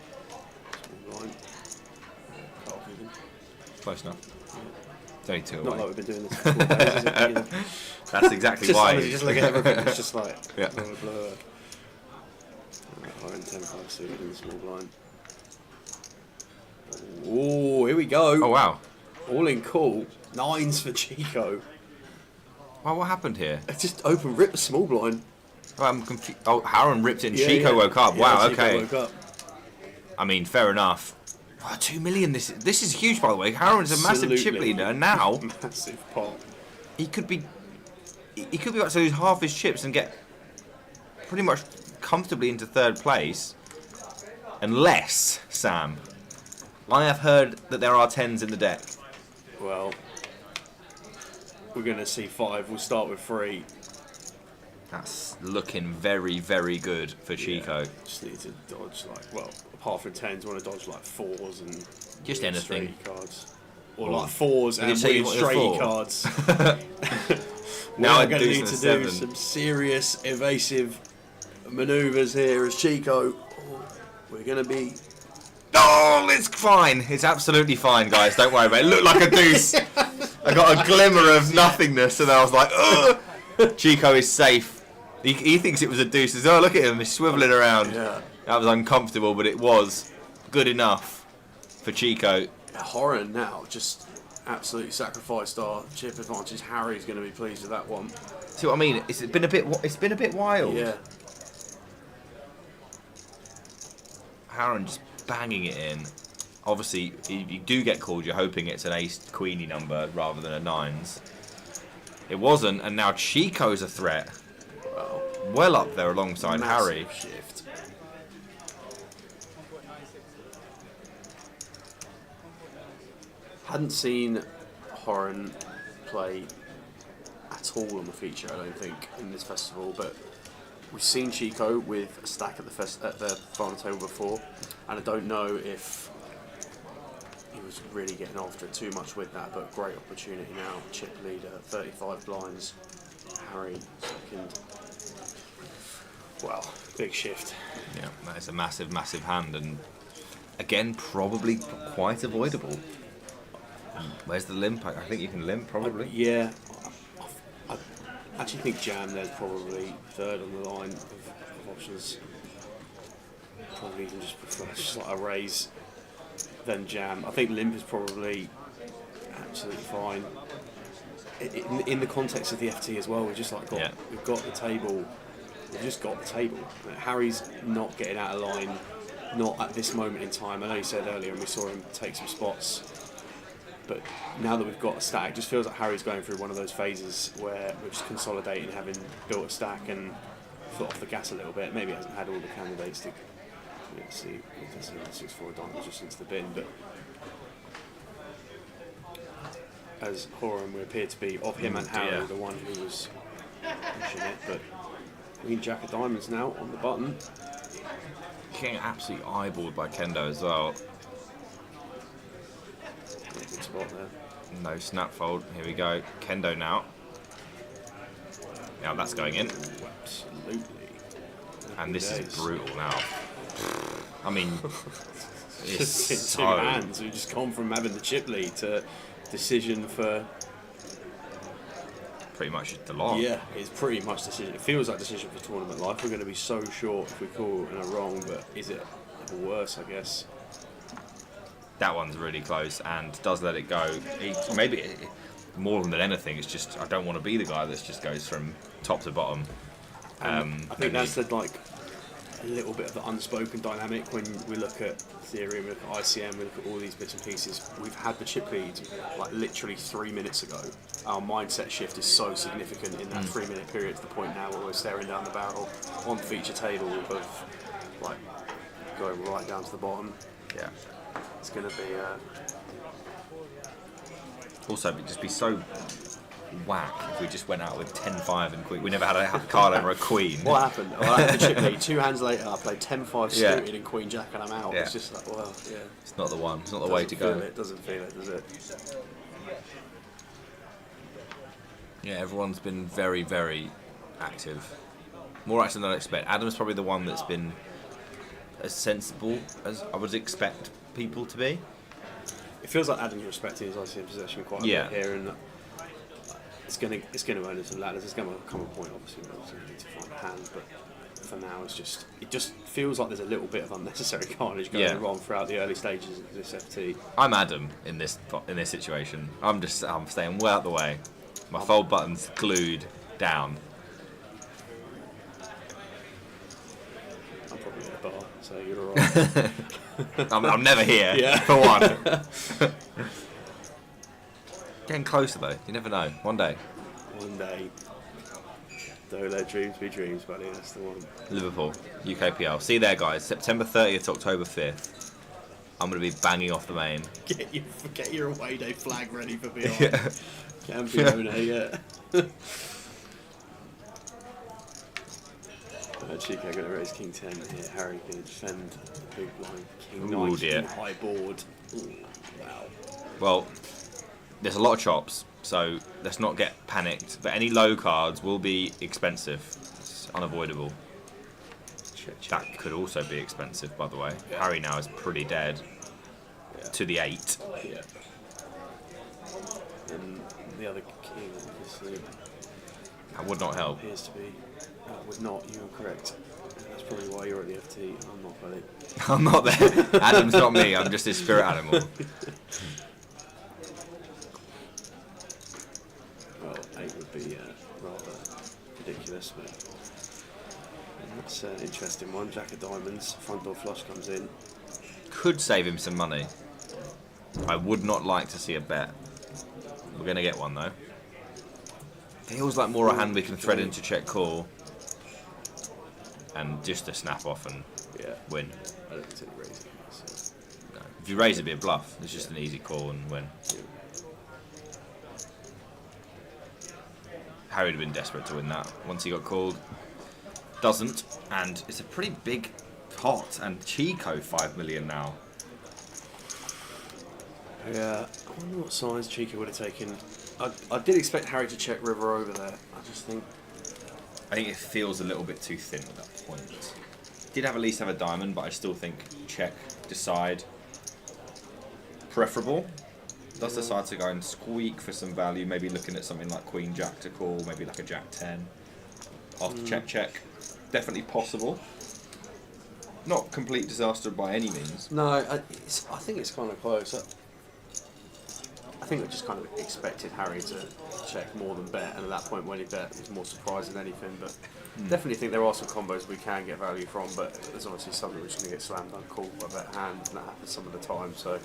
Small blind. Cut off even. Close enough. It's only two Not away. like we've been doing this for 4 days, is it? You know? That's exactly Just, why. honestly, just look at everything. It's just like Yeah. blur, blur. Iron 10-5 suited in the small blind. Oh, here we go. Oh wow. All in call. 9s for Chico. Well, what happened here? It's just open rip the small blind. Oh, I'm confused. Oh, Harron ripped in. Yeah, Chico yeah. woke up. Yeah, Wow. Chico Okay. woke up. I mean, fair enough. Oh, 2 million. This is huge, by the way. Harron's a massive chip Absolutely. leader, and now Massive pot. he could be about to lose half his chips and get pretty much comfortably into third place, unless Sam. I have heard that there are 10s in the deck. Well, we're going to see 5. We'll start with 3. That's looking very, very good for Chico. Yeah, just need to dodge apart from 10s, want to dodge like 4s and Just weird anything. straight cards. Or Well, like 4s you and say you weird want your straight 4. cards. Now We're a going to deuce need and a to 7. do some serious evasive manoeuvres here as Chico. Oh, we're going to be... Oh, it's fine. It's absolutely fine, guys. Don't worry about it. It looked like a deuce. I got a glimmer of nothingness, and I was like, ugh. Chico is safe. He thinks it was a deuce. He's, oh, look at him. He's swiveling around. Yeah. That was uncomfortable, but it was good enough for Chico. Horan now just absolutely sacrificed our chip advantage. Harry's going to be pleased with that one. See what I mean? It's been a bit wild. Yeah. Harron just banging it in. Obviously, you do get called. You're hoping it's an ace queenie number rather than a 9s. It wasn't, and now Chico's a threat. Well, Well up there alongside massive Harry. shift. Hadn't seen Horan play at all on the feature, I don't think, in this festival, but we've seen Chico with a stack at the final table before, and I don't know if he was really getting after it too much with that, but great opportunity now. Chip leader, 35 blinds. Harry second. Wow, big shift. Yeah, that is a massive, massive hand, and again, probably quite avoidable. Where's the limp? I think you can limp, probably. Yeah, I actually think jam there's probably third on the line of options. Probably even just prefer just like a raise than jam. I think limp is probably absolutely fine. In the context of the FT as well, we've just like we've got the table. We've just got the table. Harry's not getting out of line, not at this moment in time. I know you said earlier, and we saw him take some spots. But now that we've got a stack, it just feels like Harry's going through one of those phases where we're just consolidating, having built a stack and foot off the gas a little bit. Maybe he hasn't had all the candidates to Yeah, see, it does the 6-4 diamond just into the bin, but as Horan would appear to be of him and Harry, dear. the one who was pushing it, but Queen Jack of diamonds now on the button. Getting absolutely eyeballed by Kendo as well. Yeah, good spot there. No snap fold. Here we go. Kendo now. Now that's going in. Ooh, absolutely. And this Happy is days. brutal now. I mean, it's Just in so... two hands. We've just gone from having the chip lead to decision for. Pretty much the lot. Yeah, it's pretty much decision. It feels like decision for tournament life. We're going to be so short if we call in a wrong, but is it worse, I guess? That one's really close and does let it go. More than anything, it's just I don't want to be the guy that just goes from top to bottom. I think that's the, like a little bit of the unspoken dynamic when we look at theory, we look at ICM, we look at all these bits and pieces. We've had the chip lead like literally 3 minutes ago. Our mindset shift is so significant in that 3 minute period to the point now where we're staring down the barrel on the feature table of like going right down to the bottom. Yeah. It's going to be Also, it'd just be so whack if we just went out with 10-5 and queen. We never had a card over a queen. what happened? Well, I had the chip lead 2 hands later. I played 10-5 Yeah. suited in Queen Jack and I'm out. Yeah. It's just like, well, yeah. It's not the one. It's not the way to go. It doesn't feel it, does it? Yeah, everyone's been very, very active. More active than I expect. Adam's probably the one that's been as sensible as I would expect people to be. It feels like Adam's respecting his ICM possession quite a Yeah. bit here, and it's going to earn some ladders. There's going to come a point, obviously, where we need to find a hand, but for now, it just feels like there's a little bit of unnecessary carnage going wrong throughout the early stages of this FT. I'm Adam in this situation. I'm staying well out the way. My fold button's glued down. I'm probably at the bar, so you're alright. I'm never here, Yeah. for one. Getting closer though, you never know. One day. One day, don't let dreams be dreams, buddy. That's the one. Liverpool, UKPL. See you there, guys. September 30th to October 5th. I'm going to be banging off the main. Get your away day flag ready for beyond. Campione, yeah. Chico going to raise King 10 here. Harry going to defend the big blind. King Ooh, 9, dear. King high board. Ooh, wow. Well, there's a lot of chops, so let's not get panicked. But any low cards will be expensive. It's unavoidable. Check. That could also be expensive, by the way. Yeah. Harry now is pretty dead. Yeah. To the 8. Yeah. And the other king, obviously, That would not help. appears to be. Would not, you are correct. That's probably why you're at the FT. I'm not, buddy. I'm not there. Adam's not me. I'm just his spirit animal. Well, 8 would be rather ridiculous, but that's an interesting one. Jack of diamonds, front door flush comes in. Could save him some money. I would not like to see a bet. We're going to get one though. Feels like more a hand we can thread into check call. And just to snap off and win. I don't think raise it. So. No. If you raise, it'd be a bluff. It's just an easy call and win. Yeah. Harry would have been desperate to win that once he got called. Doesn't, and it's a pretty big pot. And Chico 5 million now. Yeah, I wonder what size Chico would have taken. I did expect Harry to check river over there. I just think. I think it feels a little bit too thin at that point. Did have at least have a diamond, but I still think check, decide, preferable. Does decide to go and squeak for some value, maybe looking at something like Queen Jack to call, maybe like a Jack 10. After check. Definitely possible. Not complete disaster by any means. No, I think it's kind of close. I think we just kind of expected Harry to check more than bet, and at that point when he bet, it was more surprise than anything. But definitely think there are some combos we can get value from, but there's obviously some that we're just going to get slammed dunk called by that hand, and that happens some of the time. So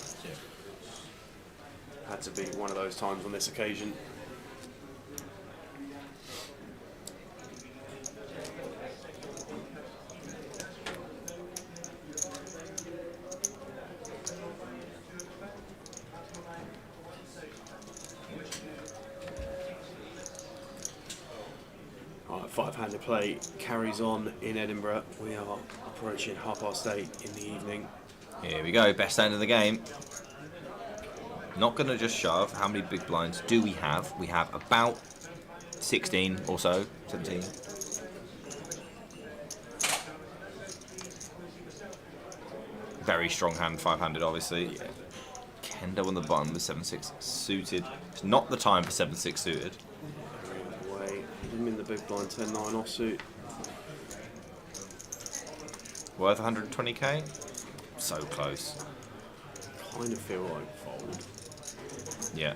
had to be one of those times on this occasion. five-handed play carries on in Edinburgh. We are approaching 8:30 in the evening. Here we go, best hand of the game. Not going to just shove. How many big blinds do we have? We have about 16 or so, 17. Very strong hand, five-handed, obviously. Yeah. Kendo on the button with 7-6 suited. It's not the time for 7-6 suited. Away. I'm in the big blind 10-9 offsuit. Worth 120k? So close. Kind of feel like fold. Yeah.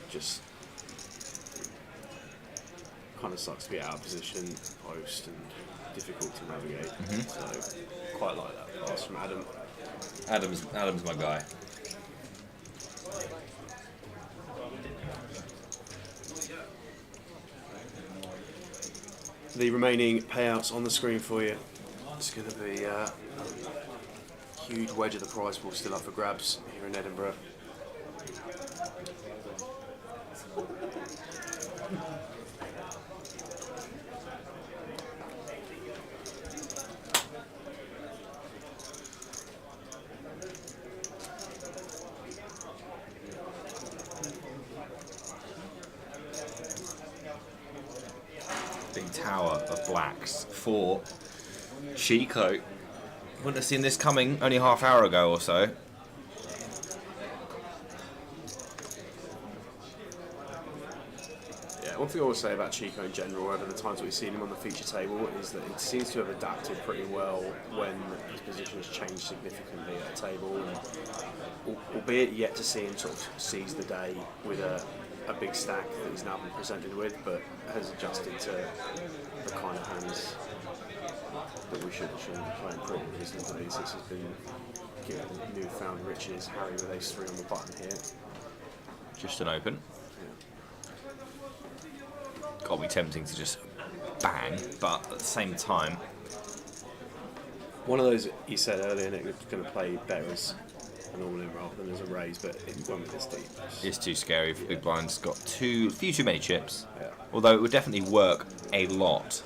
Just kind of sucks to be out of position, post, and difficult to navigate. So quite like that pass from Adam. Adam's my guy. The remaining payouts on the screen for you. It's going to be a huge wedge of the prize pool still up for grabs here in Edinburgh. Big tower of blacks for Chico. Wouldn't have seen this coming only half hour ago or so. Yeah, one thing I will say about Chico in general over the times that we've seen him on the feature table is that he seems to have adapted pretty well when his position has changed significantly at the table, and albeit yet to see him sort of seize the day with a big stack that he's now been presented with, but has adjusted to the kind of hands that we should be playing pretty reasonably. This has been given newfound riches. Harry with ace-3 on the button here. Just an open. Yeah. Got to be tempting to just bang, but at the same time, One of those he said earlier, Nick, was going to play better as an all-in rather than as a raise, but it won't be this deep. it's too scary for big blinds. Got few too many chips. Yeah. Although it would definitely work a lot.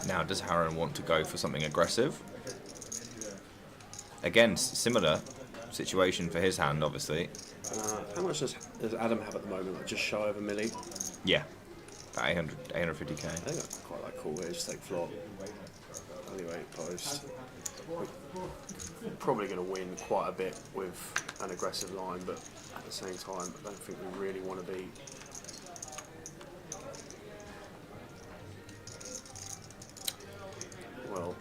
Now, does Harron want to go for something aggressive? Again, similar situation for his hand, obviously. How much does Adam have at the moment? Like just shy of a milli? Yeah, about 850k. I think that's quite like cool here, just take flop. Anyway, post. We're probably going to win quite a bit with an aggressive line, but at the same time, I don't think we really want to be. Well,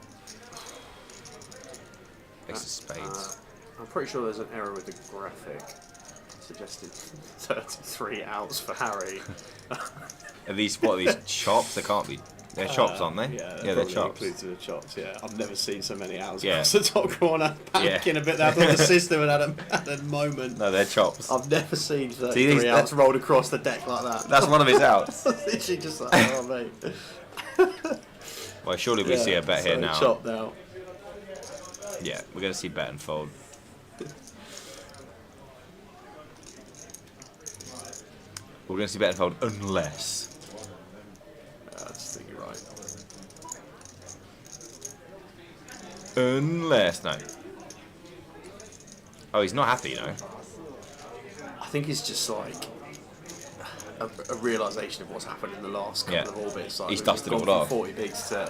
Ace of spades. I'm pretty sure there's an error with the graphic. Suggested 33 outs for Harry. Are these chops? They can't be. They're chops, aren't they? Yeah, they're probably chops. included the chops. Yeah, I've never seen so many outs Yeah. across the top corner. Panicking a bit there. I thought the system at the moment. No, they're chops. I've never seen 33 these- outs rolled across the deck like that. That's one of his outs. Literally just like, oh mate. Well, surely we see a bet here so now. Chop now. Yeah, we're going to see bet and fold. We're going to see bet and fold unless. I just think you're right. Unless, no. Oh, he's not happy, you know. I think it's just like a realisation of what's happened in the last couple of orbits. Like He's we've dusted gone it from all off. 40 bigs to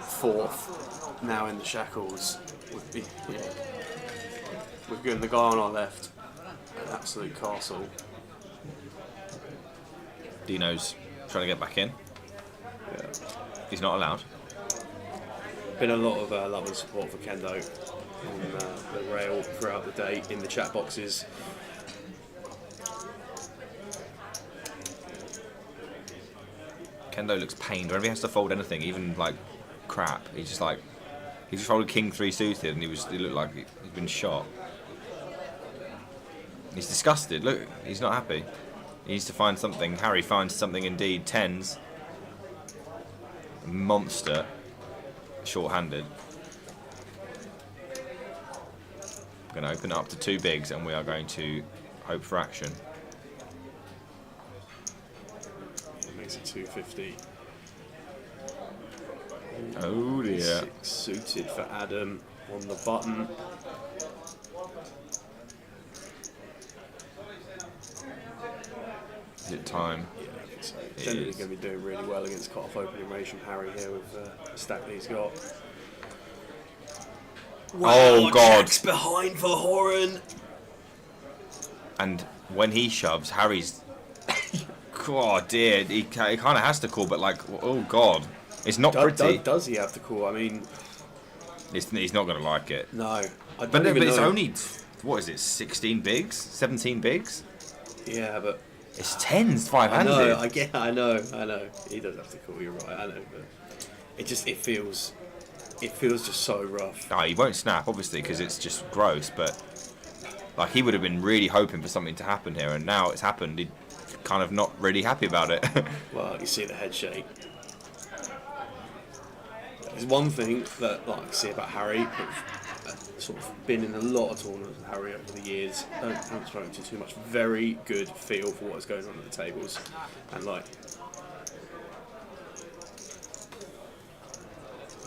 fourth. Now in the shackles. We've given the guy on our left an absolute castle. Dino's trying to get back in. Yeah. He's not allowed. Been a lot of love and support for Kendo on the rail throughout the day in the chat boxes. Kendo looks pained whenever he has to fold anything, even like crap. He's just like, he just folded King 3 suited and he looked like he'd been shot. He's disgusted. Look, he's not happy. He needs to find something. Harry finds something indeed. Tens. Monster. Short-handed. We're going to open it up to 2 bigs and we are going to hope for action. 250. Oh dear. 6 suited for Adam on the button. Is it time? Yeah, I think so. It Generally is. going to be doing really well against cut-off opening range from Harry here with the stack that he's got. Oh, God. Jack's behind for Horan. And when he shoves, Harry's... oh dear, he kind of has to call, but like, oh God. It's not pretty. Does he have to call? I mean... He's not going to like it. No. I But, don't even it's know. only, what is it, 16 bigs? 17 bigs? Yeah, but... It's 10s, 5 I handed. know, I know. He does have to call, you're right, I know, but... It feels just so rough. No, he won't snap, obviously, because it's just gross, but... Like, he would have been really hoping for something to happen here, and now it's happened. He's kind of not really happy about it. Well, you see the head shake. There's one thing that I see about Harry, I've sort of been in a lot of tournaments with Harry over the years. Haven't spoken to too much. Very good feel for what's going on at the tables, and like,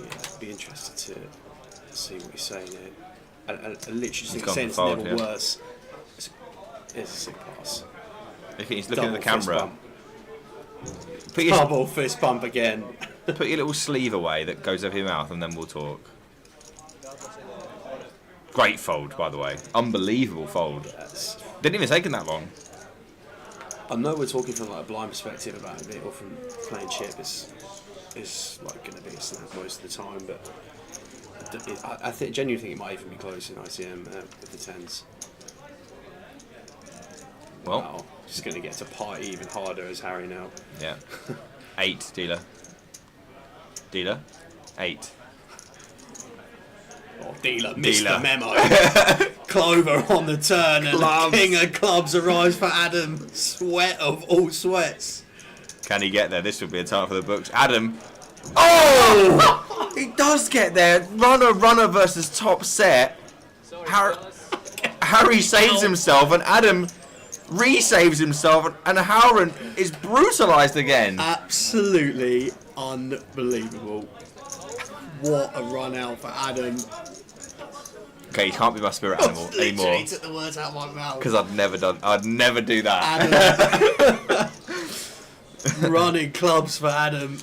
yeah, I'd be interested to see what he's saying here. And literally just think gone saying it's for fold, never yeah. worse. It's a sick pass. He's looking at the Double fist camera. bump. Put your, Double fist bump again. put your little sleeve away that goes over your mouth, and then we'll talk. Great fold, by the way. Unbelievable fold. Yes. Didn't even take him that long. I know we're talking from like a blind perspective about it, or from playing chip is like going to be a snap most of the time, but I genuinely think it might even be close in ICM with the tens. Well, Wow, just going to get to party even harder as Harry now. yeah. 8, dealer. Dealer. 8. Oh, dealer missed Dealer. the memo. Clover on the turn, and Clubs. the king of clubs arrives for Adam. Sweat of all sweats. Can he get there? This would be a time for the books. Adam. Oh! He does get there. Runner versus top set. Sorry, Har- fellas. Harry saves himself, and Adam re-saves himself, and Howard is brutalised again. Absolutely unbelievable. What a run out for Adam. Okay, he can't be my spirit animal anymore. Literally took the words out of my mouth. Because I'd never do that. Adam. Running clubs for Adam.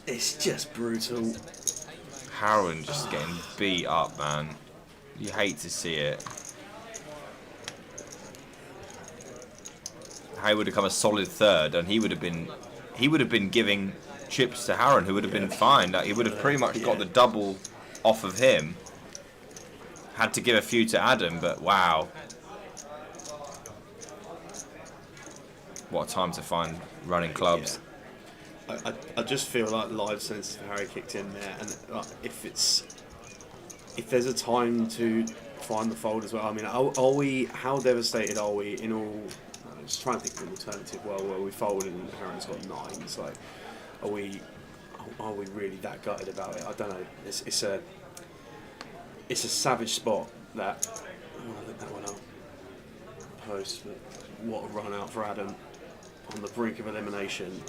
It's just brutal. Howard just getting beat up, man. You hate to see it. Harry would have come a solid third, and he would have been giving chips to Harron, who would have been fine. Like, he would have pretty much got the double off of him. Had to give a few to Adam, but wow. What a time to find running clubs. Yeah. I just feel like live sense for Harry kicked in there, and if there's a time to find the fold as well. I mean, are we? How devastated are we in all? I'm just trying to think of an alternative world where we fold and Harron's got 9. It's like, are we really that gutted about it? I don't know. It's a savage spot that. I think that one up post, but what a run out for Adam on the brink of elimination.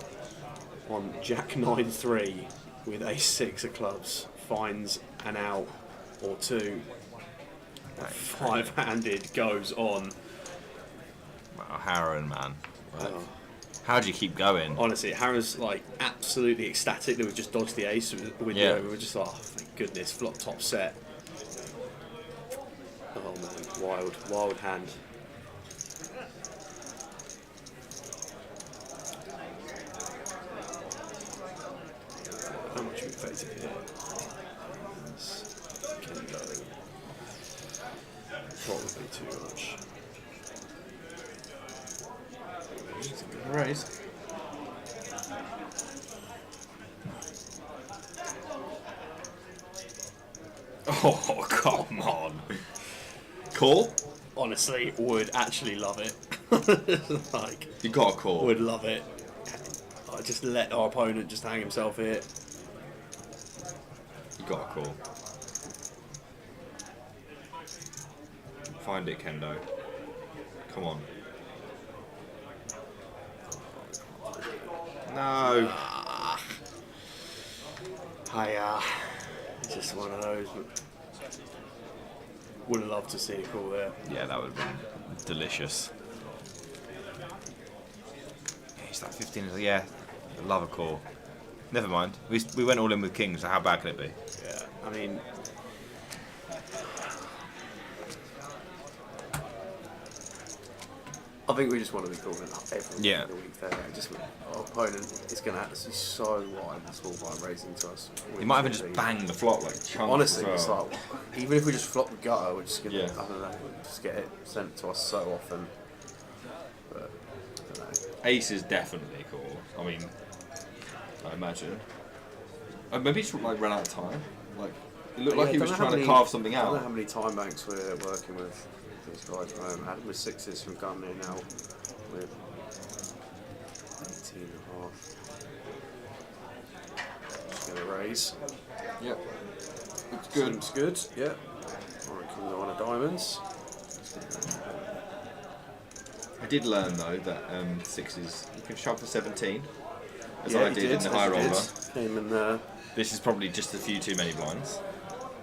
On Jack 9-3 with Ace 6 of clubs, finds an out or two. Five-handed goes on. Wow, Harron, man. Oh. How do you keep going? Honestly, Harron's like absolutely ecstatic that we just dodged the ace with Yeah. we were just like, oh, thank goodness, flop top set. Oh man, wild hand. How much we effective here? This can go. Probably too much. Raise. Oh, come on. Call? Honestly, would actually love it. Like, You got a call. would love it. I just let our opponent just hang himself here. You got a call. Find it, Kendo. Come on. No. It's just one of those. Would have loved to see a call there. Yeah, that would have been delicious. Yeah, he's like 15. Yeah, love a call. Never mind. We went all in with kings, so how bad can it be? Yeah, I mean, I think we just want to be calling up every week there. Just our opponent is going to have to be so wide and small blind raising to us. He might even just bang the flop like chunks. Honestly, as well. it's like even if we just flop the gutter, we're just going to Yeah. I don't know, just get it sent to us so often. But I don't know. Ace is definitely cool. I mean, I imagine. Maybe he like ran out of time. Like it looked like he was trying to carve something I don't know out. how many time banks we're working with these guys. Adam with 6s from gun in now with 18 and a half. Just going to raise. Yep. It's good. Seems good. Yeah. Alright, can go on a diamonds. I did learn though that sixes you can shove for 17, as Yeah, I he did in the as high he roller. did. Came in This is probably just a few too many blinds,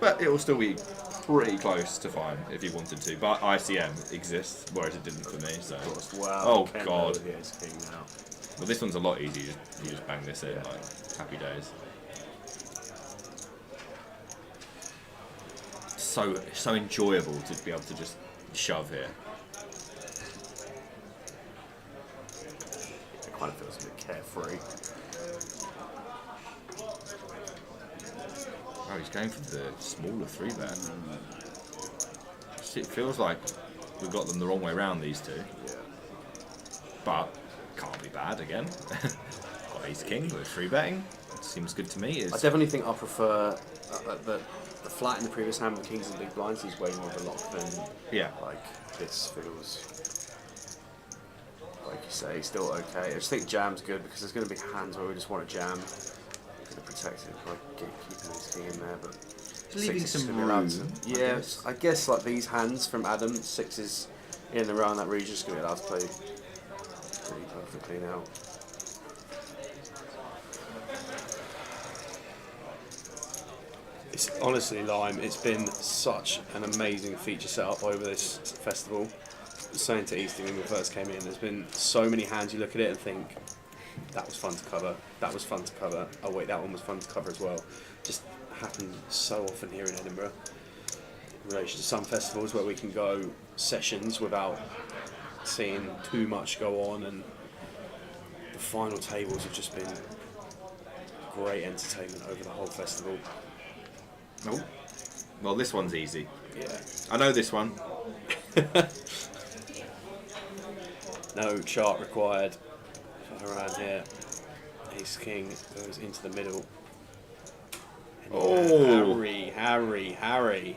but it will still be pretty close to fine if you wanted to. But ICM exists, whereas it didn't for me. So, wow. oh Ken god. with the ace king now. Well, this one's a lot easier. You just bang this in, like happy days. So enjoyable to be able to just shove here. It kind of feels a bit carefree. Oh, he's going for the smaller 3-bet. It feels like we've got them the wrong way around, these two. Yeah. But can't be bad again. Got ace king with 3-betting. Seems good to me. I definitely think I prefer the flat in the previous hand with kings and big blinds is way more of a lock than like this feels. Like you say, still okay. I just think jam's good because there's going to be hands where we just want to jam. Going to protect it by keeping this king in there, but leaving six is some gonna be allowed room, to- I Yeah, guess. I guess like these hands from Adam, sixes in and around that region is going to be allowed to play pretty perfectly now. It's honestly, Lime, it's been such an amazing feature setup over this festival. Saying to Easty when we first came in, there's been so many hands you look at it and think, that was fun to cover, that was fun to cover, oh wait, that one was fun to cover as well. Just happens so often here in Edinburgh. In relation to some festivals where we can go sessions without seeing too much go on, and the final tables have just been great entertainment over the whole festival. Oh. Well, this one's easy. Yeah. I know this one. No chart required. Around here, ace king goes into the middle. And Oh. Harry.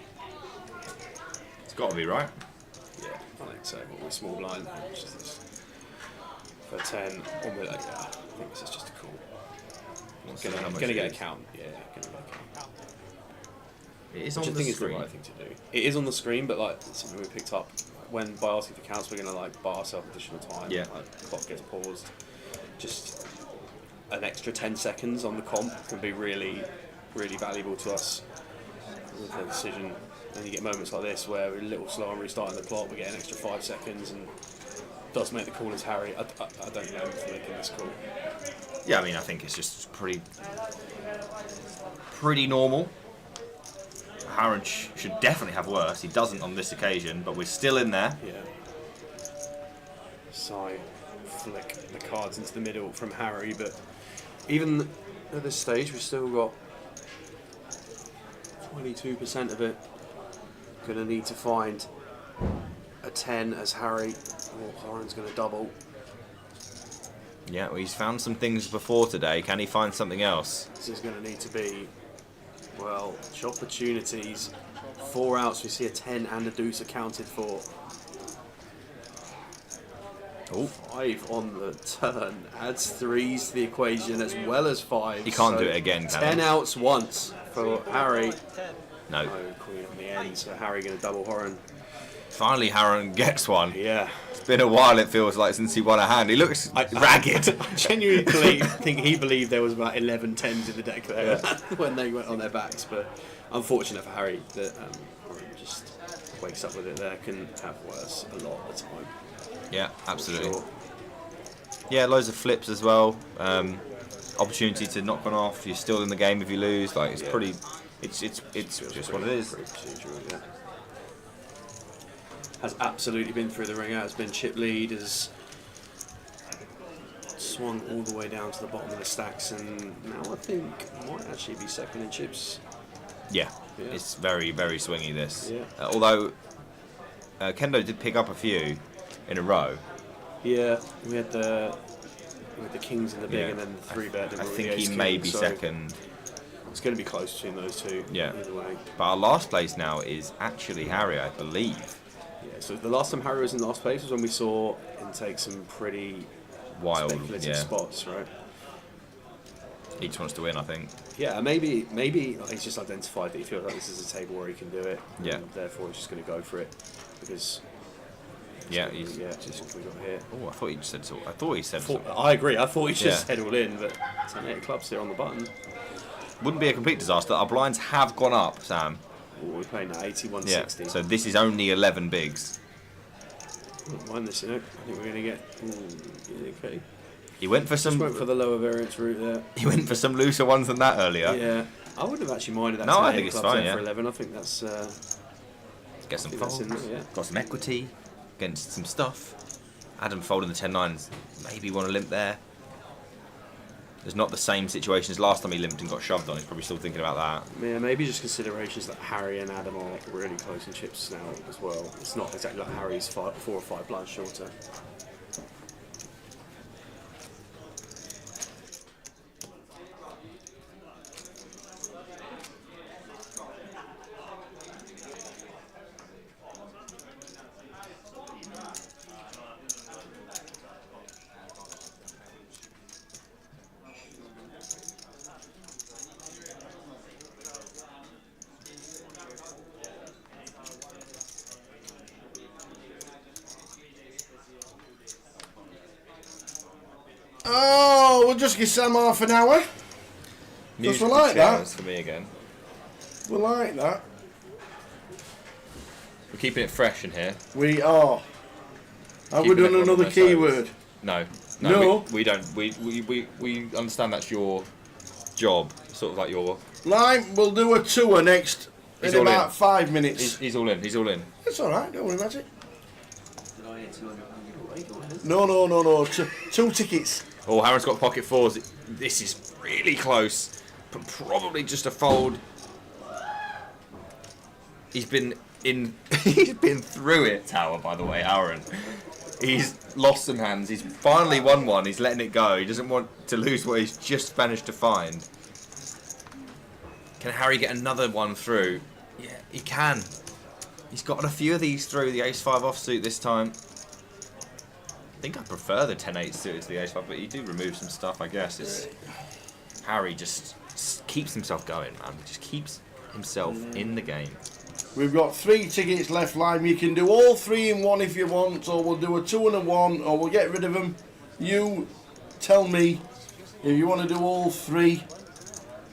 It's got to be right. Yeah, I think so. But with small blind, which is this for 10. Or with, yeah, I think this is just a call. Gonna get a count. Yeah, gonna get a count. It is Which on I the think is the screen. right thing to do. It is on the screen, but like it's something we picked up when by asking for counts, we're gonna like buy ourselves additional time. Yeah. Like the clock gets paused. Just an extra 10 seconds on the comp can be really, really valuable to us with the decision. And you get moments like this where we're a little slow on restarting the clock, we get an extra 5 seconds and does make the call as Harry. I don't know for making this call. Yeah, I mean, I think it's just pretty normal. Harron should definitely have worse. He doesn't on this occasion, but we're still in there. Yeah. Sigh, flick the cards into the middle from Harry, but even at this stage, we've still got 22% of it. Gonna need to find a 10 as Harry, or Horan's gonna double. Yeah, well, he's found some things before today. Can he find something else? This is gonna need to be, well, opportunities. 4 outs, we see a 10 and a deuce accounted for. Oh, 5 on the turn adds 3s to the equation as well as 5. he can't do it again, can 10 he? outs once for Harry. No. No queen on the end, so Harry going to double Horan. Finally, Harron gets one. Yeah. It's been a while, it feels like, since he won a hand. He looks ragged. I genuinely think he believed there was about 11 10s in the deck there when they went on their backs. But unfortunate for Harry that Warren just wakes up with it there. Can have worse a lot of the time. Yeah, absolutely. Sure. Yeah, loads of flips as well. Opportunity to knock one off. You're still in the game if you lose. Like it's pretty. It's just what it is. Pretty procedural, yeah. Has absolutely been through the ringer. Has been chip lead. Has swung all the way down to the bottom of the stacks, and now I think might actually be second in chips. Yeah, it's very swingy this. Yeah. Although Kendo did pick up a few in a row. Yeah, we had the kings in the big, Yeah. and then the 3-bet. I think he may be second. It's going to be close between those two. Yeah. Either way. But our last place now is actually Harry, I believe. Yeah. So the last time Harry was in last place was when we saw him take some pretty Wild, speculative spots, right? Each wants to win, I think. Yeah, maybe he's just identified that he feels like this is a table where he can do it. Yeah. And therefore, he's just going to go for it because. Yeah, he's. Just what we got here. Oh, I thought he just said so. I thought he said. I agree. I thought he just Yeah. said all in, but 10-8 clubs here on the button. Wouldn't be a complete disaster. Our blinds have gone up, Sam. Ooh, we're playing at 81 Yeah. 60. So this is only 11 bigs. Wouldn't mind this, you know. I think we're going to get. Okay. He went for Just some. went for the lower variance route there. He went for some looser ones than that earlier. Yeah. I wouldn't have actually minded that. No, I 10-8 think it's clubs fine, there yeah. For 11, I think that's. Get some I think that's folds. in there, yeah. Got some equity against some stuff. Adam folding the 10-9s. Maybe want to limp there. There's not the same situation as last time he limped and got shoved on. He's probably still thinking about that. Yeah, maybe just considerations that Harry and Adam are really close in chips now as well. It's not exactly like Harry's 4 or 5 blinds shorter. Oh, we'll just give Sam half an hour. Musical like that. chairs for me again. We like that. We're keeping it fresh in here. We are. Have we Keeping done everyone on another their keyword? No. No? We don't. We understand that's your job. Sort of like your. Lime, we'll do a tour next He's in all about in. 5 minutes. He's all in. He's all in. It's alright, don't worry about it. No. Two tickets. Oh, Harron's got pocket fours. This is really close. But probably just a fold. He's been in. He's been through it, Tower, by the way, Aaron. He's lost some hands. He's finally won one. He's letting it go. He doesn't want to lose what he's just managed to find. Can Harry get another one through? Yeah, he can. He's gotten a few of these through. The ace-5 offsuit this time. I think I prefer the 10-8 suited to the ace-5, but you do remove some stuff, I guess. It's Harry just keeps himself going, man. He just keeps himself in the game. We've got 3 tickets left, Lime. You can do all 3 in one if you want, or we'll do a 2 and a 1, or we'll get rid of them. You tell me if you want to do all 3.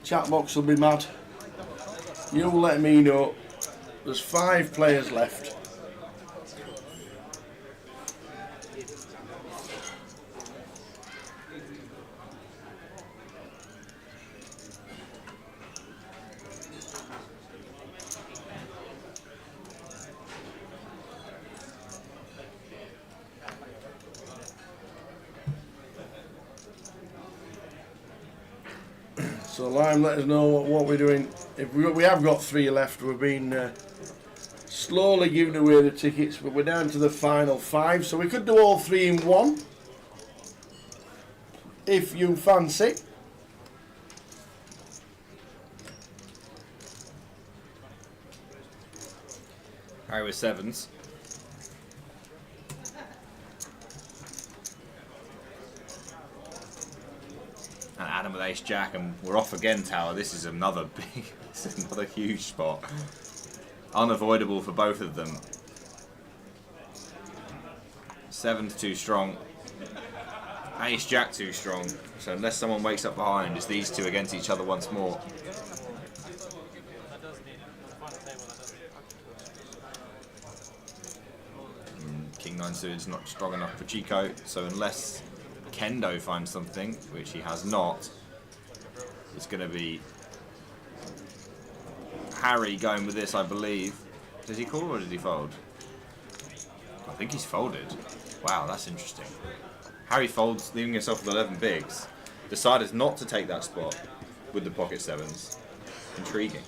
Chat box will be mad. You let me know. There's 5 players left. So Lime, let us know what we're doing. If we have got 3 left, we've been slowly giving away the tickets, but we're down to the final 5, so we could do all 3 in one, if you fancy. Harry with 7s. And Adam with ace jack, and we're off again, Tower. This is another this is another huge spot. Unavoidable for both of them. 7's too strong. Ace Jack too strong. So unless someone wakes up behind, it's these two against each other once more. King 9 suited's not strong enough for Chico, so unless Kendo finds something, which he has not, it's going to be Harry going with this, I believe. Did he call or did he fold? I think he's folded. Wow, that's interesting. Harry folds, leaving himself with 11 bigs. Decided not to take that spot with the pocket 7s. Intriguing.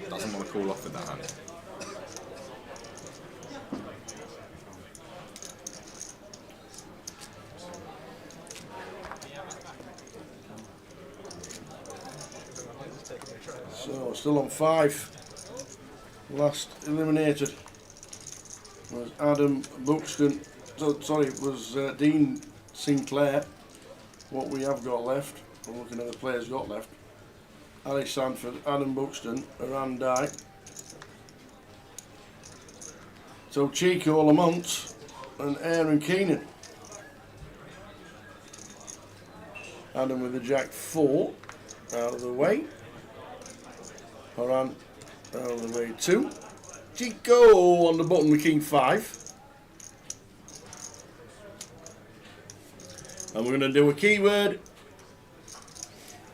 Doesn't want to call off with that hand. So still on 5. Last eliminated was Adam Buxton. So, sorry, it was Dean Sinclair. What we have got left, I'm looking at the players got left. Alex Sanford, Adam Buxton, Aran Dyke. So Chico Lamont and Aaron Keenan. Adam with the Jack 4 out of the way. Aran out of the way 2. Chico on the bottom with King 5. And we're going to do a keyword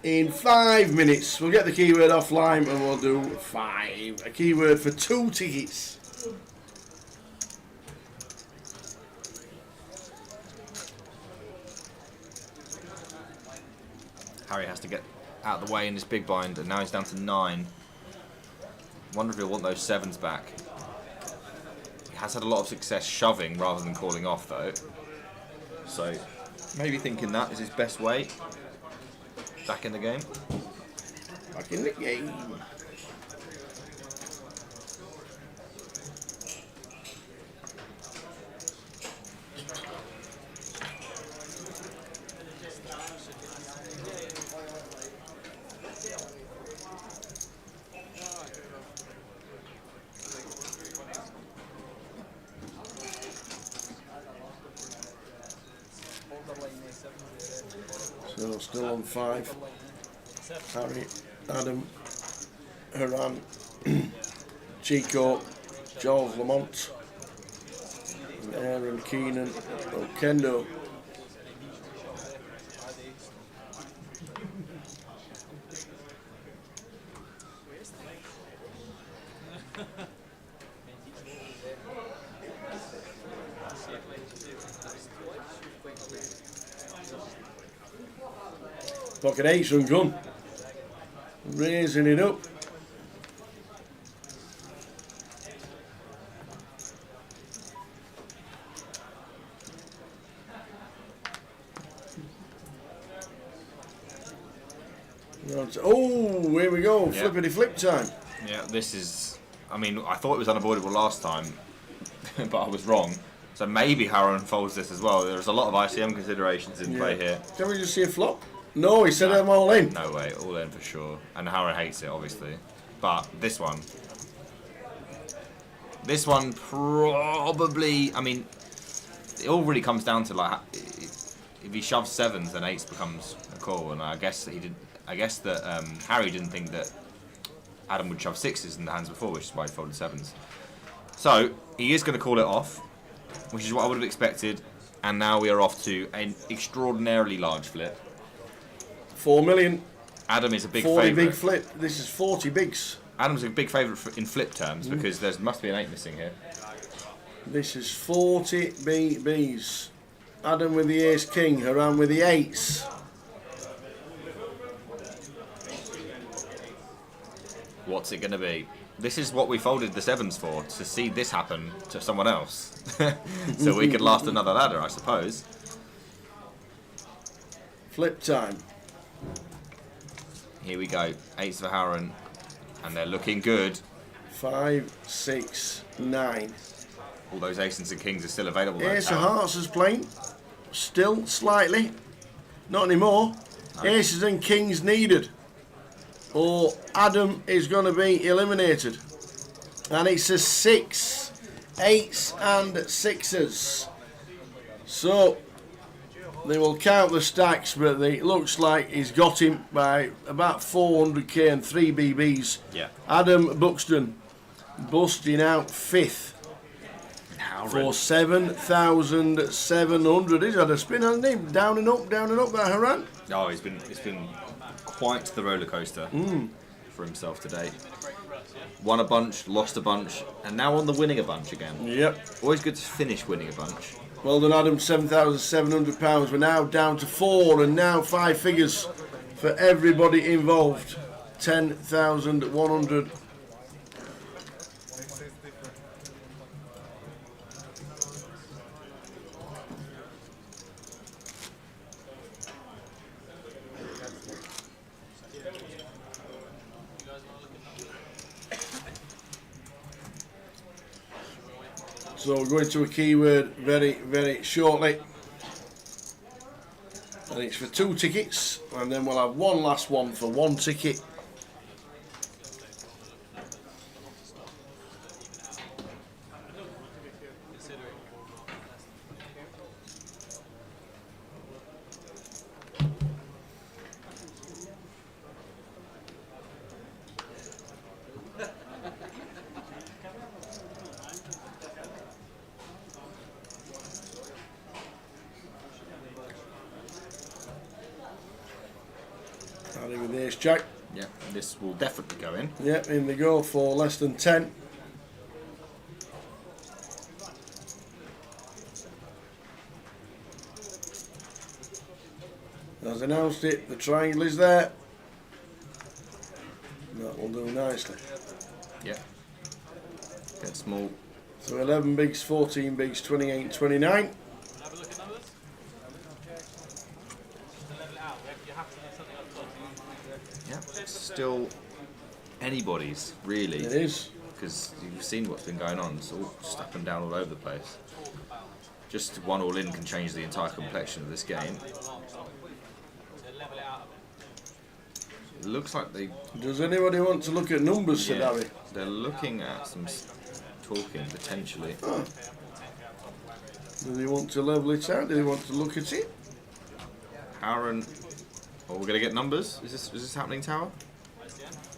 in 5 minutes. We'll get the keyword offline and we'll do 5. A keyword for 2 tickets. Harry has to get out of the way in this big blind, and now he's down to 9. Wonder if he'll want those 7s back. He has had a lot of success shoving rather than calling off though. So maybe thinking that is his best way back in the game. Back in the game. So still on 5. Harry, Adam, Haran, Chico, Charles Lamont, and Aaron Keenan, Kendo. Pocket 8's and gun. Raising it up. Oh, here we go. Yeah. Flippity flip time. Yeah, this is... I mean, I thought it was unavoidable last time, but I was wrong. So maybe Harron folds this as well. There's a lot of ICM considerations in play here. Can we just see a flop? No, he said them all in. No way, all in for sure. And Harron hates it, obviously. But this one probably... I mean, it all really comes down to, like, if he shoves 7s, then 8s becomes a call. And I guess that he did... I guess that Harry didn't think that Adam would shove 6s in the hands before, which is why he folded 7s. So, he is going to call it off, which is what I would have expected. And now we are off to an extraordinarily large flip. 4 million. Adam is a big 40 favourite. big flip. This is 40 bigs. Adam's a big favourite in flip terms because there must be an 8 missing here. This is 40 BBs. Adam with the ace king, Haran with the 8s. What's it going to be? This is what we folded the 7s for, to see this happen to someone else. So we could last another ladder, I suppose. Flip time. Here we go. 8s for Harron. And they're looking good. 5, 6, 9. All those aces and kings are still available. though. Ace of hearts is playing. Still slightly. Not anymore. No. Aces and kings needed. Or Adam is going to be eliminated. And it's a 6. 8s and 6s. So they will count the stacks, but it looks like he's got him by about 400k and 3 BBs. Yeah. Adam Buxton busting out 5th for 7,700. He's had a spin, hasn't he? Down and up, that Haran. Oh, it's been quite the roller coaster for himself today. Won a bunch, lost a bunch, and now on the winning a bunch again. Yep. Always good to finish winning a bunch. Well done, Adam. £7,700. We're now down to 4, and now 5 figures for everybody involved. 10,100. So we're going to a keyword very, very shortly. And it's for 2 tickets. And then we'll have one last one for 1 ticket. Starting with the ace jack. Yeah, this will definitely go in. Yep, in they go for less than 10. As announced it, the triangle is there. That will do nicely. Yeah. Get small. So 11 bigs, 14 bigs, 28, 29. Have a look at numbers. Just to level it out, you have to do something up top. Yeah. Still anybody's, really. It is. Because you've seen what's been going on. It's all just up and down all over the place. Just one all in can change the entire complexion of this game. It looks like they... Does anybody want to look at numbers, Sir Darry? They're looking at some talking, potentially. Oh. Do they want to level it out? Do they want to look at it? Aaron... Oh, we're going to get numbers? Is this happening, Tower?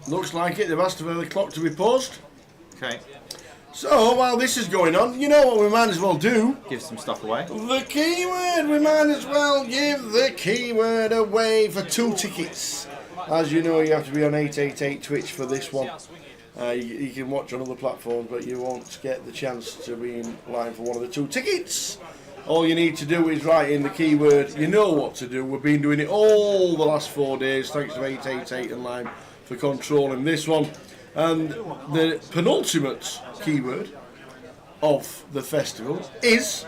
Looks like it. They've asked for the clock to be paused. Okay. So, while this is going on, you know what we might as well do? Give some stuff away. The keyword! We might as well give the keyword away for 2 tickets. As you know, you have to be on 888 Twitch for this one. You can watch on other platforms, but you won't get the chance to be in line for one of the 2 tickets. All you need to do is write in the keyword. You know what to do. We've been doing it all the last 4 days, thanks to 888 and Lime for controlling this one. And the penultimate keyword of the festival is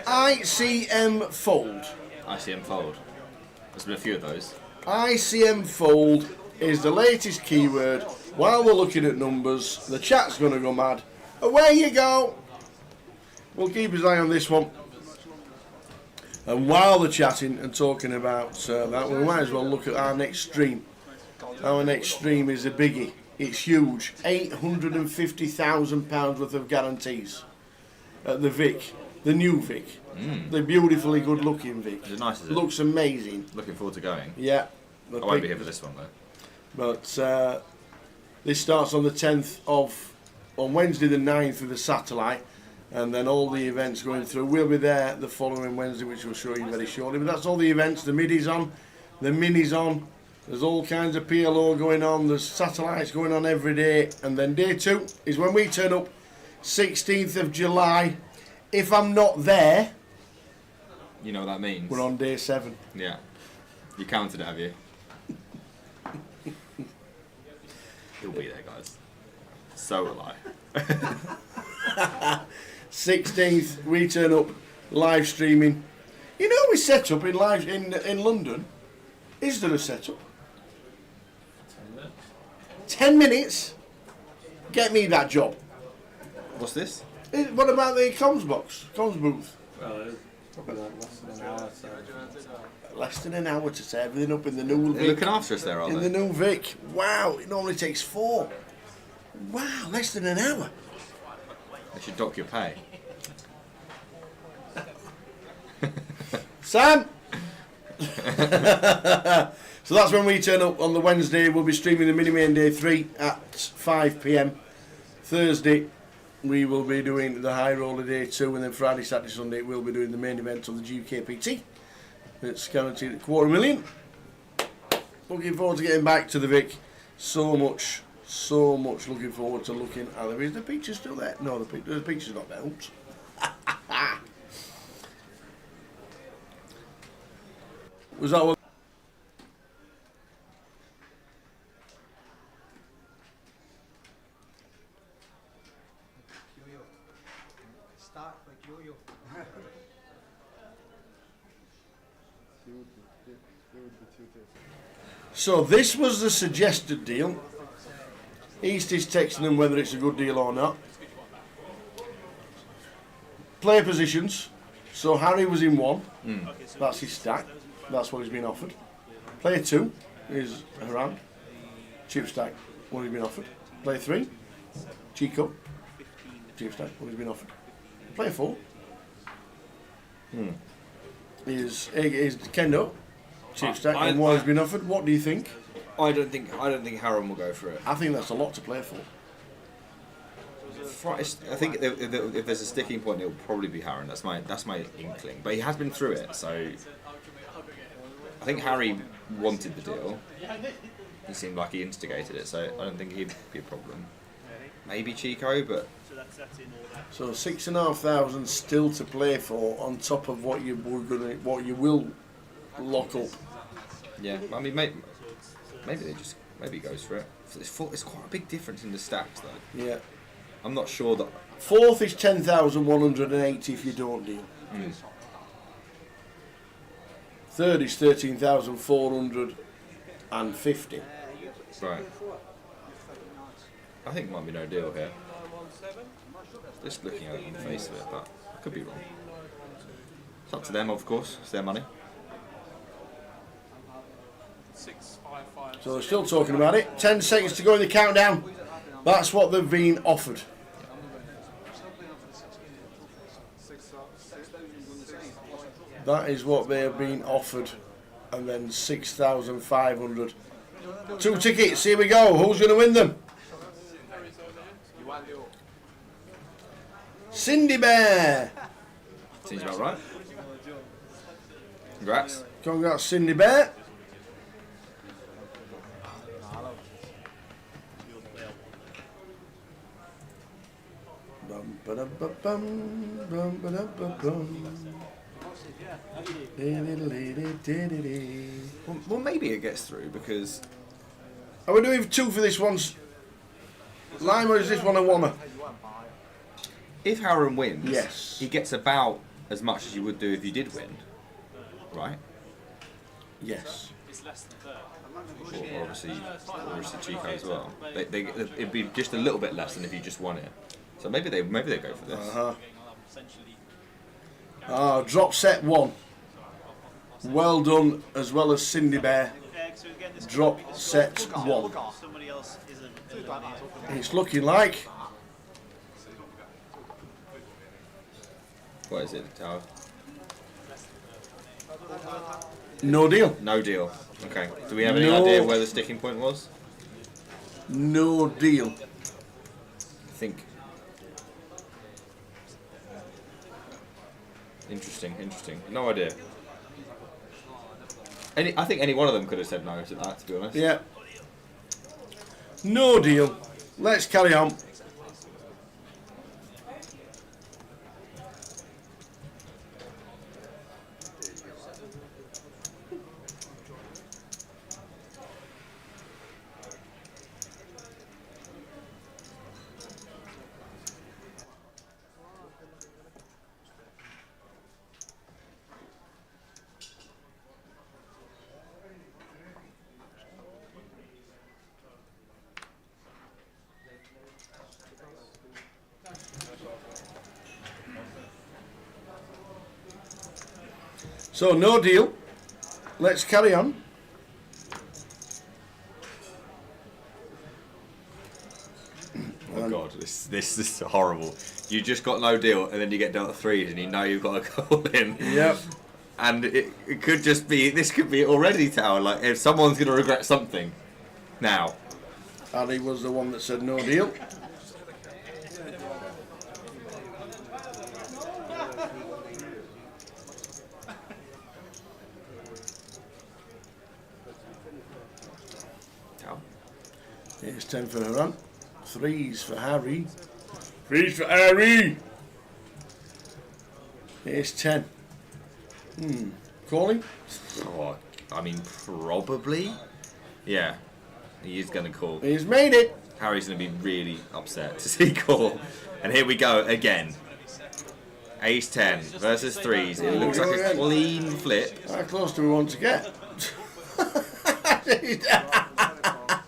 ICM Fold. ICM Fold. There's been a few of those. ICM Fold is the latest keyword. While we're looking at numbers, the chat's going to go mad. Away you go. We'll keep his eye on this one. And while they're chatting and talking about that, we might as well look at our next stream. Our next stream is a biggie. It's huge. £850,000 worth of guarantees at the Vic. The new Vic. The beautifully good looking Vic. Is it nice, is it? Looks amazing. Looking forward to going. Yeah. I won't be here for this one, though. But this starts on the 10th on Wednesday the 9th with the satellite, and then all the events going through. We'll be there the following Wednesday, which we'll show you very shortly. But that's all the events. The middies on, the minis on. There's all kinds of PLO going on. There's satellites going on every day. And then day 2 is when we turn up, 16th of July. If I'm not there, you know what that means. We're on day 7. Yeah. You counted it, have you? You'll be there, guys. So will I. 16th, we turn up live streaming. You know we set up in London. Is there a setup? 10 minutes? Get me that job. What's this? What about the comms booth? Well, it's probably like less than an hour. So. Less than an hour to set everything up in the new They're Vic. looking after us there, aren't In they? the new Vic. Wow, it normally takes 4. Wow, less than an hour. They should dock your pay. Sam! So that's when we turn up on the Wednesday. We'll be streaming the Mini Main Day 3 at 5 PM. Thursday, we will be doing the High Roller Day 2, and then Friday, Saturday, Sunday, we'll be doing the main event of the UKPT. It's guaranteed at $250,000. Looking forward to getting back to the Vic. So much looking forward to looking at the. Is the picture still there? No, the picture's not there. Oops. Was that what? Start like yo-yo. So this was the suggested deal. East is texting them whether it's a good deal or not. Player positions. So Harry was in 1. That's his stack. That's what he's been offered. Player 2 is Haran. Chip stack, what he's been offered. Player 3, Chico. Chip stack, what he's been offered. Player 4 is Kendo. Chip stack, and what he's been offered. What do you think? I don't think Harron will go for it. I think that's a lot to play for. I think if there's a sticking point, it'll probably be Harron. That's my inkling. But he has been through it, so I think Harry wanted the deal. He seemed like he instigated it, so I don't think he'd be a problem. Maybe Chico, but So 6,500 still to play for on top of what you will lock up. yeah. I mean, maybe he goes for it. It's quite a big difference in the stacks, though. Yeah. I'm not sure that. Fourth is 10,180 if you don't deal. Third is 13,450. Right. I think it might be no deal here. Just looking at it on the face of it, but I could be wrong. It's up to them, of course. It's their money. 655. So they're still talking about it. 10 seconds to go in the countdown. That's what they've been offered. That is what they have been offered. And then 6,500. 2 tickets, here we go. Who's going to win them? Cindy Bear. Seems about right. Congrats. Congrats, Cindy Bear. Bum, ba-dum, ba-bum, bum, ba-dum, ba-bum. Well, maybe it gets through because Are we doing 2 for this one? Lime, or is this one a wommer? if Harron wins, Yes. he gets about as much as you would do if you did win, right? Yes. It's less than third. Or obviously Chico as well. It'd be just a little bit less than if you just won it. So maybe they go for this. Drop set 1. Well done, as well as Cindy Bear. Drop set 1. Somebody else isn't. It's looking like What is it? no deal. No deal. Okay. Do we have any No. idea where the sticking point was? No deal. I think. Interesting. No idea. I think any one of them could have said no to that, to be honest. Yeah. No deal. Let's carry on. So no deal. Let's carry on. man. God, this is horrible. You just got no deal, and then you get dealt threes, and you know you've got to call in. Yep. And it could just be, this could be already tower. Like, if someone's going to regret something now. Ali was the one that said no deal. Here's 10 for Haran. Threes for Harry. Threes for Harry. Here's 10. Calling? Oh, I mean, probably. Yeah, he is going to call. He's made it. Harry's going to be really upset to see call. And here we go again. Ace 10 versus threes. It looks like a clean flip. How close do we want to get?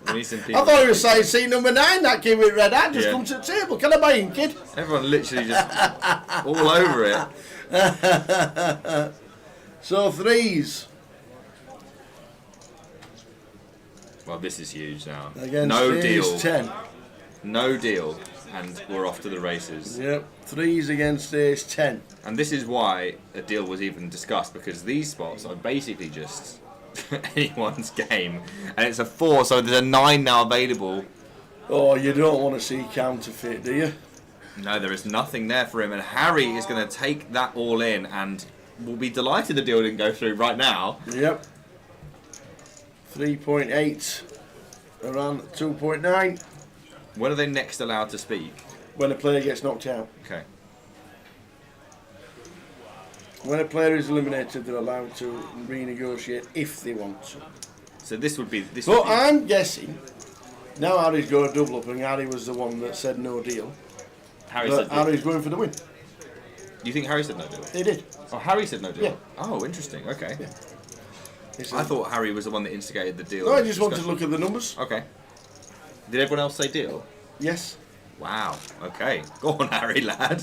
We need some I people. thought he was saying seat number 9, that kid with red hat. Just Yeah. come to the table. Can I buy him, kid? Everyone literally just all over it. So threes. Well, this is huge now. Against No ace deal. 10. No deal. And we're off to the races. Yep. Threes against ace 10. And this is why a deal was even discussed, because these spots are basically just anyone's game. And it's a 4, so there's a 9 now available. Oh, you don't want to see counterfeit, do you? No, there is nothing there for him. And Harry is going to take that all in and will be delighted the deal didn't go through right now. Yep. 3.8. Around 2.9. When are they next allowed to speak? When a player gets knocked out. Okay. When a player is eliminated, they're allowed to renegotiate if they want to. So this would be... But I'm guessing, now Harry's got a double up, and Harry was the one that said no deal. Harry But said deal. Harry's going for the win. You think Harry said no deal? He did. Oh, Harry said no deal? Yeah. Oh, interesting. Okay. Yeah. He said, I thought Harry was the one that instigated the deal. No, I just wanted to look at the numbers. Okay. Did everyone else say deal? Yes. Wow. Okay. Go on, Harry, lad.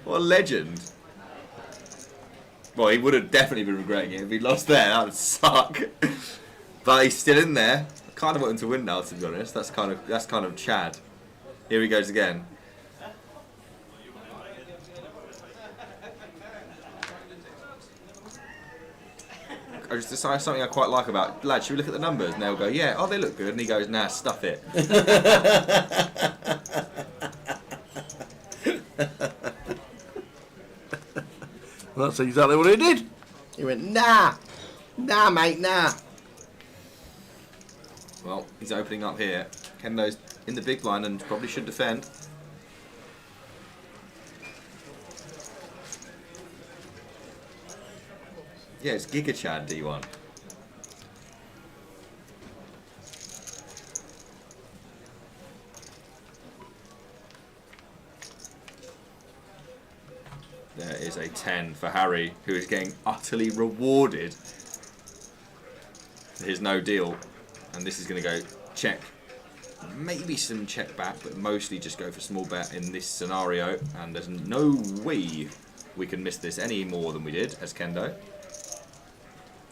What a legend. Well, he would have definitely been regretting it if he lost there. That would suck. But he's still in there. I kind of want him to win now, to be honest. That's kind of Chad. Here he goes again. I just decided something I quite like about, lad, should we look at the numbers? And they'll go, yeah, oh, they look good. And he goes, nah, stuff it. Well, that's exactly what he did. He went, nah. Nah, mate, nah. Well, he's opening up here. Kendo's in the big blind and probably should defend. Yeah, it's Giga Chad D1. There is a 10 for Harry, who is getting utterly rewarded for his no deal. And this is going to go check. Maybe some check back, but mostly just go for small bet in this scenario. And there's no way we can miss this any more than we did as Kendo.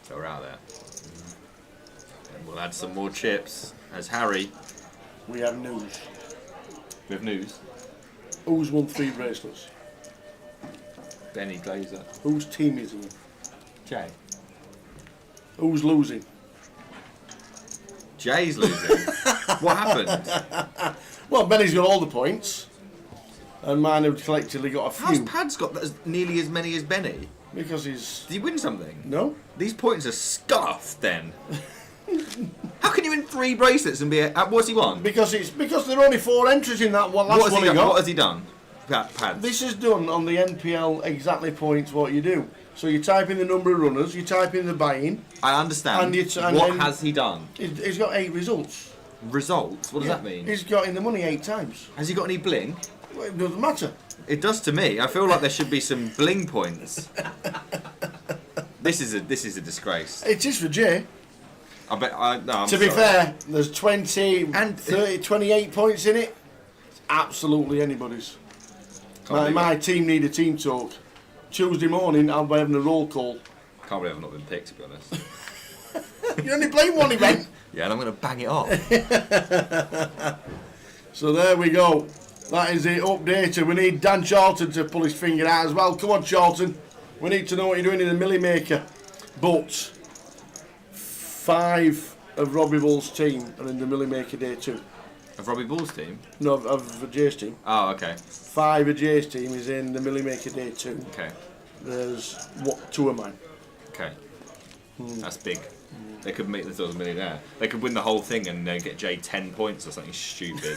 So we're out there. And we'll add some more chips as Harry. We have news. We have news. Who's won 3 bracelets? Benny Glazer. Whose team is he? Jay. Who's losing? Jay's losing. What happened? Well, Benny's got all the points. And mine have collectively got a few. How's Pad's got nearly as many as Benny? Because he's... Did he win something? No? These points are scuffed then. How can you win 3 bracelets and be what's he won? Because there are only 4 entries in that one. Last What has one he he done? got. What has he done? Pads. This is done on the NPL exactly points what you do. So you type in the number of runners, you type in the buy-in. I understand. And what then- has he done? He's got 8 results. Results? What does Yeah. that mean? He's got in the money 8 times. Has he got any bling? Well, it doesn't matter. It does to me. I feel like there should be some bling points. This is a disgrace. It is for Jay. I bet. No, I'm To be sorry. fair, there's 20 And- 30, 28 points in it. It's absolutely anybody's. Can't My believe team need a team talk. Tuesday morning, I'll be having a roll call. Can't believe I've not been picked, to be honest. You only play one event. Yeah, and I'm going to bang it off. So there we go. That is it updated. We need Dan Charlton to pull his finger out as well. Come on, Charlton. We need to know what you're doing in the Millie Maker. But 5 of Robbie Bull's team are in the Millie Maker Day 2. Of Robbie Ball's team? No, of Jay's team. Oh, okay. 5 of Jay's team is in the Millie Maker Day 2. Okay. There's 2 of mine. Okay. That's big. They could make themselves a millionaire. They could win the whole thing and get Jay 10 points or something stupid.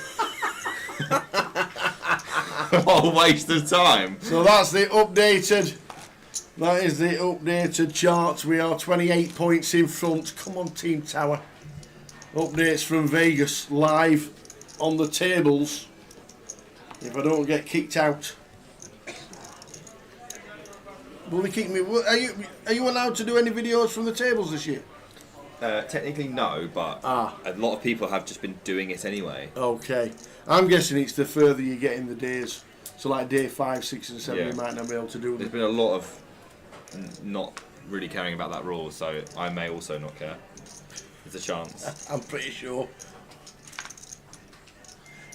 What a waste of time. So that's the updated. That is the updated chart. We are 28 points in front. Come on, Team Tower. Updates from Vegas live on the tables. If I don't get kicked out. Will they kick me? Are you allowed to do any videos from the tables this year? Technically no, but a lot of people have just been doing it anyway. Okay. I'm guessing it's the further you get in the days. So like day 5, 6 and 7 you might not be able to do There's them. been a lot of not really caring about that rule, so I may also not care. There's a chance. I'm pretty sure.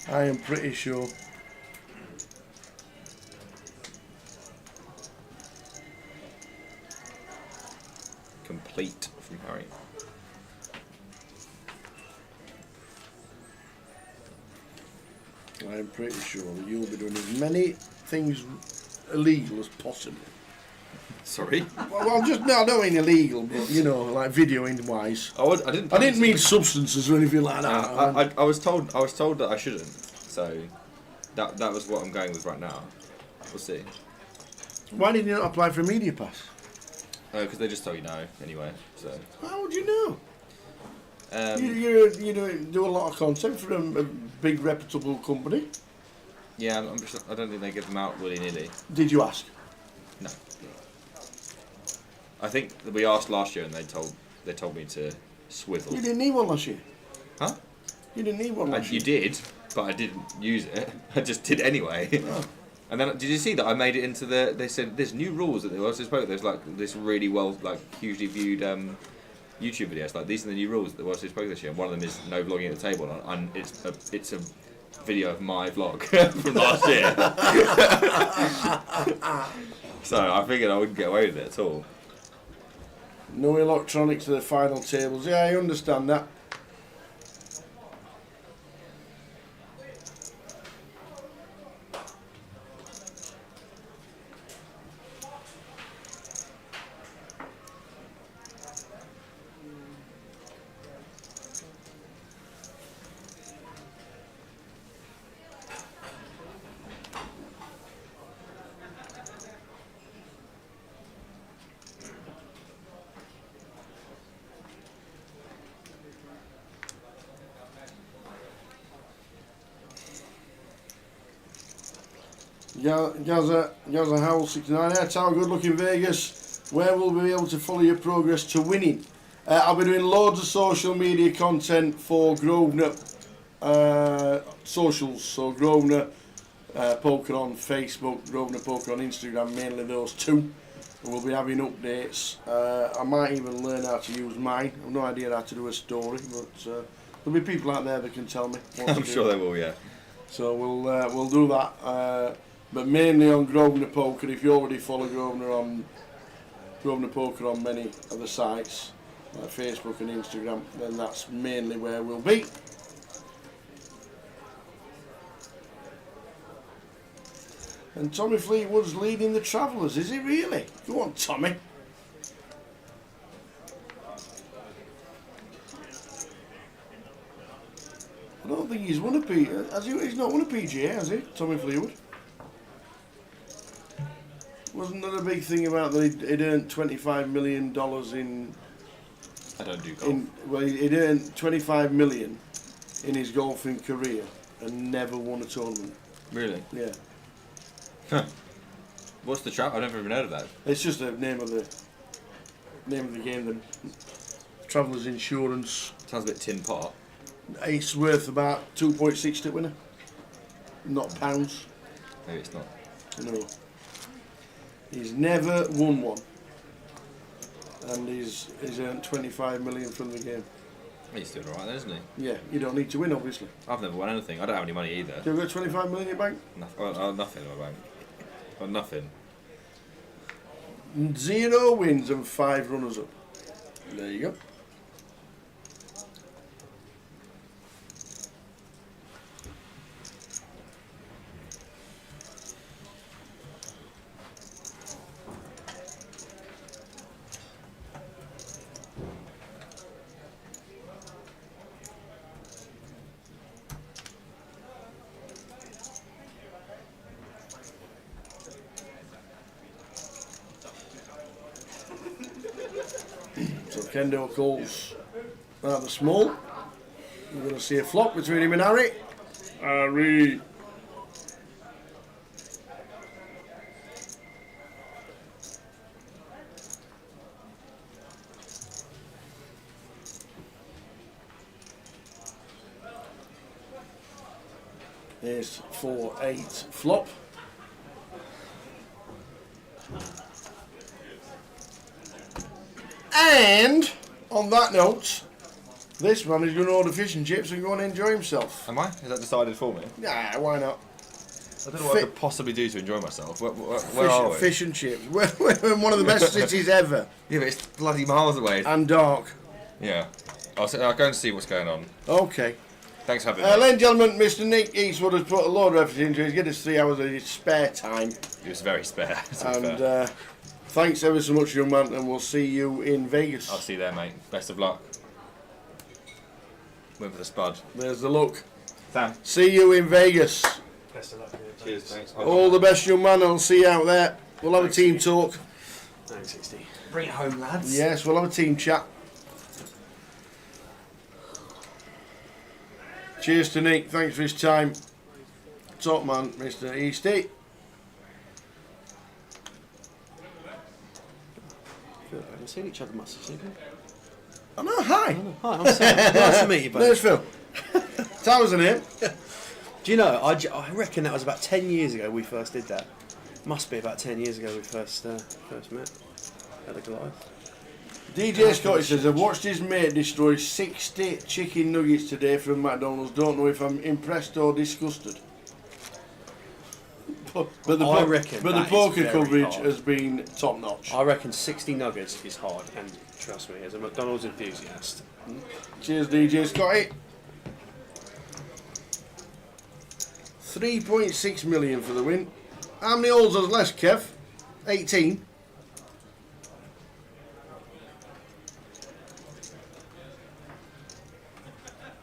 I am pretty sure. Complete from Harry. I am pretty sure that you'll be doing as many things illegal as possible. Sorry? Well, I don't mean illegal, but you know, like videoing wise. I didn't mean substances or anything like that. I was told that I shouldn't. So that was what I'm going with right now. We'll see. Why didn't you not apply for a media pass? Because they just tell you no anyway. So. How would you know? You do a lot of content for a big reputable company. Yeah, I don't think they give them out willy nilly. Did you ask? No. I think that we asked last year and they told me to swivel. You didn't need one last year. Huh? You didn't need one last year. You did, but I didn't use it. I just did anyway. Oh. And then, did you see that I made it into the? They said there's new rules that they also spoke. There's like this really hugely viewed YouTube videos. Like these are the new rules that they also spoke this year. And one of them is no vlogging at the table, and it's a video of my vlog from last year. So I figured I wouldn't get away with it at all. No electronics to the final tables. Yeah, I understand that. Gaza Howell 69. Hey, Tower, good luck in Vegas. Where will we be able to follow your progress to winning? I'll be doing loads of social media content for Grosvenor socials. So Grosvenor Poker on Facebook, Grosvenor Poker on Instagram, mainly those two. And we'll be having updates. I might even learn how to use mine. I've no idea how to do a story, but there'll be people out there that can tell me. I'm sure they will, yeah. So we'll do that. But mainly on Grosvenor Poker. If you already follow Grosvenor Poker on many other sites like Facebook and Instagram, then that's mainly where we'll be. And Tommy Fleetwood's leading the Travellers, is he really? Go on, Tommy. I don't think he's won a PGA. He's not won a PGA, has he, Tommy Fleetwood? Wasn't that a big thing about that he'd earned $25 million in... I don't do golf. He'd earned $25 million in his golfing career and never won a tournament. Really? Yeah. Huh. What's the trap? I've never even heard of that. It's just the name of the game, the Travellers Insurance. Sounds a bit tin pot. It's worth about 2.6 to winner. Not pounds. Maybe it's not. No. He's never won one. And he's earned $25 million from the game. He's doing alright then, isn't he? Yeah, you don't need to win, obviously. I've never won anything. I don't have any money either. Do you have got 25 million in your bank? Nothing in my bank. Got nothing. 0 wins and 5 runners up. There you go. So Kendo calls rather small. We're going to see a flop between him and Harry. Harry. Ace 4-8 flop. And on that note, this man is going to order fish and chips and go and enjoy himself. Am I? Is that decided for me? Nah, why not? I don't know what I could possibly do to enjoy myself. Where are we? Fish and chips. We're in one of the best cities ever. Yeah, but it's bloody miles away. And dark. Yeah. I'll go and see what's going on. Okay. Thanks for having me. Ladies and gentlemen, Mr. Nick Eastwood has put a load of effort into it. He's given us 3 hours of his spare time. He was very spare. And thanks ever so much, young man, and we'll see you in Vegas. I'll see you there, mate. Best of luck. Went for the spud. There's the look. Sam. See you in Vegas. Best of luck. Cheers. Thanks. All the best, young man. I'll see you out there. We'll have a team talk. 960. Bring it home, lads. Yes, we'll have a team chat. Cheers to Nick. Thanks for his time. Top man, Mr. Easty. I haven't seen each other much this evening. Oh no, hi. Hi, I'm Sam. Nice to meet you, buddy. There's Phil. Towers in here. Do you know, I reckon that was about 10 years ago we first did that. Must be about 10 years ago we first met. Had a Goliath. DJ Scotty says, I've watched his mate destroy 60 chicken nuggets today from McDonald's. Don't know if I'm impressed or disgusted. But I reckon the that is poker very coverage hard. has been top notch. I reckon 60 nuggets is hard, and trust me, as a McDonald's enthusiast. Cheers, DJ Scotty. 3.6 million for the win. How many holes has left, Kev? 18.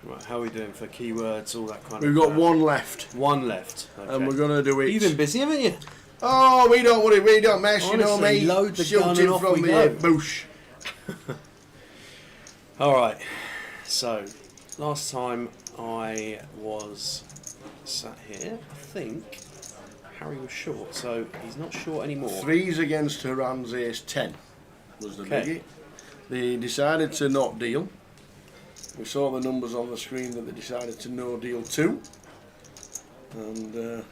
Right, how are we doing for keywords, all that kind We've of got one left, One left. Okay. and we're going to do it. You've been busy, haven't you? Oh, we don't worry, we don't mess, you know Honestly, me. load the gun Shooting and off from we the go. bush. Alright, so last time I was sat here, I think Harry was short, so he's not short anymore. Threes against Haran's ace 10 was the Okay. biggie. They decided to not deal. We saw the numbers on the screen that they decided to no deal 2. And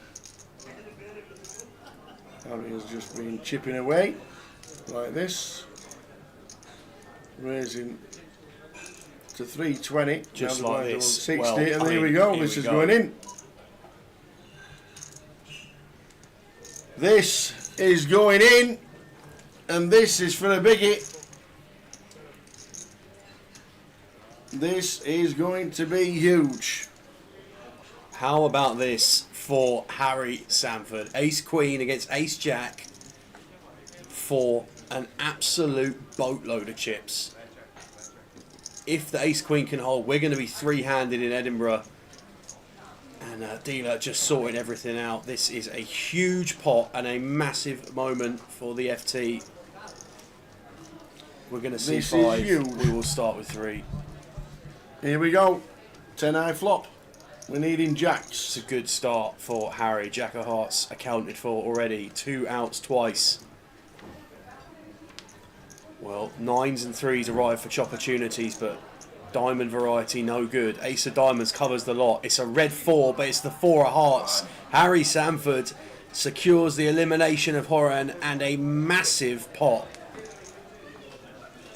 Harry has just been chipping away like this, raising to 320. Just Now the like blinds are on this. 60, Well, and I here we mean, go. here This we is go. going in. This is going in, and this is for a biggie. This is going to be huge. How about this for Harry Sanford? Ace Queen against Ace Jack for an absolute boatload of chips. If the Ace Queen can hold, we're going to be three-handed in Edinburgh. And dealer just sorting everything out. This is a huge pot and a massive moment for the FT. We're going to see This is 5. huge. We will start with 3. Here we go. 10 high flop. We're needing jacks. It's a good start for Harry. Jack of Hearts accounted for already. 2 outs twice. Well, 9s and 3s arrive for opportunities, but diamond variety no good. Ace of Diamonds covers the lot. It's a red 4, but it's the 4 of Hearts. Harry Sanford secures the elimination of Horan and a massive pot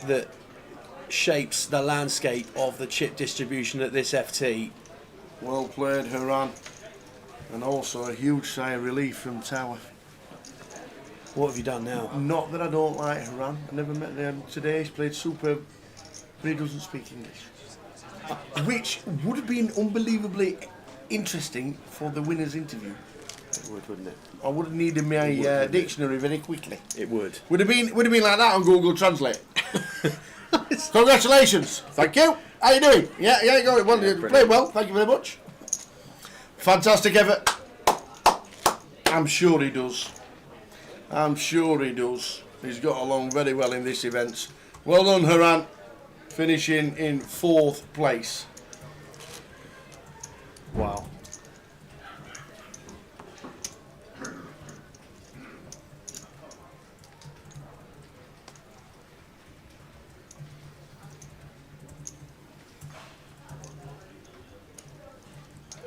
that shapes the landscape of the chip distribution at this FT. Well played, Haran. And also a huge sigh of relief from Tower. What have you done now? Not that I don't like Haran. I never met him today. He's played superb, but he doesn't speak English. Which would have been unbelievably interesting for the winner's interview. It would, wouldn't it? I would have needed my dictionary very quickly. It would. Would have been like that on Google Translate. Congratulations. Thank you. How you doing? Yeah, you got it. Well, you played well. Thank you very much. Fantastic effort. I'm sure he does. I'm sure he does. He's got along very well in this event. Well done, Haran. Finishing in 4th place. Wow.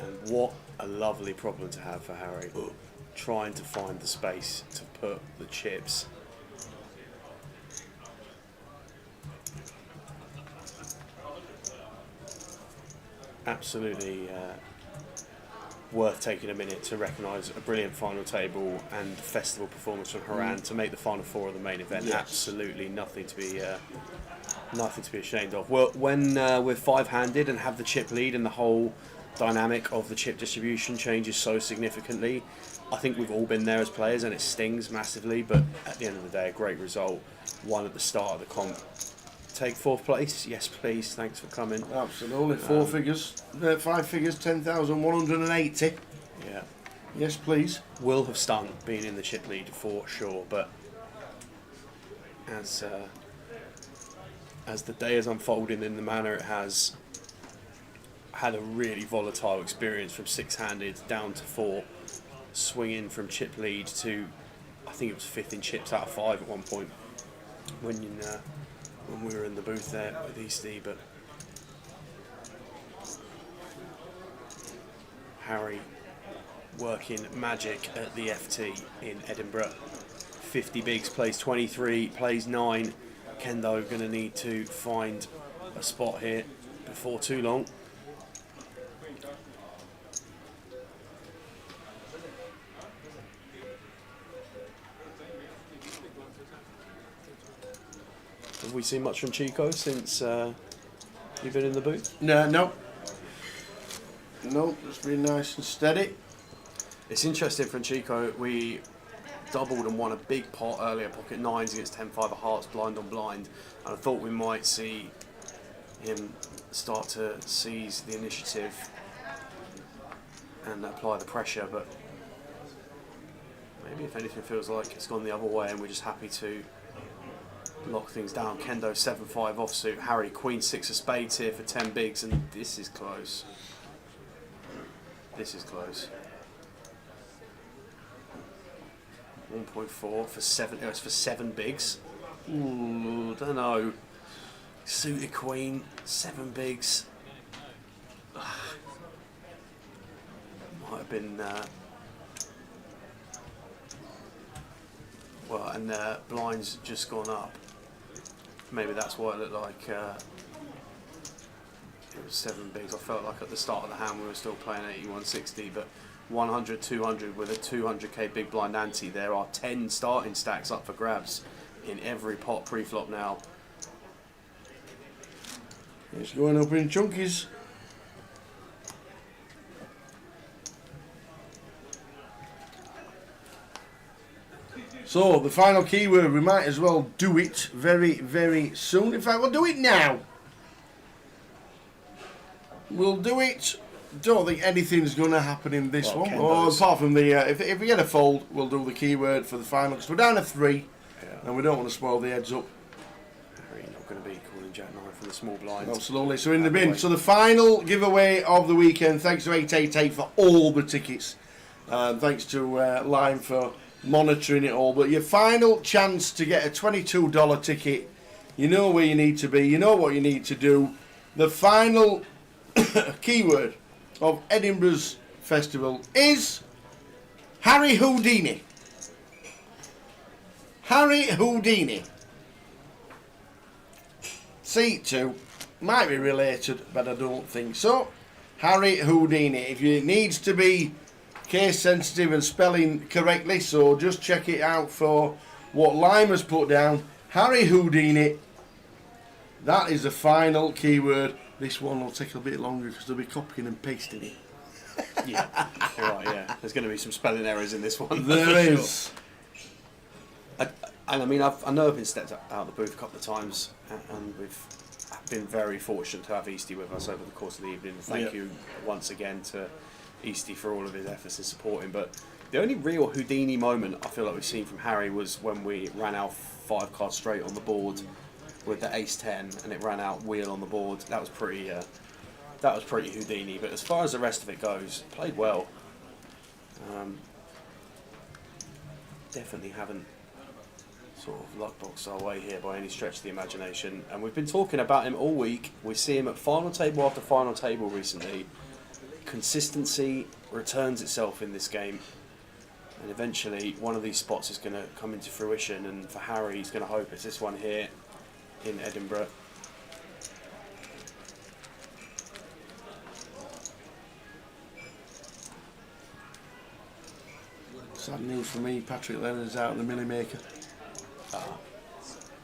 And what a lovely problem to have for Harry. Trying to find the space to put the chips. Absolutely worth taking a minute to recognise a brilliant final table and festival performance from Haran to make the final 4 of the main event. Yes. Absolutely nothing to be ashamed of. Well, when we're 5-handed and have the chip lead and the whole dynamic of the chip distribution changes so significantly, I think we've all been there as players and it stings massively, but at the end of the day, a great result. One at the start of the comp. Take 4th place? Yes, please. Thanks for coming. Absolutely. 4 figures. 5 figures, 10,180. Yeah. Yes, please. Will have stung being in the chip lead for sure, but as the day is unfolding in the manner it has, had a really volatile experience from 6-handed down to 4, swinging from chip lead to, I think it was 5th in chips out of 5 at one point when we were in the booth there with Eastie, but Harry working magic at the FT in Edinburgh. 50 bigs, plays 23, plays 9. Kendo going to need to find a spot here before too long. Have we seen much from Chico since you've been in the booth? No, it's been nice and steady. It's interesting from Chico. We doubled and won a big pot earlier, pocket 9s against 10-5 of hearts, blind on blind. And I thought we might see him start to seize the initiative and apply the pressure, but maybe if anything feels like it's gone the other way and we're just happy to lock things down. Kendo 7-5 offsuit. Harry Queen 6 of spades here for 10 bigs, and this is close. This is close. 1.4 for 7. Oh, it's for 7 bigs. Ooh, don't know. Suited Queen, 7 bigs. Might have been. Well, and blinds just gone up. Maybe that's why it looked like it was 7 bigs. I felt like at the start of the hand we were still playing 81-60, but 100, 200 with a 200k big blind ante. There are 10 starting stacks up for grabs in every pot pre-flop now. It's going up in chunkies. So, the final keyword, we might as well do it very, very soon. In fact, we'll do it now. We'll do it. Don't think anything's going to happen in this one. Or apart from the, if we get a fold, we'll do the keyword for the final. Because we're down to 3, and we don't want to spoil the heads up. Harry not going to be calling Jack 9 from the small blinds. Absolutely. So in the bin. So the final giveaway of the weekend. Thanks to 888 for all the tickets. Thanks to Lime for monitoring it all, but your final chance to get a $22 ticket. You know where you need to be, you know what you need to do. The final keyword of Edinburgh's festival is Harry Houdini. Harry Houdini. Seat 2 might be related, but I don't think so. Harry Houdini. If it needs to be case sensitive and spelling correctly, so just check it out for what Lima's put down. Harry Houdini. That is the final keyword. This one will take a bit longer because they'll be copying and pasting it. Yeah, you're right. Yeah, there's going to be some spelling errors in this one. There for is. sure. And I mean, I know I've been stepped out of the booth a couple of times, and we've been very fortunate to have Eastie with us over the course of the evening. Thank you once again to Eastie for all of his efforts in supporting. But the only real Houdini moment I feel like we've seen from Harry was when we ran our 5 card straight on the board with the ace 10, and it ran out wheel on the board. That was pretty Houdini. But as far as the rest of it goes, played well. Definitely haven't sort of luckboxed our way here by any stretch of the imagination. And we've been talking about him all week. We see him at final table after final table recently. Consistency returns itself in this game, and eventually one of these spots is going to come into fruition. And for Harry, he's going to hope it's this one here in Edinburgh. Sad news for me, Patrick Leonard's out of the Millie Maker.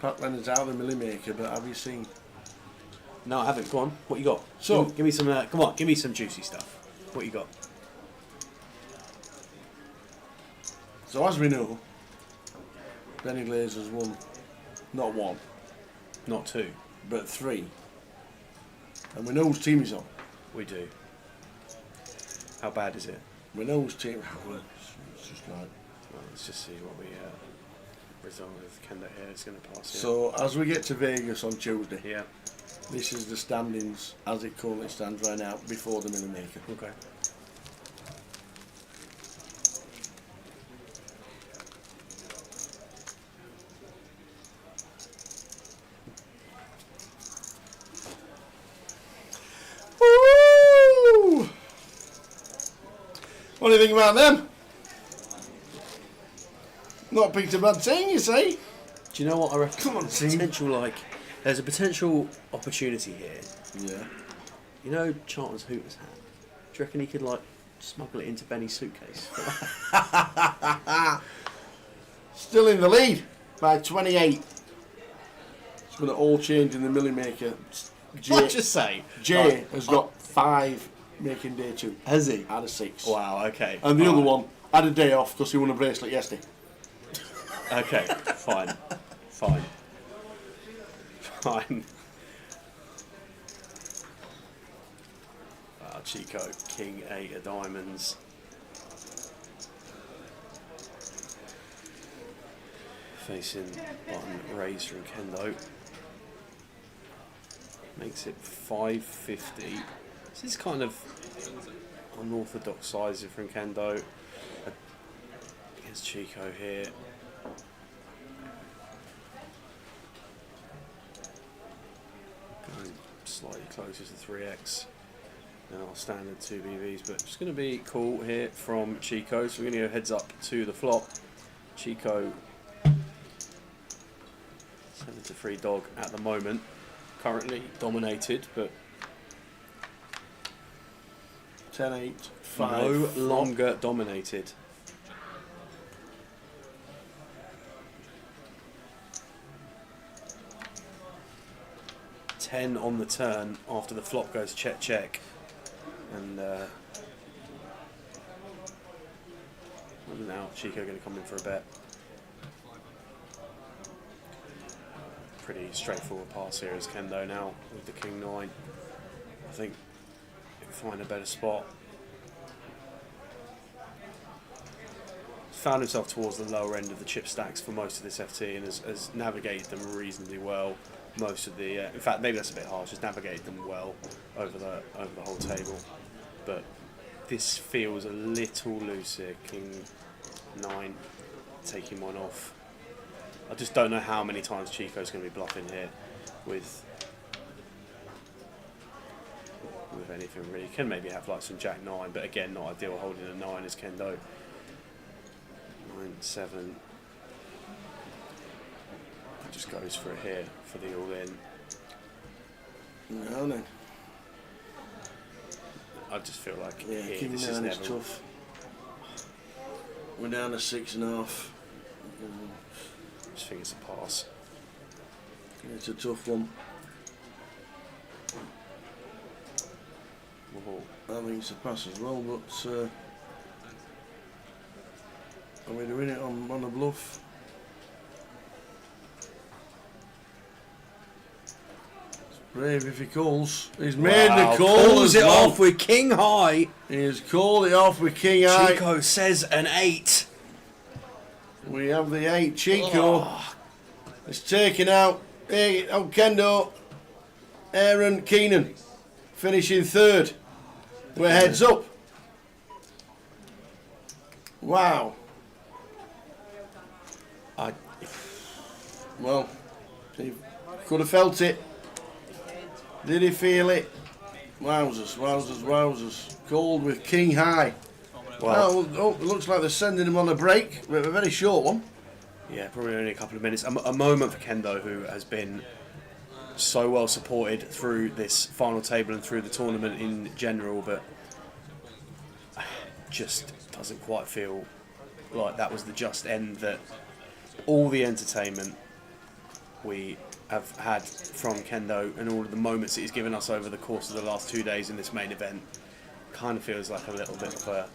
Pat Leonard's out of the Millie Maker, but have you seen? No, I haven't. Go on. What you got? So- give me some. Come on, give me some juicy stuff. What you got? So as we know, Benny Glazer's won not 1, Not 2. but 3. And we know whose team he's on. We do. How bad is it? We know whose team. Well, it's just like. Well, let's just see what we result with Kendo here. It's going to pass. Yeah. So as we get to Vegas on Tuesday, Yeah. this is the standings as it currently stands right now before the Millie Maker. Okay. Woo! What do you think about them? Not picked a bad team, you see. Do you know what I reckon? Come on, team. There's a potential opportunity here. Yeah. You know Charlton's Hooters hat? Do you reckon he could like smuggle it into Benny's suitcase? Still in the lead by 28. It's going to all change in the Millie Maker. What just say? Jay has got 5 making day 2 Has he? out of 6. Wow. Okay. And the other Alright. one had a day off because he won a bracelet yesterday. Okay. Fine. Fine. Fine. Chico, King 8 of diamonds. Facing button raised from Kendo. Makes it 550. This is kind of unorthodox sizing from Kendo. Against Chico here. Going slightly closer to 3x than our standard 2BVs, but it's going to be cool here from Chico. So we're going to go heads up to the flop. Chico 7-3 dog at the moment. Currently dominated, but 10-8, 5. no longer dominated. Ten on the turn after the flop goes check check, and now Chico going to come in for a bet. Pretty straightforward pass here as Kendo now with the King 9. I think he'll find a better spot. Found himself towards the lower end of the chip stacks for most of this FT and has navigated them reasonably well. Most of the, in fact, maybe that's a bit harsh. Has navigated them well over the whole table, but this feels a little loose here. King 9 taking one off. I just don't know how many times Chico's going to be bluffing here with anything really. Can maybe have like some Jack 9, but again, not ideal holding a 9 as Kendo. 9-7. Just goes for it here for the all-in. No, no. I just feel like Yeah, here, King this is 9 is never. tough. We're down to 6.5. I just think it's a pass. It's a tough one. Whoa. I think it's a pass as well, but are we doing it on a bluff? It's brave if he calls. He's made the call. Calls as it well. off with king high. He's called it off with king high. Chico says an 8. We have the 8. Chico is taken out. Hey, oh, Kendo. Aaron Keenan finishing 3rd. We're heads up. Wow. Well, he could have felt it. Did he feel it? Wowzers, wowzers, wowzers. Called with king high. Well, It looks like they're sending him on a break. A very short one. yeah, probably only a couple of minutes. A moment for Kendo, who has been so well supported through this final table and through the tournament in general, but just doesn't quite feel like that was the just end, that all the entertainment we have had from Kendo and all of the moments that he's given us over the course of the last 2 days in this main event kind of feels like a little bit of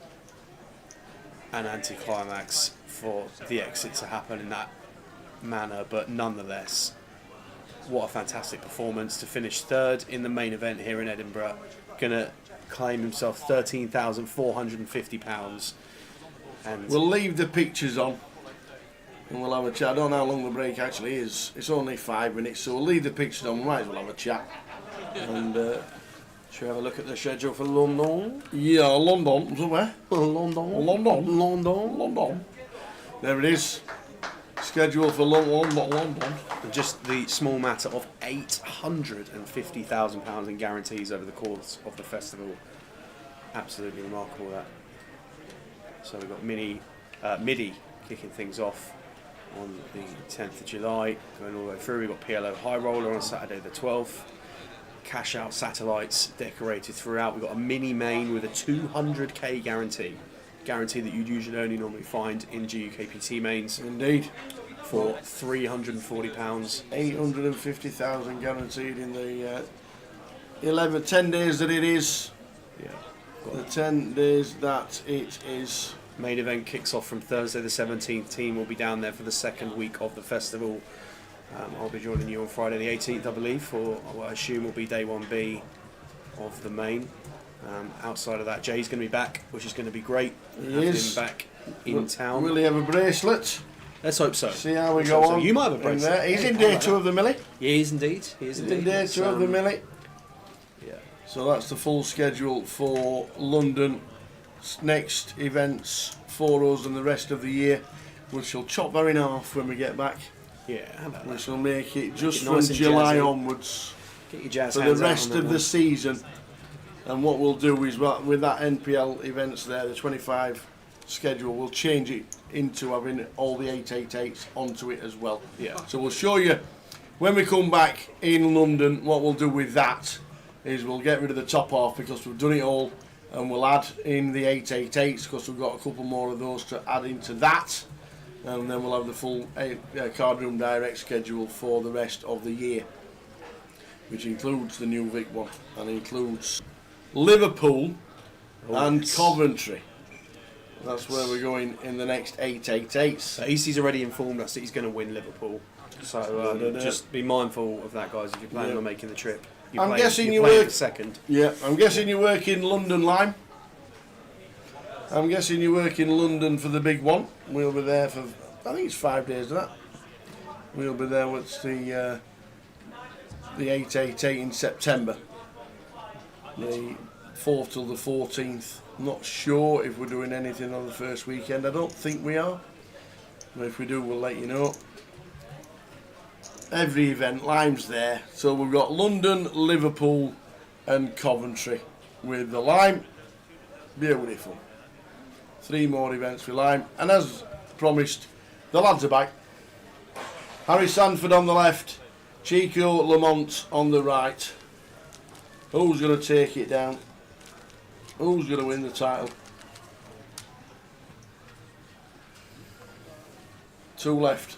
an anticlimax for the exit to happen in that manner, but nonetheless, what a fantastic performance to finish 3rd in the main event here in Edinburgh. Gonna claim himself £13,450, and We'll leave the pictures on and we'll have a chat. I don't know how long the break actually is. It's only 5 minutes, so we'll leave the pictures on. We might as well have a chat. And should we have a look at the schedule for London? yeah, London. Somewhere. London. London. There it is. Schedule for London. Just the small matter of £850,000 in guarantees over the course of the festival. Absolutely remarkable, that. So we've got MIDI kicking things off on the 10th of July, going all the way through. We've got PLO High Roller on Saturday the 12th. Cash out satellites decorated throughout. We've got a mini main with a 200k guarantee that you'd usually only normally find in GUKPT mains. Indeed. For £340. 850,000 guaranteed in the 10 days that it is. Yeah. The 10 days that it is. Main event kicks off from Thursday the 17th. Team will be down there for the 2nd week of the festival. I'll be joining you on Friday the 18th, I believe, for what I assume will be day 1B of the main. Outside of that, Jay's going to be back, which is going to be great. He Have is. him back in town. Will he have a bracelet? Let's hope so. See how we Let's go hope so. on. You might have a in bracelet. there. He's in day 2 of the Millie. He is indeed. He is He's indeed. in day 2 of the Millie. Yeah. So that's the full schedule for London. Next events for us and the rest of the year. We shall chop that in half when we get back. Yeah. How about We that? shall make it just it from nice and July jazzy. onwards Get your jazz for the hands out rest on that of the one. season. And what we'll do is, with that NPL events there, the 25 schedule, we'll change it into having all the 888s onto it as well. Yeah. So we'll show you when we come back in London. What we'll do with that is we'll get rid of the top half because we've done it all, and we'll add in the 888s because we've got a couple more of those to add into that, and then we'll have the full Card Room Direct schedule for the rest of the year, which includes the new Vic one and includes Liverpool and yes. Coventry. That's where we're going in the next 888s. So Eastie's already informed us that he's going to win Liverpool. So just be mindful of that, guys, if you're planning on making the trip. I'm guessing you playing work for 2nd. Yeah, I'm guessing you work in London, Lime. I'm guessing you work in London for the big one. We'll be there for, I think it's 5 days of that. We'll be there with the 888 in September. The 4th till the 14th. I'm not sure if we're doing anything on the first weekend. I don't think we are. But if we do, we'll let you know. Every event, Lime's there. So we've got London, Liverpool and Coventry with the Lime. Beautiful. 3 more events with Lime. And as promised, the lads are back. Harry Sanford on the left, Chico Lamont on the right. Who's going to take it down? Who's going to win the title? 2 left.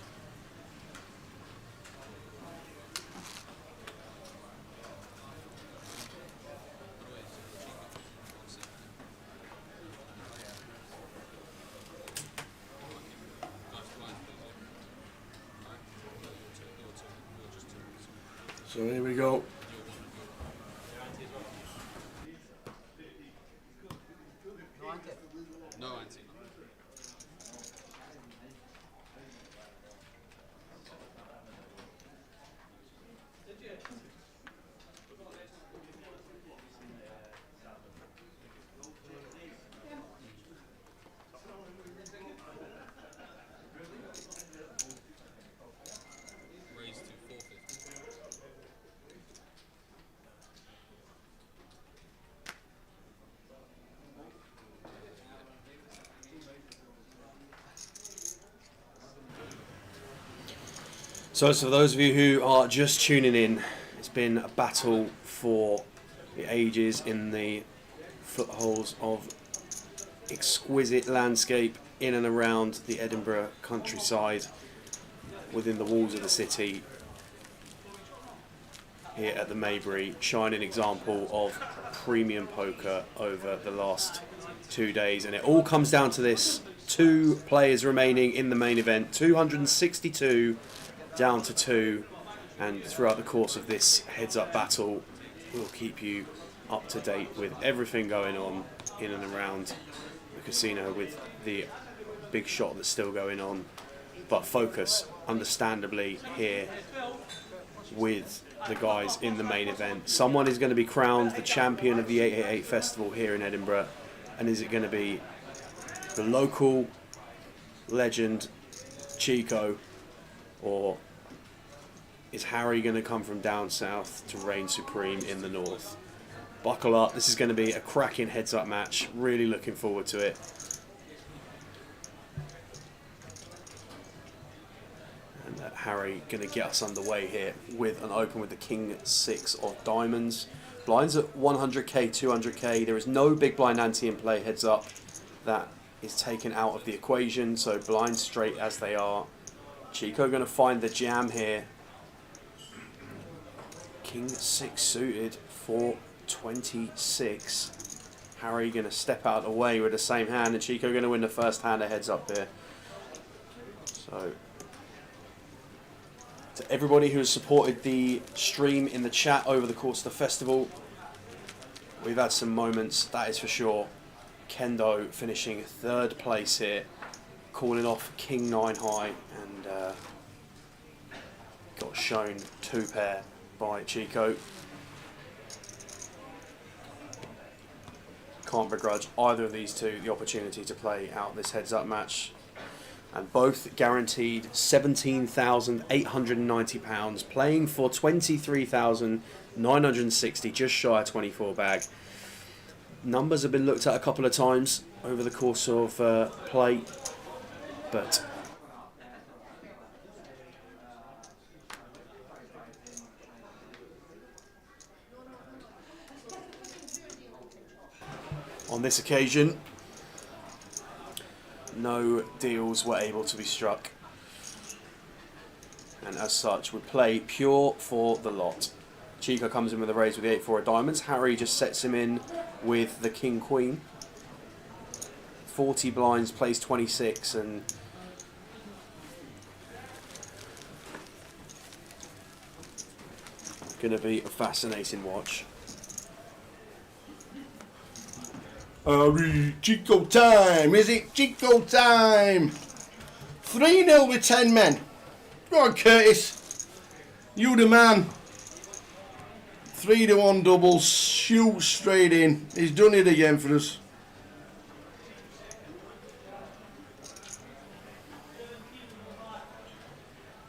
So here we go. No anti. Raised to 450. So for those of you who are just tuning in, it's been a battle for the ages in the footholds of exquisite landscape in and around the Edinburgh countryside, within the walls of the city, here at the Maybury, shining example of premium poker over the last 2 days. And it all comes down to this: 2 players remaining in the main event, 262 down to 2, and throughout the course of this heads-up battle, we'll keep you up to date with everything going on in and around the casino, with the big shot that's still going on. But focus, understandably, here with the guys in the main event. Someone is going to be crowned the champion of the 888 Festival here in Edinburgh, and is it going to be the local legend Chico, or is Harry going to come from down south to reign supreme in the north? Buckle up, this is going to be a cracking heads-up match. Really looking forward to it. And Harry going to get us underway here with an open with the King 6 of diamonds. Blinds at 100k, 200k. There is no big blind ante in play, heads up. That is taken out of the equation, so blinds straight as they are. Chico going to find the jam here. King 6 suited for 26. Harry going to step out of the way with the same hand, and Chico going to win the first hand of heads up here. So, to everybody who has supported the stream in the chat over the course of the festival, we've had some moments, that is for sure. Kendo finishing 3rd place here, calling off King 9 high, and got shown 2 pair by Chico. Can't begrudge either of these two the opportunity to play out this heads-up match, and both guaranteed £17,890, playing for 23,960, just shy of 24 bag. Numbers have been looked at a couple of times over the course of play, but on this occasion, no deals were able to be struck, and as such we play pure for the lot. Chico comes in with a raise with the 8-4 of diamonds. Harry just sets him in with the King Queen. 40 blinds, plays 26, and going to be a fascinating watch. Chico time, is it? Chico time. 3-0 with 10 men. Go on, Curtis. You the man. 3-1 doubles. Shoot straight in. He's done it again for us.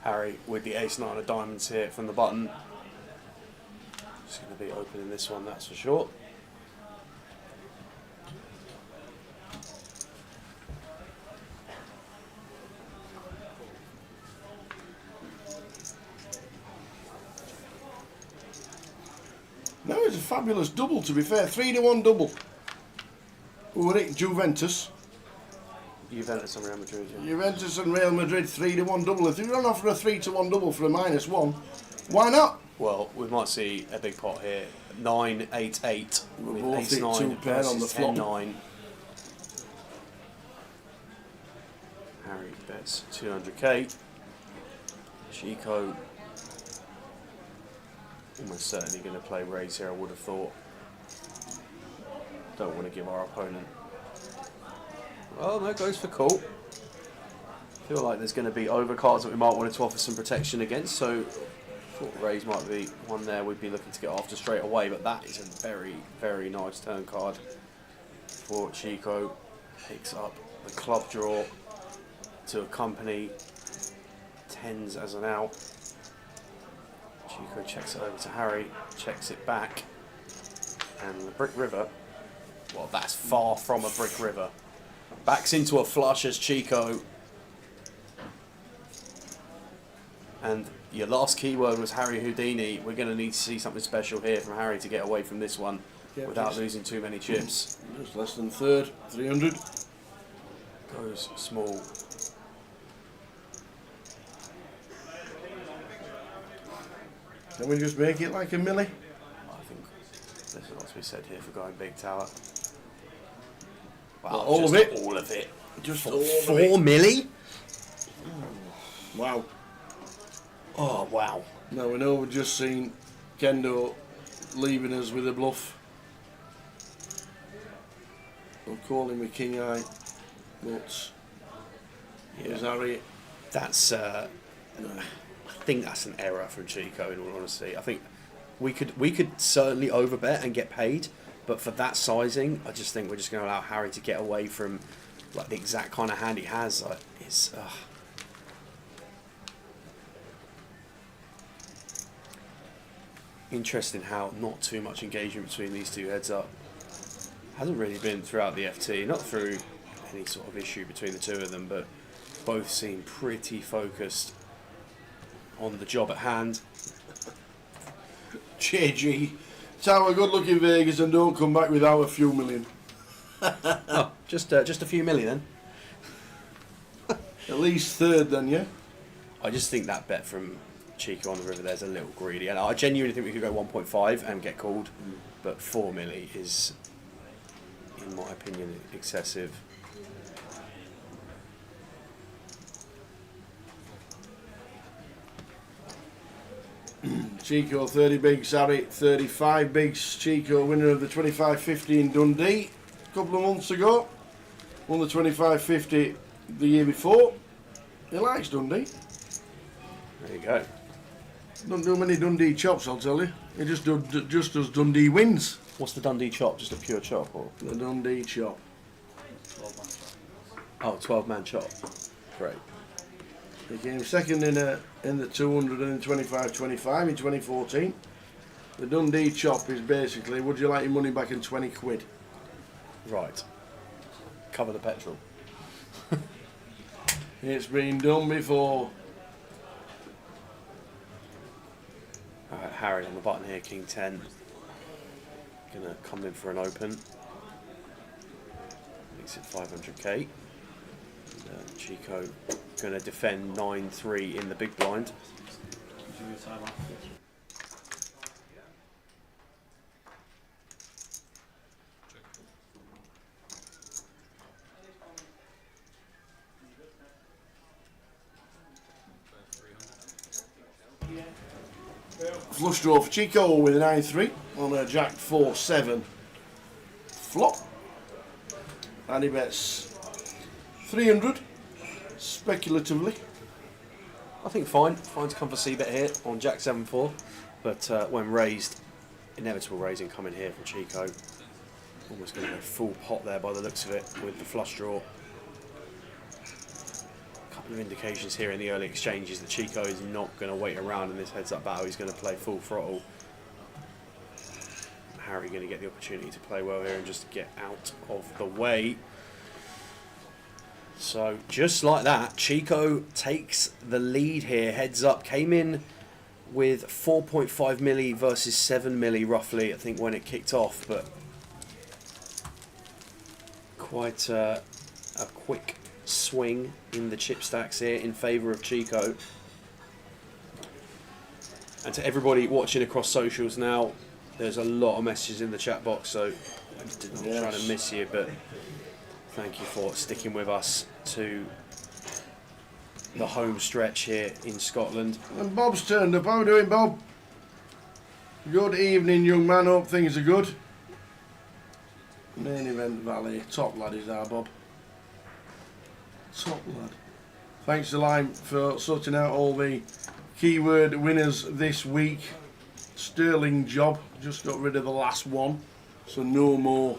Harry with the ace-9 of diamonds here from the button. Just going to be opening this one, that's for sure. No, it's a fabulous double, to be fair. 3-1 double. Who were it? Juventus. Juventus and Real Madrid. Yeah. Juventus and Real Madrid 3-1 double. If you run off for a 3-1 double for a -1, why not? Well, we might see a big pot here. 9-8-8. We'll with both ace hit 9 two pair on the versus flop. 10-9. Harry bets 200k. Chico almost certainly going to play raise here, I would have thought. Don't want to give our opponent. Oh no, goes for call. Feel like there's going to be overcards that we might want to offer some protection against, so thought raise might be one there we'd be looking to get after straight away, but that is a very, very nice turn card for Chico. Picks up the club draw to accompany tens as an out. Chico checks it over to Harry, checks it back, and the brick river, well, that's far from a brick river. Backs into a flush as Chico. And your last keyword was Harry Houdini. We're going to need to see something special here from Harry to get away from this one without losing too many chips. Just less than third, 300. Goes small. Can we just make it like a milli? I think there's a lot to be said here for going big tower. Wow, All just of it? All of it. Just For all of 4 it. milli? Wow. Oh, wow. Now we know we've just seen Kendo leaving us with a bluff. I'll call him a king eye, but here's Harry. That's, I think that's an error from Chico, in all honesty. I think we could certainly overbet and get paid, but for that sizing, I just think we're just going to allow Harry to get away from like the exact kind of hand he has. Like, it's interesting how not too much engagement between these two heads up. Hasn't really been throughout the FT, not through any sort of issue between the two of them, but both seem pretty focused on the job at hand. JG, tower good luck in Vegas and don't come back without a few million. Oh, just a few million then. At least third then, yeah? I just think that bet from Chico on the river there's a little greedy, and I genuinely think we could go 1.5 and get called, but 4 milli is, in my opinion, excessive. Chico 30 bigs, Harry 35 bigs. Chico winner of the 25-50 in Dundee a couple of months ago. Won the 25-50 the year before. He likes Dundee. There you go. Don't do many Dundee chops, I'll tell you. He just does Dundee wins. What's the Dundee chop? Just a pure chop, or? The Dundee chop. Oh, 12-man chop. Great. He came second in the 200 and in 25-25 in 2014. The Dundee chop is basically, would you like your money back in 20 quid? Right. Cover the petrol. It's been done before. Harry on the button here, King 10. Gonna come in for an open. Makes it 500k. Chico gonna defend 9-3 in the big blind. Flush draw for Chico with a 9-3 on a Jack 4-7 flop. And he bets 300 speculatively. I think fine to come for C-bet here on Jack 7-4, but when raised, inevitable raising coming here from Chico. Almost going to go full pot there by the looks of it with the flush draw. Couple of indications here in the early exchanges that Chico is not going to wait around in this heads-up battle. He's going to play full throttle. Harry going to get the opportunity to play well here and just get out of the way. So just like that, Chico takes the lead here. Heads up, came in with 4.5 milli versus 7 milli roughly, I think, when it kicked off, but quite a quick swing in the chip stacks here in favour of Chico. And to everybody watching across socials now, there's a lot of messages in the chat box, so I'm not trying to miss you, but thank you for sticking with us to the home stretch here in Scotland. And Bob's turned up. How are we doing, Bob? Good evening, young man. Hope things are good. Main Event Valley. Top lad is our Bob. Top lad. Thanks to Lime for sorting out all the keyword winners this week. Sterling job. Just got rid of the last one. So no more.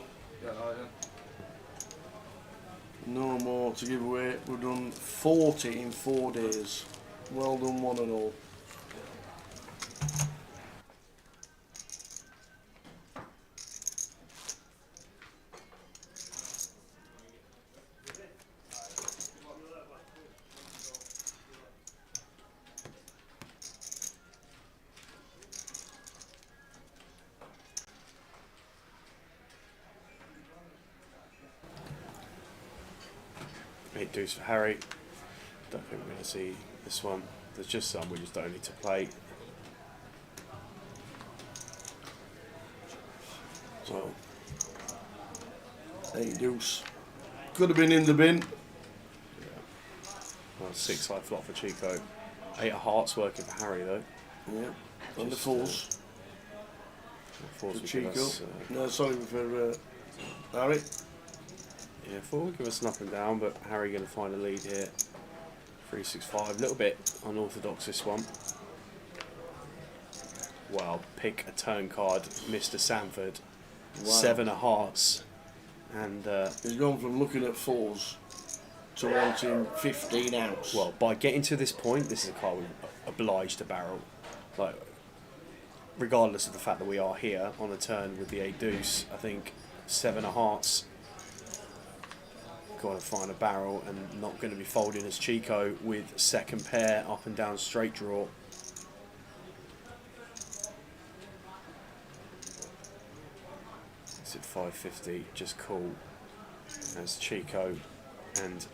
No more to give away. We've done 40 in 4 days. Well done, one and all. Eight deuce for Harry. Don't think we're going to see this one. There's just some we just don't need to play. So, Eight deuce. Could have been in the bin. well, 6-side flop for Chico. 8 of hearts working for Harry though. Yeah. And the fours. Fours For will give Chico. us, No, sorry for Harry. yeah, 4 will give us an up and down, but Harry going to find a lead here. 3-6-5, a little bit unorthodox this one. Well, pick a turn card, Mr. Sanford. Wow. 7 of hearts. And He's gone from looking at fours to wanting 15 ounce. well, by getting to this point, this is a card we're obliged to barrel. Like, regardless of the fact that we are here on a turn with the 8 deuce, I think 7 of hearts. Got to find a barrel and not going to be folding as Chico with second pair up and down straight draw. It's at 550, just cool as Chico, and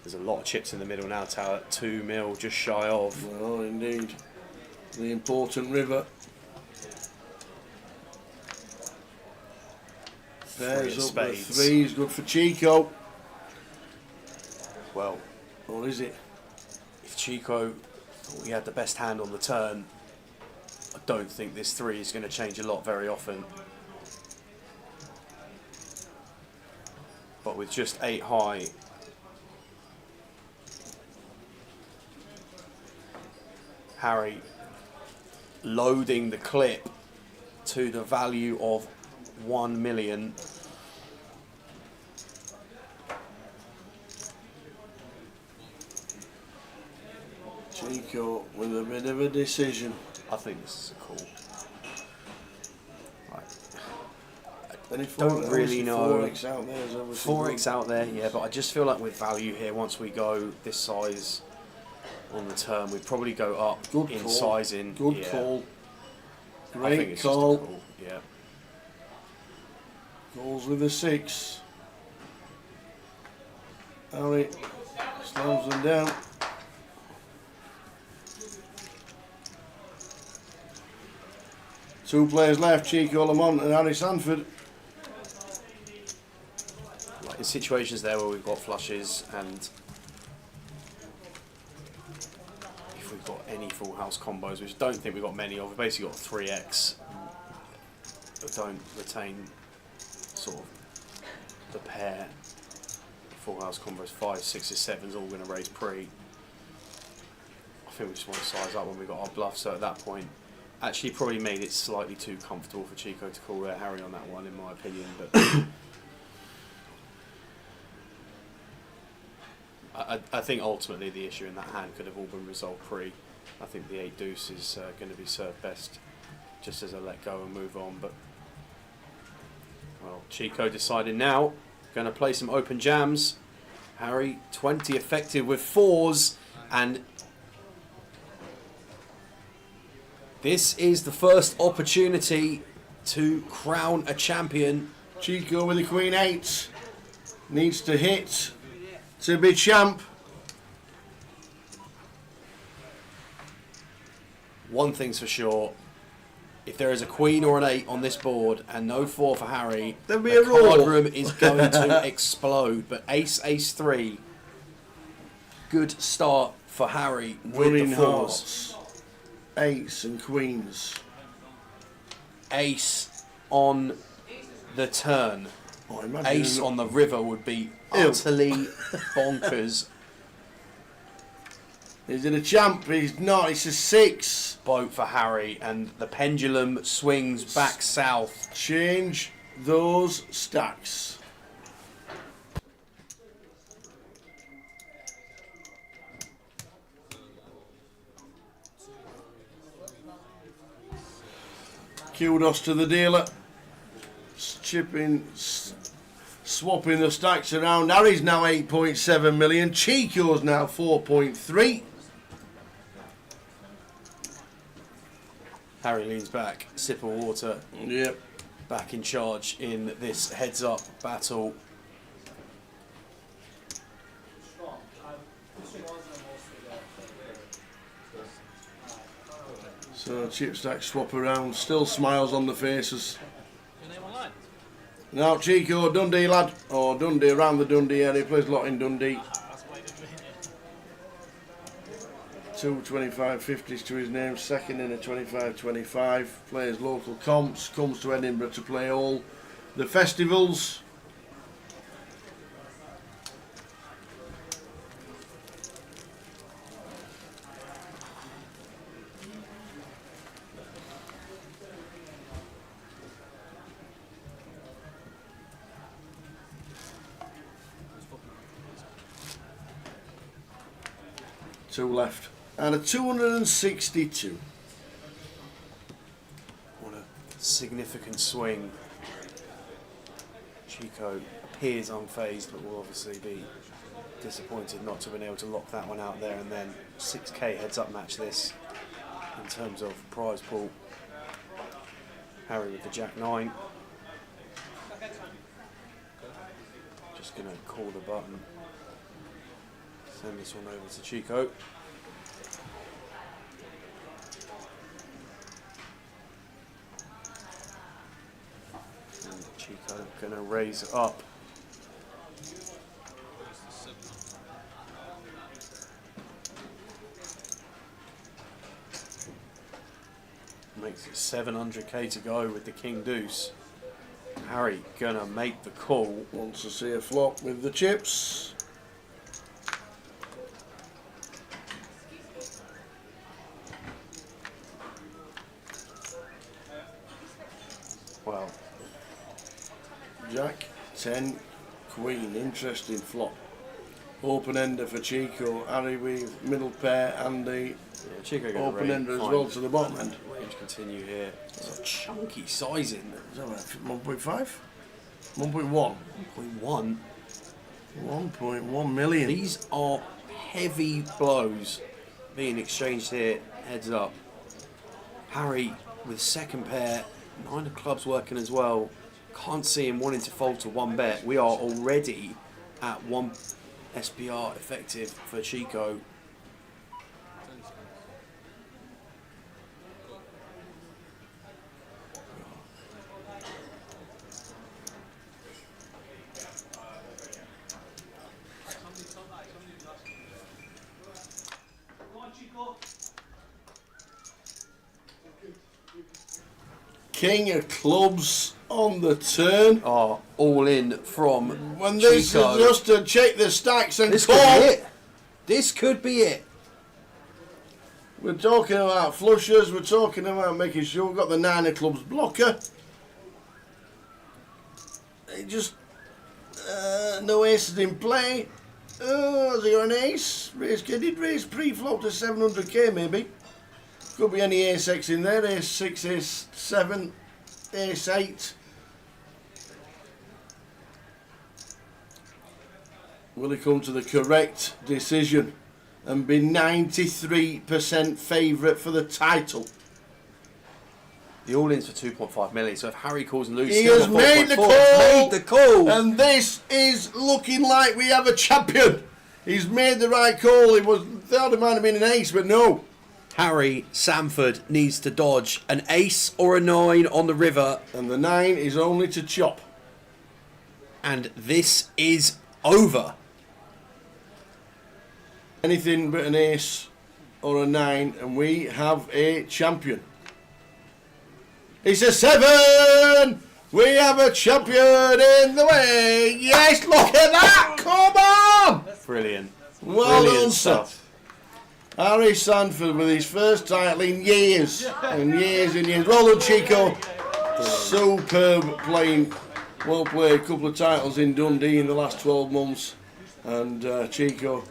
there's a lot of chips in the middle now. Tower 2 mil, just shy of. Well, indeed. The important river. Pairs up with spades. 3 is good for Chico. Well, Or is it? if Chico thought he had the best hand on the turn, I don't think this 3 is going to change a lot very often. But with just 8 high, Harry loading the clip to the value of 1 million. Chico with a bit of a decision. I think this is a call. Right. Any Don't really know. 4x out there is obviously 4x out there, yeah, but I just feel like with value here, once we go this size on the turn, we'd probably go up Good in call. sizing. Good yeah. call. I think Great it's call. Just a call. Yeah. Calls with a 6. Harry slams them down. Two players left, Chico Lamont and Harry Sanford. Like in situations there where we've got flushes and if we've got any full house combos, which I don't think we've got many of, we've basically got 3x. We don't retain sort of the pair full house combos, 5, 6, 7 is all going to raise pre. I think we just want to size up when we got our bluff, so at that point actually probably made it slightly too comfortable for Chico to call Harry on that one, in my opinion. But I think ultimately the issue in that hand could have all been resolved pre. I think the 8 deuce is going to be served best just as a let go and move on. But well, Chico decided now, going to play some open jams. Harry 20 effective with 4s, and This is the first opportunity to crown a champion. Chico with the Queen 8. Needs to hit to be champ. One thing's for sure. If there is a Queen or an 8 on this board and no 4 for Harry, There'll be the a roar. card room is going to explode. But ace, ace 3. Good start for Harry with Winning the 4s. hearts. 8s and Queens. Ace on the turn. Oh, imagine Ace on the river would be Ew. utterly bonkers. Is it a champ? He's not. It's a 6. Boat for Harry, and the pendulum swings back south. Change those stacks. Kudos to the dealer. Swapping the stacks around. Harry's now 8.7 million. Chico's now 4.3. Harry leans back, sip of water, Yep. back in charge in this heads-up battle. So chip stack swap around. Still smiles on the faces. Your name online? Now Chico, Dundee lad. Or Dundee, around the Dundee area. Plays a lot in Dundee. That's why you didn't win it. 2 25.50s to his name. Second in a 25.25. Plays local comps. Comes to Edinburgh to play all the festivals. Two left. And a 262. What a significant swing. Chico appears unfazed, but will obviously be disappointed not to have been able to lock that one out there. And then 6k heads-up match this in terms of prize pool. Harry with the Jack 9. Just going to call the button. Send this one over to Chico. And Chico going to raise it up. Makes it 700k to go with the King Deuce. Harry gonna make the call. Wants to see a flop with the chips. Well, Jack, 10, Queen. Interesting flop. Open ender for Chico. Harry with middle pair and the yeah, Chico gonna open ender as find well to the bottom end. range continue here. It's a chunky sizing. Is that right? 1.5? 1.1. 1.1. 1.1 million. These are heavy blows being exchanged here. Heads up. Harry with second pair. 9 of clubs working as well. Can't see him wanting to fold to one bet. We are already at 1 SPR effective for Chico. King of clubs on the turn. Are all in from When this Chico. is just to check the stacks and This could call. be it. This could be it. We're talking about flushers. We're talking about making sure we've got the 9 of clubs blocker. It just no aces in play. Oh, has he got an ace? Raise, did raise pre-flop to 700k maybe. Could be any ace X in there. Ace 6, ace 7, ace 8. Will he come to the correct decision and be 93% favourite for the title? The all-in's for 2.5 million. So if Harry calls and loses, He has made the call. Made the call. And this is looking like we have a champion. He's made the right call. It was thought it might have been an ace, but no. Harry Sanford needs to dodge an ace or a 9 on the river. And the 9 is only to chop. And this is over. Anything but an ace or a 9, and we have a champion. It's a 7! We have a champion in the way! Yes, look at that! Come on! Brilliant. Well Brilliant done, sir. stuff. Harry Sanford with his first title in years and years and years. Well done, Chico. Superb playing. Well played. Couple of titles in Dundee in the last 12 months. And Chico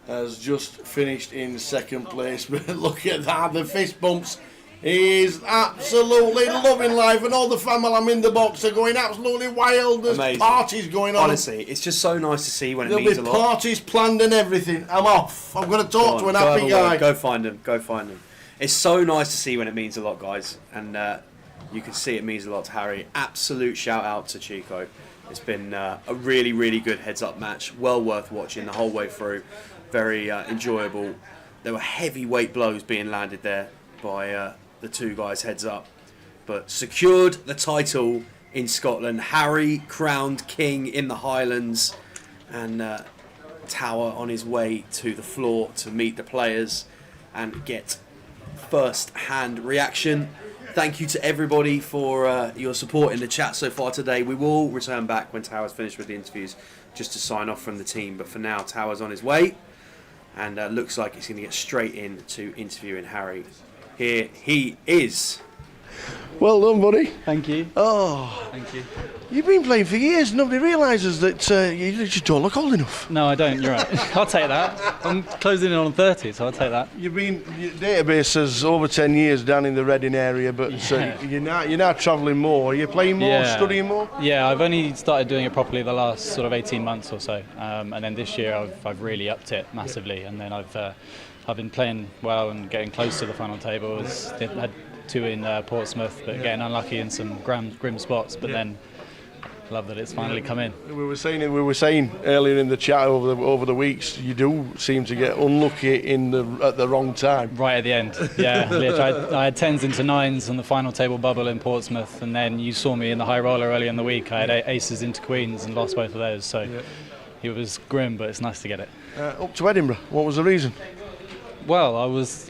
has just finished in second place. But look at that, the fist bumps. He's absolutely loving life, and all the family I'm in the box are going absolutely wild. There's Amazing. parties going on. Honestly, it's just so nice to see when it There'll means be a lot. parties planned and everything. I'm off. I'm going to talk to an happy guy. Go find them. Go find them. It's so nice to see when it means a lot, guys. And you can see it means a lot to Harry. Absolute shout out to Chico. It's been a really, really good heads-up match. Well worth watching the whole way through. Very enjoyable. There were heavyweight blows being landed there by the two guys heads up. But secured the title in Scotland. Harry crowned king in the Highlands. And Tower on his way to the floor to meet the players and get first-hand reaction. Thank you to everybody for your support in the chat so far today. We will return back when Tower's finished with the interviews just to sign off from the team. But for now, Tower's on his way and looks like he's going to get straight into interviewing Harry. Here he is. Well done, buddy. Thank you. Oh, Thank you. you've been playing for years. Nobody realises that you just don't look old enough. No, I don't. You're right. I'll take that. I'm closing in on 30, so I'll take that. Your database says over 10 years down in the Reading area, but Yeah. you're now travelling more. Are you playing more, Yeah. studying more? Yeah, I've only started doing it properly the last sort of 18 months or so, and then this year I've really upped it massively, and then I've been playing well and getting close to the final table. I had 2 in Portsmouth, but getting unlucky in some grim spots. But then, love that it's finally come in. We were saying earlier in the chat over the weeks, you do seem to get unlucky at the wrong time. Right at the end, yeah. I had 10s into 9s on the final table bubble in Portsmouth, and then you saw me in the high roller earlier in the week. I had aces into queens and lost both of those. So it was grim, but it's nice to get it. Up to Edinburgh. What was the reason? Well,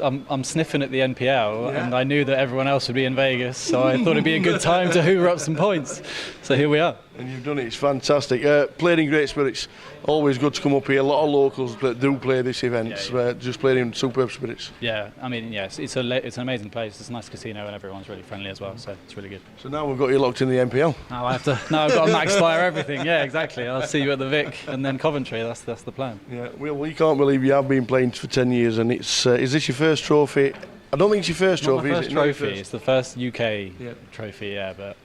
I'm sniffing at the NPL, and I knew that everyone else would be in Vegas, so I thought it'd be a good time to hoover up some points. So here we are. And you've done it. It's fantastic. Played in great spirits. Always good to come up here. A lot of locals that do play this event. Just played in superb spirits. Yeah, I mean, yes, it's an amazing place. It's a nice casino, and everyone's really friendly as well. So it's really good. So now we've got you locked in the NPL. Now I've got to max fire everything. Yeah, exactly. I'll see you at the Vic and then Coventry. That's the plan. Yeah. Well, we can't believe you have been playing for 10 years, and it's. Is this your first trophy? I don't think it's your first trophy. Not my is first it? trophy. It's the first UK trophy. Yeah, but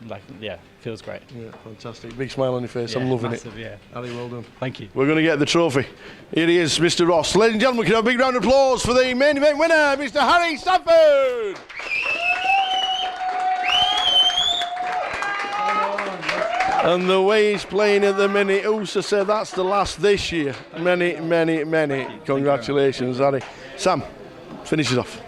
feels great. Yeah, fantastic. Big smile on your face. I'm loving massive, it. Yeah. Ali, well done. Thank you. We're going to get the trophy. Here he is, Mr. Ross. Ladies and gentlemen, can I have a big round of applause for the main event winner, Mr. Harry Sanford. And the way he's playing at the minute, Usa said that's the last this year. Many. Congratulations, Harry. Sam, finish it off.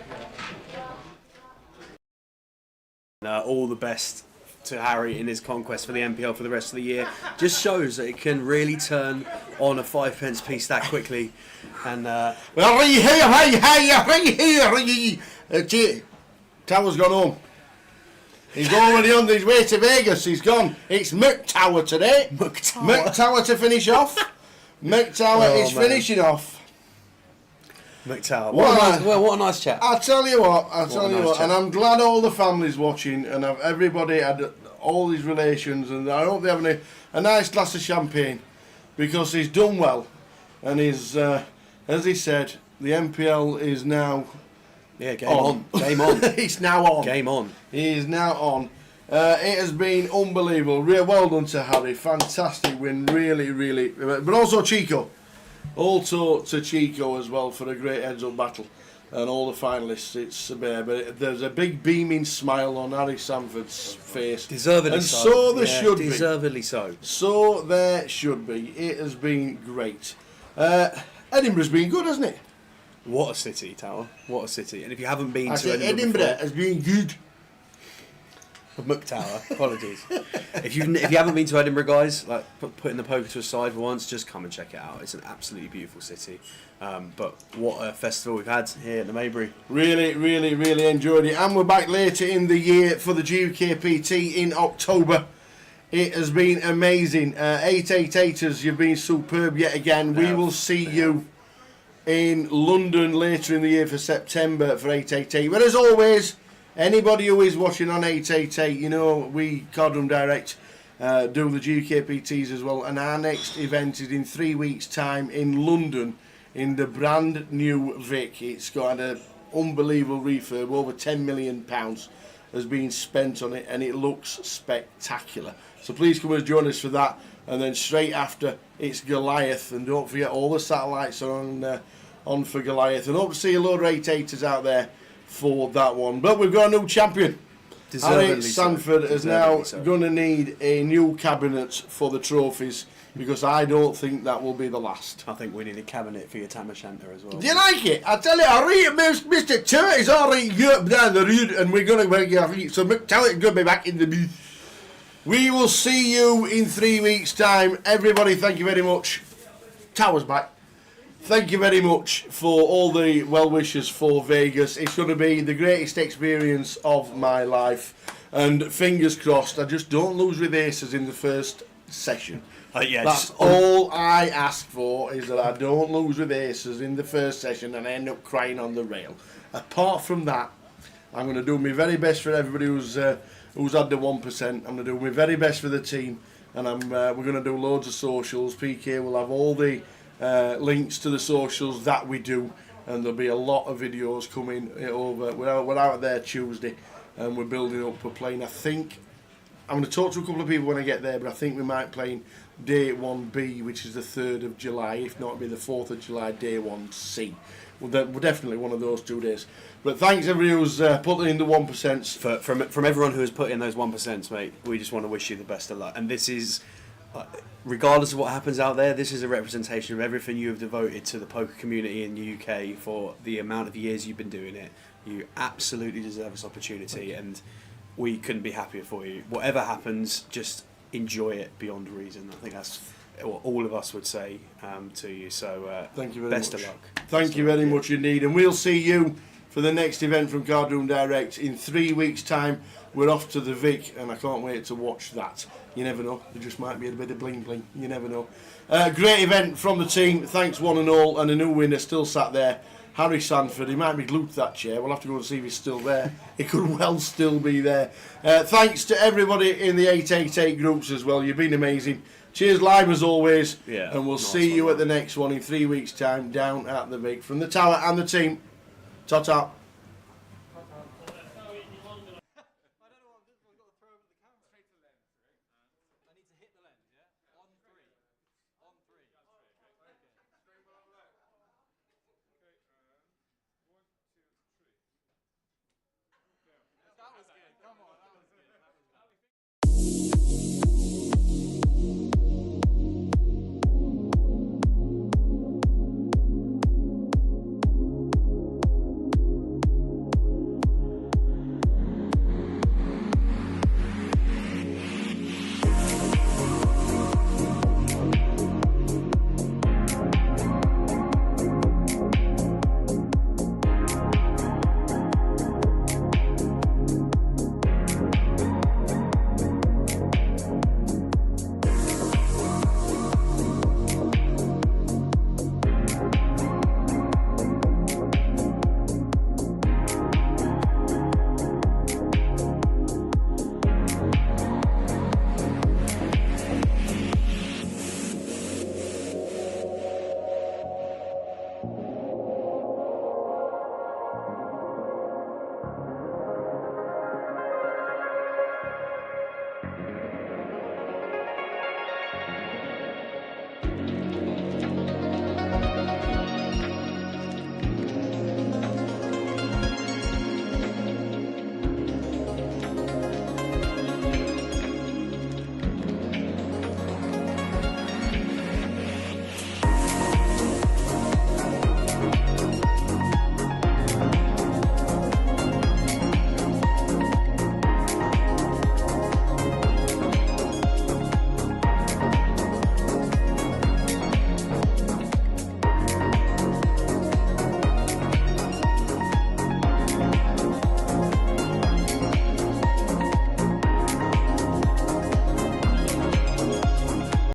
All the best to Harry in his conquest for the NPL for the rest of the year. Just shows that it can really turn on a 5p piece that quickly. And Tower's gone home. He's already on his way to Vegas. He's gone. It's Mick Tower today. Mick Tower to finish off. Mick Tower is finishing off. Mick Tower. What a nice chat. I'll tell you what, chat. and I'm glad all the family's watching, and everybody had all these relations, and I hope they're having a nice glass of champagne, because he's done well, and he's, as he said, the NPL is now Game on. It's now on. Game on. He is now on. It has been unbelievable. Well done to Harry. Fantastic win. Really. But also Chico. Also to Chico as well for a great heads-up battle. and all the finalists. It's a bear, but there's a big beaming smile on Harry Sanford's face. Deservedly and so. so there should be. Deservedly so. So there should be. It has been great. Edinburgh's been good, hasn't it? What a city, Tower. What a city. And if you haven't been I to said Edinburgh has been good. Muck Tower, apologies. if you haven't been to Edinburgh, guys, like putting the poker to a side for once, just come and check it out. It's an absolutely beautiful city. But what a festival we've had here at the Maybury. Really, really, really enjoyed it. And we're back later in the year for the UKPT in October. It has been amazing. 888ers, you've been superb yet again. We will see you in London later in the year for September for 888. But as always, anybody who is watching on 888, you know, we, Cardroom Direct, do the GKPTs as well. And our next event is in 3 weeks' time in London in the brand new Vic. It's got an unbelievable refurb. Over £10 million has been spent on it, and it looks spectacular. So please come and join us for that. And then straight after, it's Goliath. And don't forget, all the satellites are on for Goliath. And hope to see a load of 8-8ers out there for that one. But we've got a new champion. Harry Sanford is now going to need a new cabinet for the trophies, because I don't think that will be the last. I think we need a cabinet for your Tam O'Shanter as well. Do you like it? I tell you, Mr. Turt is already down the road, and we're going to so tell it going to be back in the booth. We will see you in 3 weeks' time. Everybody, thank you very much. Tower's back. Thank you very much for all the well wishes for Vegas. It's going to be the greatest experience of my life. And fingers crossed, I just don't lose with aces in the first session. That's all I ask for, is that I don't lose with aces in the first session and I end up crying on the rail. Apart from that, I'm going to do my very best for everybody who's had the 1%. I'm going to do my very best for the team, and we're going to do loads of socials. PK will have all the links to the socials that we do, and there'll be a lot of videos coming over. We're out there Tuesday, and we're building up. We're playing, I think, I'm going to talk to a couple of people when I get there, but I think we might play Day 1B, which is the 3rd of July. If not, it'll be the 4th of July, Day 1C. We're definitely one of those 2 days. But thanks everyone who's put in the 1%. From everyone who has put in those 1%, mate, we just want to wish you the best of luck. And this is, regardless of what happens out there, this is a representation of everything you have devoted to the poker community in the UK for the amount of years you've been doing it. You absolutely deserve this opportunity, and we couldn't be happier for you. Whatever happens, just enjoy it beyond reason. I think that's what all of us would say to you. So thank you very best much. of luck. Thank you very much indeed. And we'll see you for the next event from Cardroom Direct in 3 weeks' time. We're off to the Vic, and I can't wait to watch that. You never know. There just might be a bit of bling bling. You never know. Great event from the team. Thanks one and all. And a new winner still sat there. Harry Sanford. He might be glued to that chair. We'll have to go and see if he's still there. He could well still be there. Thanks to everybody in the 888 groups as well. You've been amazing. Cheers live as always. Yeah, and we'll nice see you one, at the next one in 3 weeks' time down at the Vic. From the Tower and the team. Ta-ta. I don't know what I'm doing. I've got to throw over the camera straight to the lens. I need to hit the lens.